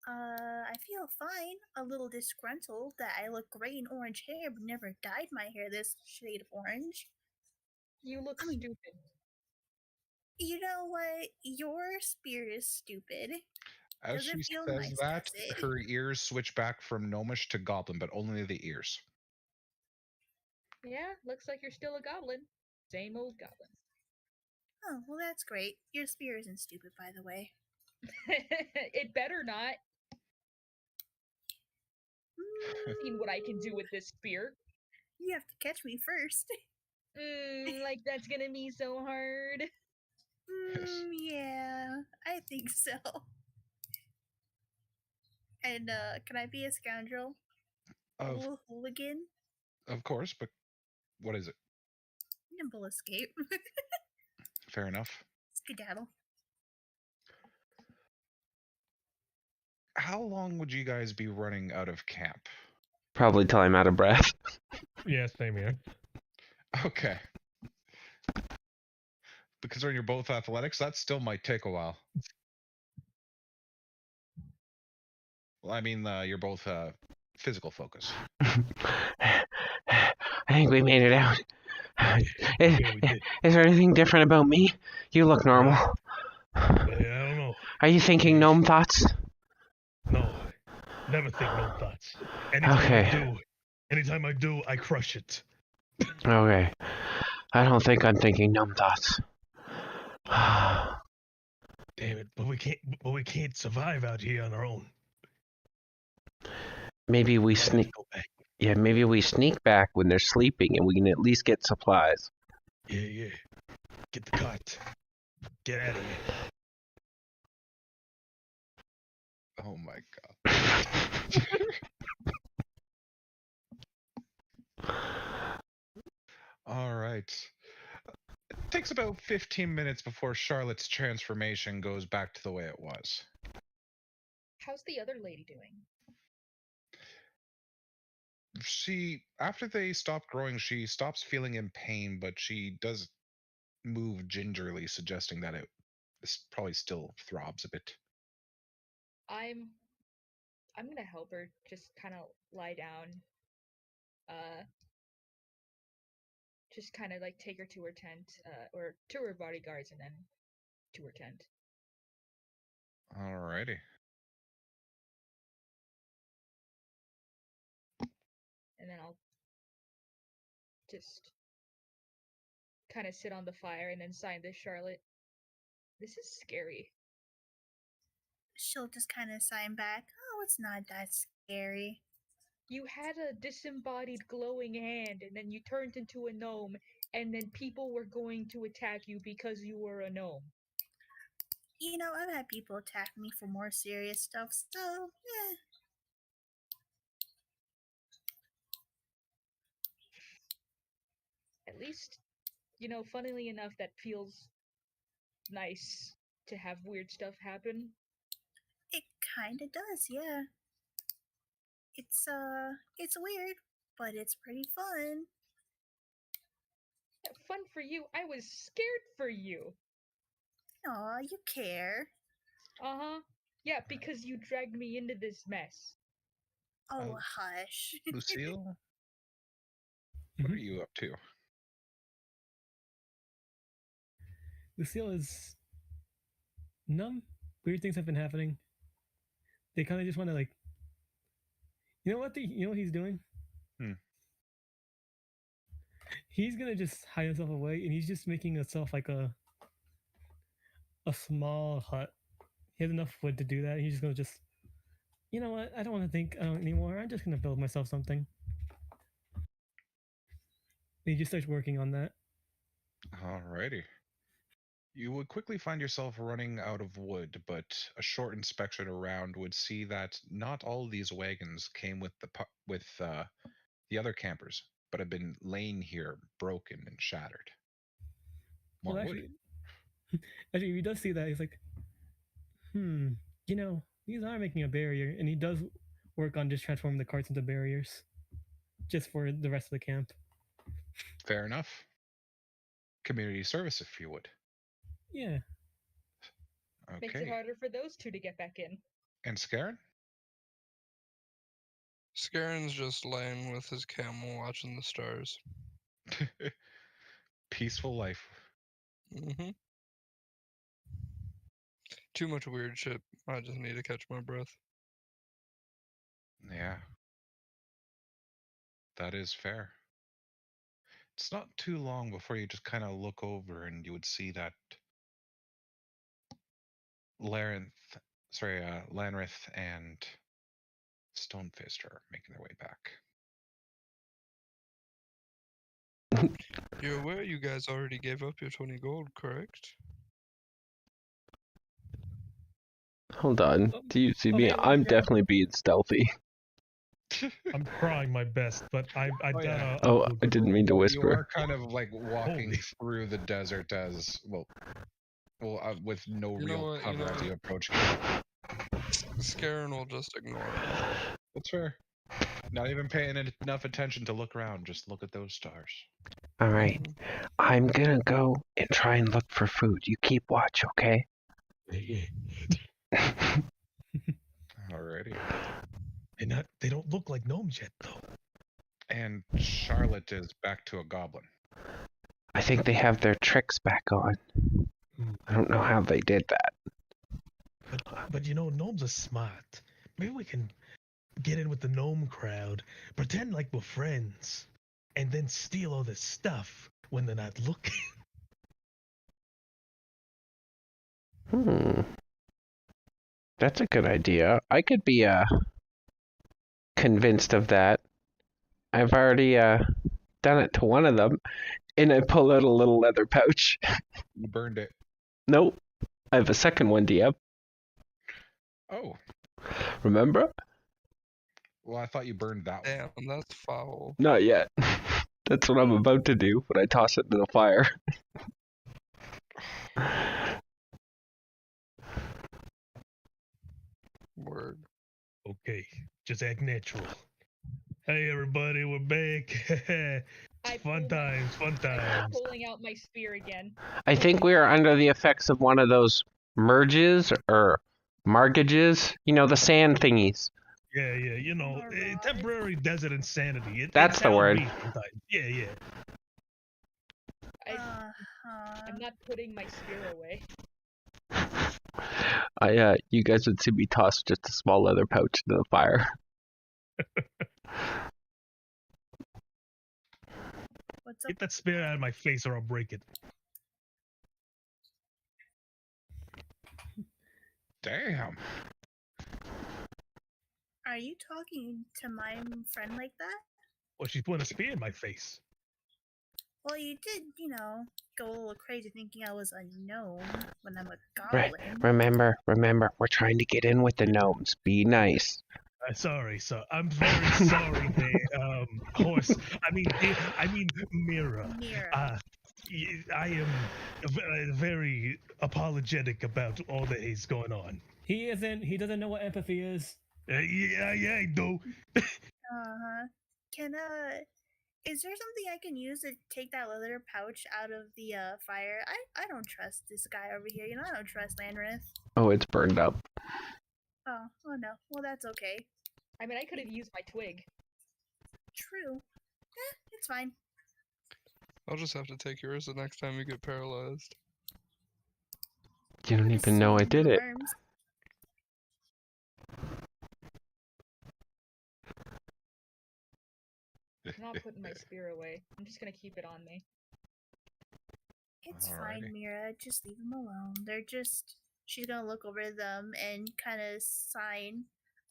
I feel fine. A little disgruntled that I look gray in orange hair, but never dyed my hair this shade of orange. You look I mean- stupid. You know what? Your spear is stupid. As Doesn't she feel says nice, that, does it? her ears switch back from gnomish to goblin, but only the ears. Yeah, looks like you're still a goblin. Same old goblin. Oh, well, that's great. Your spear isn't stupid, by the way. It better not. Mm, Seen what I can do with this spear. You have to catch me first. Like that's gonna be so hard. Yeah, I think so. And can I be a scoundrel? A Of little hooligan? of course, but what is it? Nimble escape. Fair enough. Skedaddle. How long would you guys be running out of camp? Probably till I'm out of breath. Yeah, same here. Okay. Because when you're both athletics, that still might take a while. Well, I mean, you're both physical focus. I think we made it out. Is, Yeah, we did. is there anything different about me? You look normal. Yeah, I don't know. Are you thinking gnome thoughts? No. Never think no thoughts. Okay. Anytime I do, I crush it. Okay. I don't think I'm thinking gnome thoughts. Damn it! But we can't survive out here on our own. Maybe we I have to sneak. go back. Yeah, maybe we sneak back when they're sleeping, and we can at least get supplies. Yeah. Get the cart. Get out of here. Oh my god. All right. It takes about 15 minutes before Charlotte's transformation goes back to the way it was. How's the other lady doing? After they stop growing, she stops feeling in pain, but she does move gingerly, suggesting that it probably still throbs a bit. I'm gonna help her just kind of lie down. Just kind of like take her to her tent, or to her bodyguards, and then to her tent. Alrighty. And then I'll just kind of sit on the fire and then sign this, Charlotte. This is scary. She'll just kind of sign back. Oh, it's not that scary. You had a disembodied glowing hand, and then you turned into a gnome, and then people were going to attack you because you were a gnome. You know, I've had people attack me for more serious stuff, so, At least, funnily enough, that feels nice to have weird stuff happen. It kind of does, yeah. It's weird, but it's pretty fun. Yeah, fun for you. I was scared for you. Aw, you care. Uh-huh. Yeah, because you dragged me into this mess. Oh, hush. Lucille, what are you up to? Lucille is numb. Weird things have been happening. They kind of just want to you know what he's doing? He's gonna just hide himself away, and he's just making himself like a small hut. He has enough wood to do that. He's just gonna you know what? I don't want to think anymore. I'm just gonna build myself something. And he just starts working on that. Alrighty. You would quickly find yourself running out of wood, but a short inspection around would see that not all of these wagons came with the other campers, but have been laying here, broken and shattered. More Well, wood. actually, if he does see that, he's like, you know, these are making a barrier, and he does work on just transforming the carts into barriers, just for the rest of the camp. Fair enough. Community service, if you would. Yeah. Makes it Okay. harder for those two to get back in. And Scarin? Scarin's just laying with his camel watching the stars. Peaceful life. Mm-hmm. Too much weird shit. I just need to catch my breath. Yeah. That is fair. It's not too long before you just kind of look over and you would see that Lanrith and Stonefist are making their way back. You're aware you guys already gave up your 20 gold, correct? Hold on. Do you see me? Okay, I'm yeah. definitely being stealthy. I'm trying my best, but I've Oh, done yeah. a Oh, I didn't mean to You whisper. are kind of like walking Holy. through the desert as with no You know real what, you cover know as what? you approach camp. Scarin will just ignore it. That's fair. Not even paying enough attention to look around. Just look at those stars. All right. Mhm. I'm gonna go and try and look for food. You keep watch, okay? Alrighty. They don't look like gnomes yet, though. And Charlotte is back to a goblin. I think they have their tricks back on. I don't know how they did that. But you know, gnomes are smart. Maybe we can get in with the gnome crowd, pretend like we're friends, and then steal all this stuff when they're not looking. That's a good idea. I could be convinced of that. I've already done it to one of them, and I pull out a little leather pouch. You burned it. Nope. I have a second one, DM. Oh. Remember? Well, I thought you burned that one. Damn, that's foul. Not yet. That's what I'm about to do when I toss it into the fire. Word. Okay, just act natural. Hey everybody, we're back. I Fun pull my- times, fun I'm times. pulling out my spear again. I think we are under the effects of one of those merges or margages. You know, the sand thingies. Yeah, you know, Alright. temporary desert insanity. That's the word. Yeah. I'm not putting my spear away. You guys would see me toss just a small leather pouch into the fire. What's up? Get that spear out of my face or I'll break it. Damn. Are you talking to my friend like that? Well, she's putting a spear in my face. Well, you did, go a little crazy thinking I was a gnome when I'm a Right. goblin. Remember, we're trying to get in with the gnomes. Be nice. Sorry, so I'm very sorry, there, horse. I mean, Mira. Mira. I am very apologetic about all that is going on. He isn't. He doesn't know what empathy is. Yeah, I do. Uh-huh. Is there something I can use to take that leather pouch out of the fire? I don't trust this guy over here. You know, I don't trust Lanrith. Oh, it's burned up. Oh no. Well, that's okay. I mean, I could have used my twig. True. It's fine. I'll just have to take yours the next time you get paralyzed. You don't I'm even know I assuming did no it. worms. I'm not putting my spear away. I'm just gonna keep it on me. It's Alrighty. fine, Mira. Just leave them alone. She's gonna look over them and kind of sign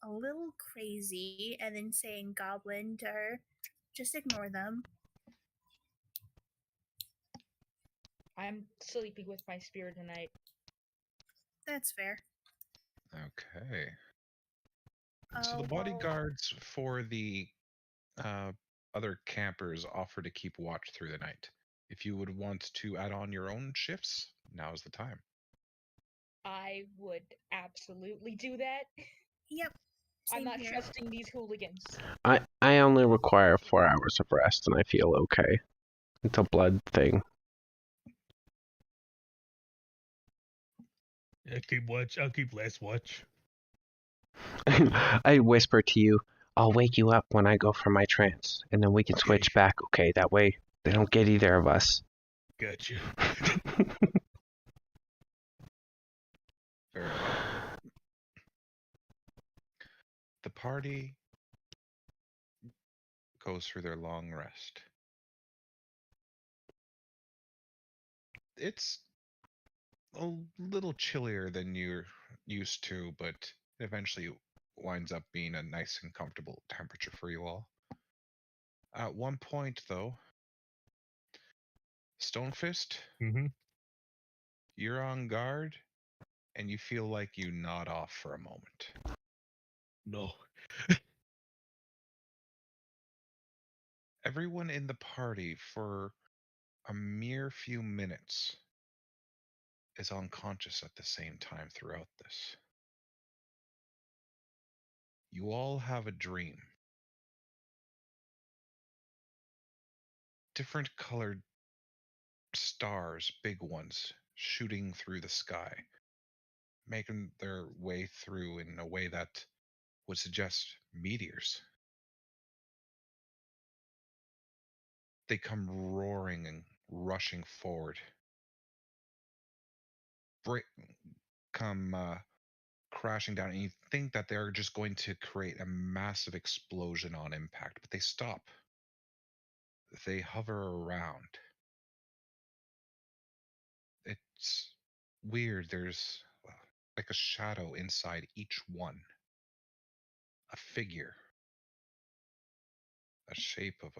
a little crazy and then saying goblin to her. Just ignore them. I'm sleeping with my spear tonight. That's fair. Okay. So the Well, bodyguards for the other campers offer to keep watch through the night. If you would want to add on your own shifts, now is the time. I would absolutely do that. Yep. I'm Same not here. trusting these hooligans. I only require 4 hours of rest, and I feel okay. It's a blood thing. I keep watch. I'll keep last watch. I whisper to you, I'll wake you up when I go for my trance, and then we can switch back, okay? That way they don't get either of us. Got you. Very well. The party goes for their long rest. It's a little chillier than you're used to, but it eventually winds up being a nice and comfortable temperature for you all. At one point, though, Stonefist, Mm-hmm. you're on guard, and you feel like you nod off for a moment. No. Everyone in the party, for a mere few minutes, is unconscious at the same time throughout this. You all have a dream. Different colored stars, big ones, shooting through the sky, making their way through in a way that would suggest meteors. They come roaring and rushing forward. Come crashing down, and you think that they're just going to create a massive explosion on impact, but they stop. They hover around. It's weird. There's like a shadow inside each one, a figure, a shape of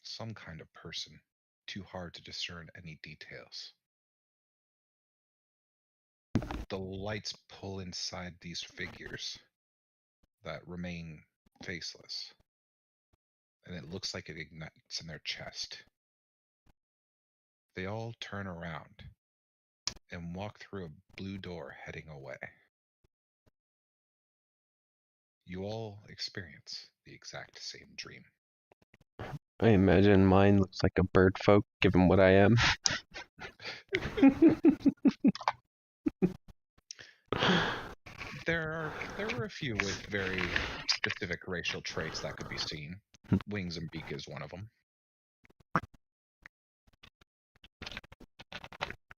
some kind of person. Too hard to discern any details. The lights pull inside these figures that remain faceless, and it looks like it ignites in their chest. They all turn around and walk through a blue door heading away. You all experience the exact same dream. I imagine mine looks like a bird folk, given what I am. There were a few with very specific racial traits that could be seen. Wings and beak is one of them.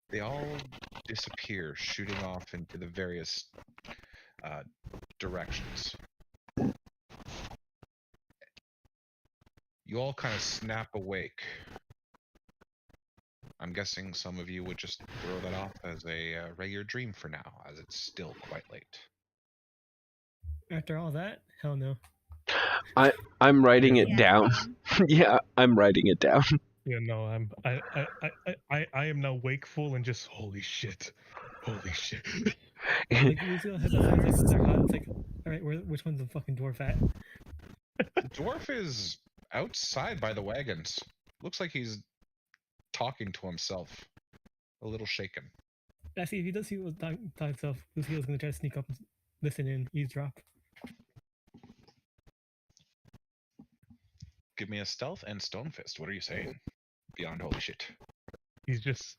They all disappear, shooting off into the various directions. You all kind of snap awake. I'm guessing some of you would just throw that off as a regular dream for now, as it's still quite late. After all that, hell no. I'm writing it Yeah, down. same. Yeah, I'm writing it down. Yeah, no, I am now wakeful and just holy shit. Holy shit. Like Lucille has that sign, it's like they're hot. It's like, all right, which one's the fucking dwarf at? The dwarf is outside by the wagons. Looks like he's talking to himself. A little shaken. Actually, if he does see what talking to himself, Lucio's gonna try to sneak up and listen in, eavesdrop. Give me a stealth and stone fist. What are you saying? Beyond holy shit. He's just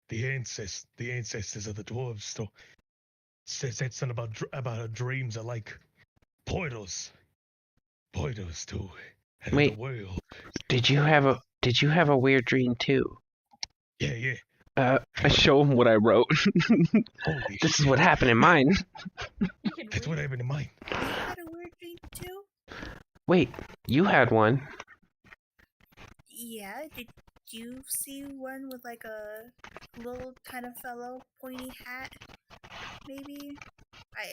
the ancestors of the dwarves. So said something about our dreams are like portals to another Wait. world. Did you have a weird dream too? Yeah. I show him what I wrote. Holy This shit. is what happened in mine. You can That's read what happened in mine. You had a weird dream too? Wait, you had one. Yeah, did you see one with like a little kind of fellow, pointy hat? Maybe? I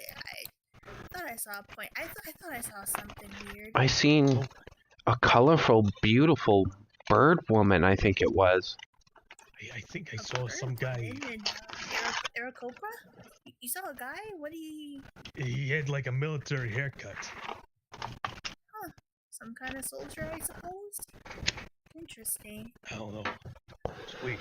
thought I saw a point. I thought I saw something weird. I seen a colorful, beautiful bird woman, I think it was. I think I A saw bird some guy. woman in Aarakocra? You saw a guy? What do you... He had like a military haircut. Some kind of soldier, I suppose? Interesting. I don't know. It's weird.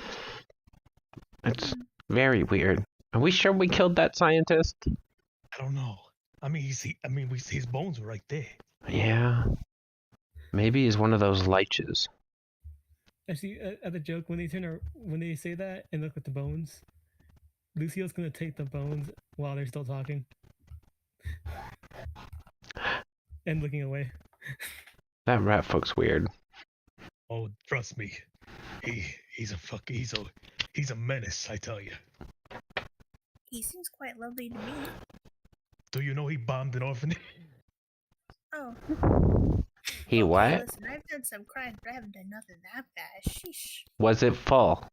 It's very weird. Are we sure we killed that scientist? I don't know. I mean, his bones were right there. Yeah. Maybe he's one of those liches. Actually, as a joke, when they say that and look at the bones, Lucio's gonna take the bones while they're still talking and looking away. That rat fuck's weird. Oh, trust me. He's a menace, I tell you. He seems quite lovely to me. Do you know he bombed an orphanage? Oh. He okay, what? Listen, I've done some crimes, but I haven't done nothing that bad. Sheesh. Was it full?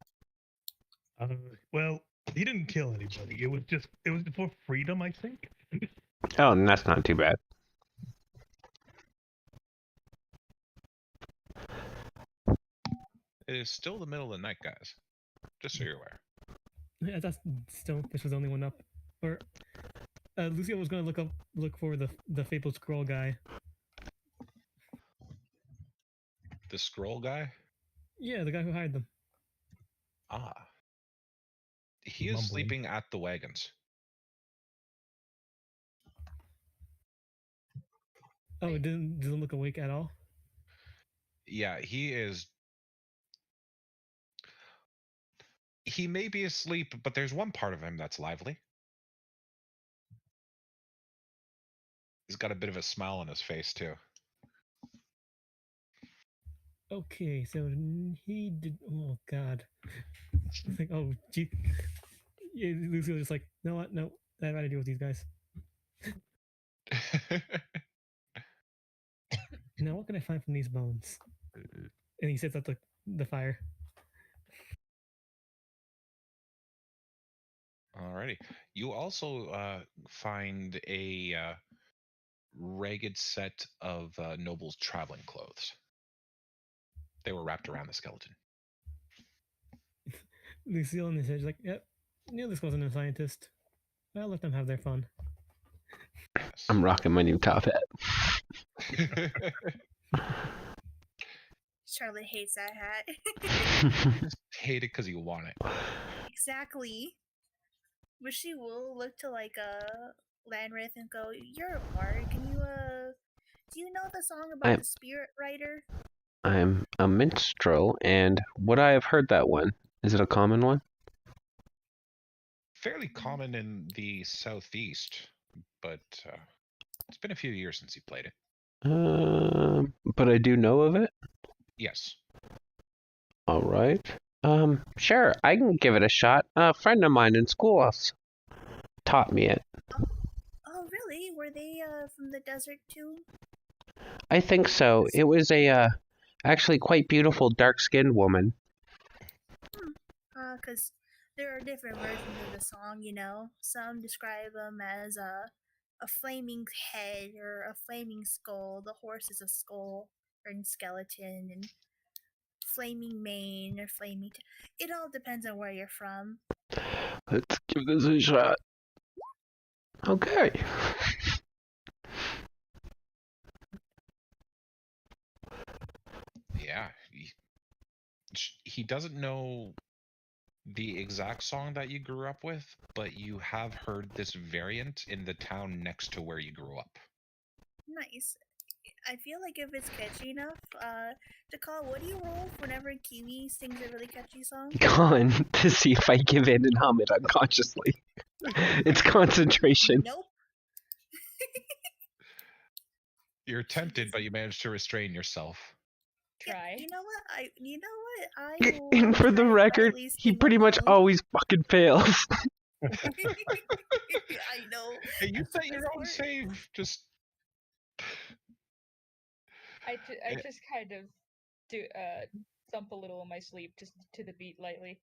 Well, he didn't kill anybody. It was for freedom, I think. Oh, that's not too bad. It is still the middle of the night, guys. Just so you're aware. Yeah, that's still this was the only one up. Or Lucio was gonna look for the fabled scroll guy. The scroll guy? Yeah, the guy who hired them. Ah. He is Mumbling. sleeping at the wagons. Oh, it doesn't look awake at all. Yeah, he is. He may be asleep, but there's one part of him that's lively. He's got a bit of a smile on his face, too. Okay, so he did. Oh God. It's like, oh gee. Yeah, Lucio was just like, no what? No, I have to deal with these guys. Now what can I find from these bones? And he sets up the fire. Alrighty. You also find a ragged set of Noble's traveling clothes. They were wrapped around the skeleton. Lucille in his head is like, yep, knew this wasn't a scientist. I'll let them have their fun. Yes. I'm rocking my new top hat. Charlotte hates that hat. Hate it because you want it. Exactly. But she will look to like Landrith and go, "You're a bard. Can you do you know the song about the spirit writer?" I'm a minstrel, and would I have heard that one? Is it a common one? Fairly common in the southeast, but it's been a few years since you played it. But I do know of it. Yes. All right. Sure, I can give it a shot. A friend of mine in school taught me it. Oh, really? Were they from the desert too? I think so. It was a actually quite beautiful dark-skinned woman. Because there are different versions of the song, you know. Some describe them as a flaming head or a flaming skull. The horse is a skull or a skeleton, and flaming mane or flaming. It all depends on where you're from. Let's give this a shot. Okay. Yeah. He doesn't know the exact song that you grew up with, but you have heard this variant in the town next to where you grew up. Nice. I feel like if it's catchy enough, Dakal, what do you roll whenever Kiwi sings a really catchy song? Gone to see if I give in and hum it unconsciously. It's concentration. Nope. You're tempted, but you managed to restrain yourself. Try. You know what? I will And for the try to record, quietly he sing pretty much along. always fucking fails. I know. Hey, you That's the set your best own part. save. Just I Eh. just kind of do thump a little in my sleep just to the beat lightly.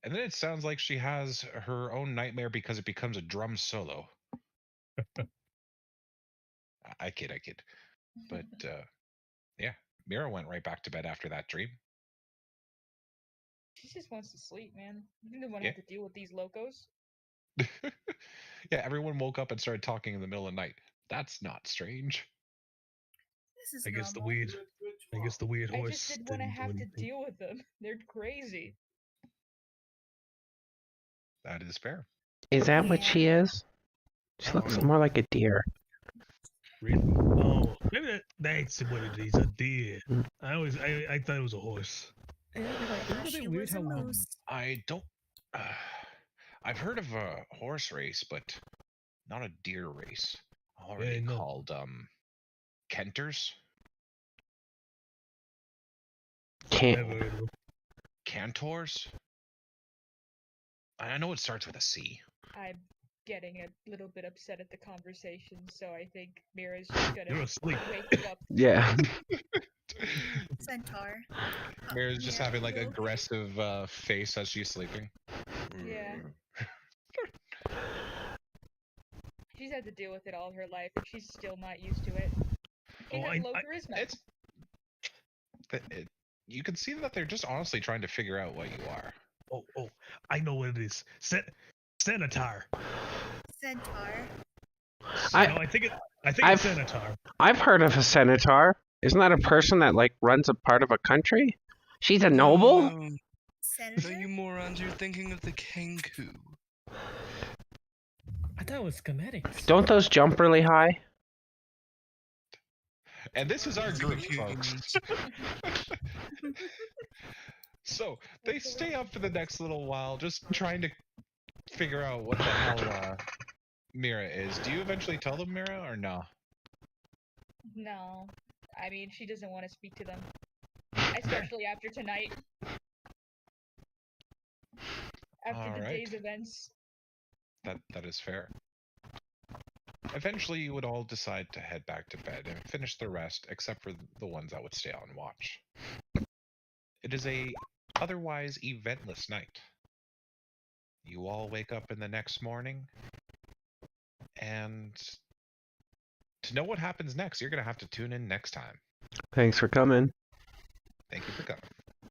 and then it sounds like she has her own nightmare because it becomes a drum solo. I kid. But yeah, Mira went right back to bed after that dream. She just wants to sleep, man. You didn't want to Yeah. have to deal with these locos. Yeah, everyone woke up and started talking in the middle of the night. That's not strange. This is I guess the normal. weird I horse just didn't want to didn't do have to anything. deal with them. They're crazy. That is fair. Is that what she is? She looks Oh. more like a deer. Really? Oh, maybe that's what it is. A deer. Mm. I thought it was a horse. Yeah, it's a She bit weird was a how moose. I don't. I've heard of a horse race, but not a deer race. What are Yeah, they no. called? Kenters? Can't. Never heard of 'em. Cantors? I know it starts with a C. I'm getting a little bit upset at the conversation, so I think Mira's just You're gonna asleep. wake up. Yeah. Centaur. Mira's just Yeah, having like you okay? aggressive face as she's sleeping. Yeah. She's had to deal with it all her life, and she's still not used to it. She Oh, has I- low I- charisma. It's. You can see that they're just honestly trying to figure out what you are. Oh, I know what it is. Centaur. Centaur. I think it's I've- Centaur. I've heard of a centaur. Isn't that a person that like runs a part of a country? She's a noble? No, no, Senator? you morons, you're thinking of the Kenku. I thought it was schematics. Don't those jump really high? And this is our group, folks. So they stay up for the next little while, just trying to figure out what the hell Mira is. Do you eventually tell them, Mira, or no? No. I mean, she doesn't want to speak to them. Especially after tonight. After the Alright. day's events. That is fair. Eventually, you would all decide to head back to bed and finish the rest, except for the ones that would stay on watch. It is a otherwise eventless night. You all wake up in the next morning, and to know what happens next, you're going to have to tune in next time. Thanks for coming. Thank you for coming.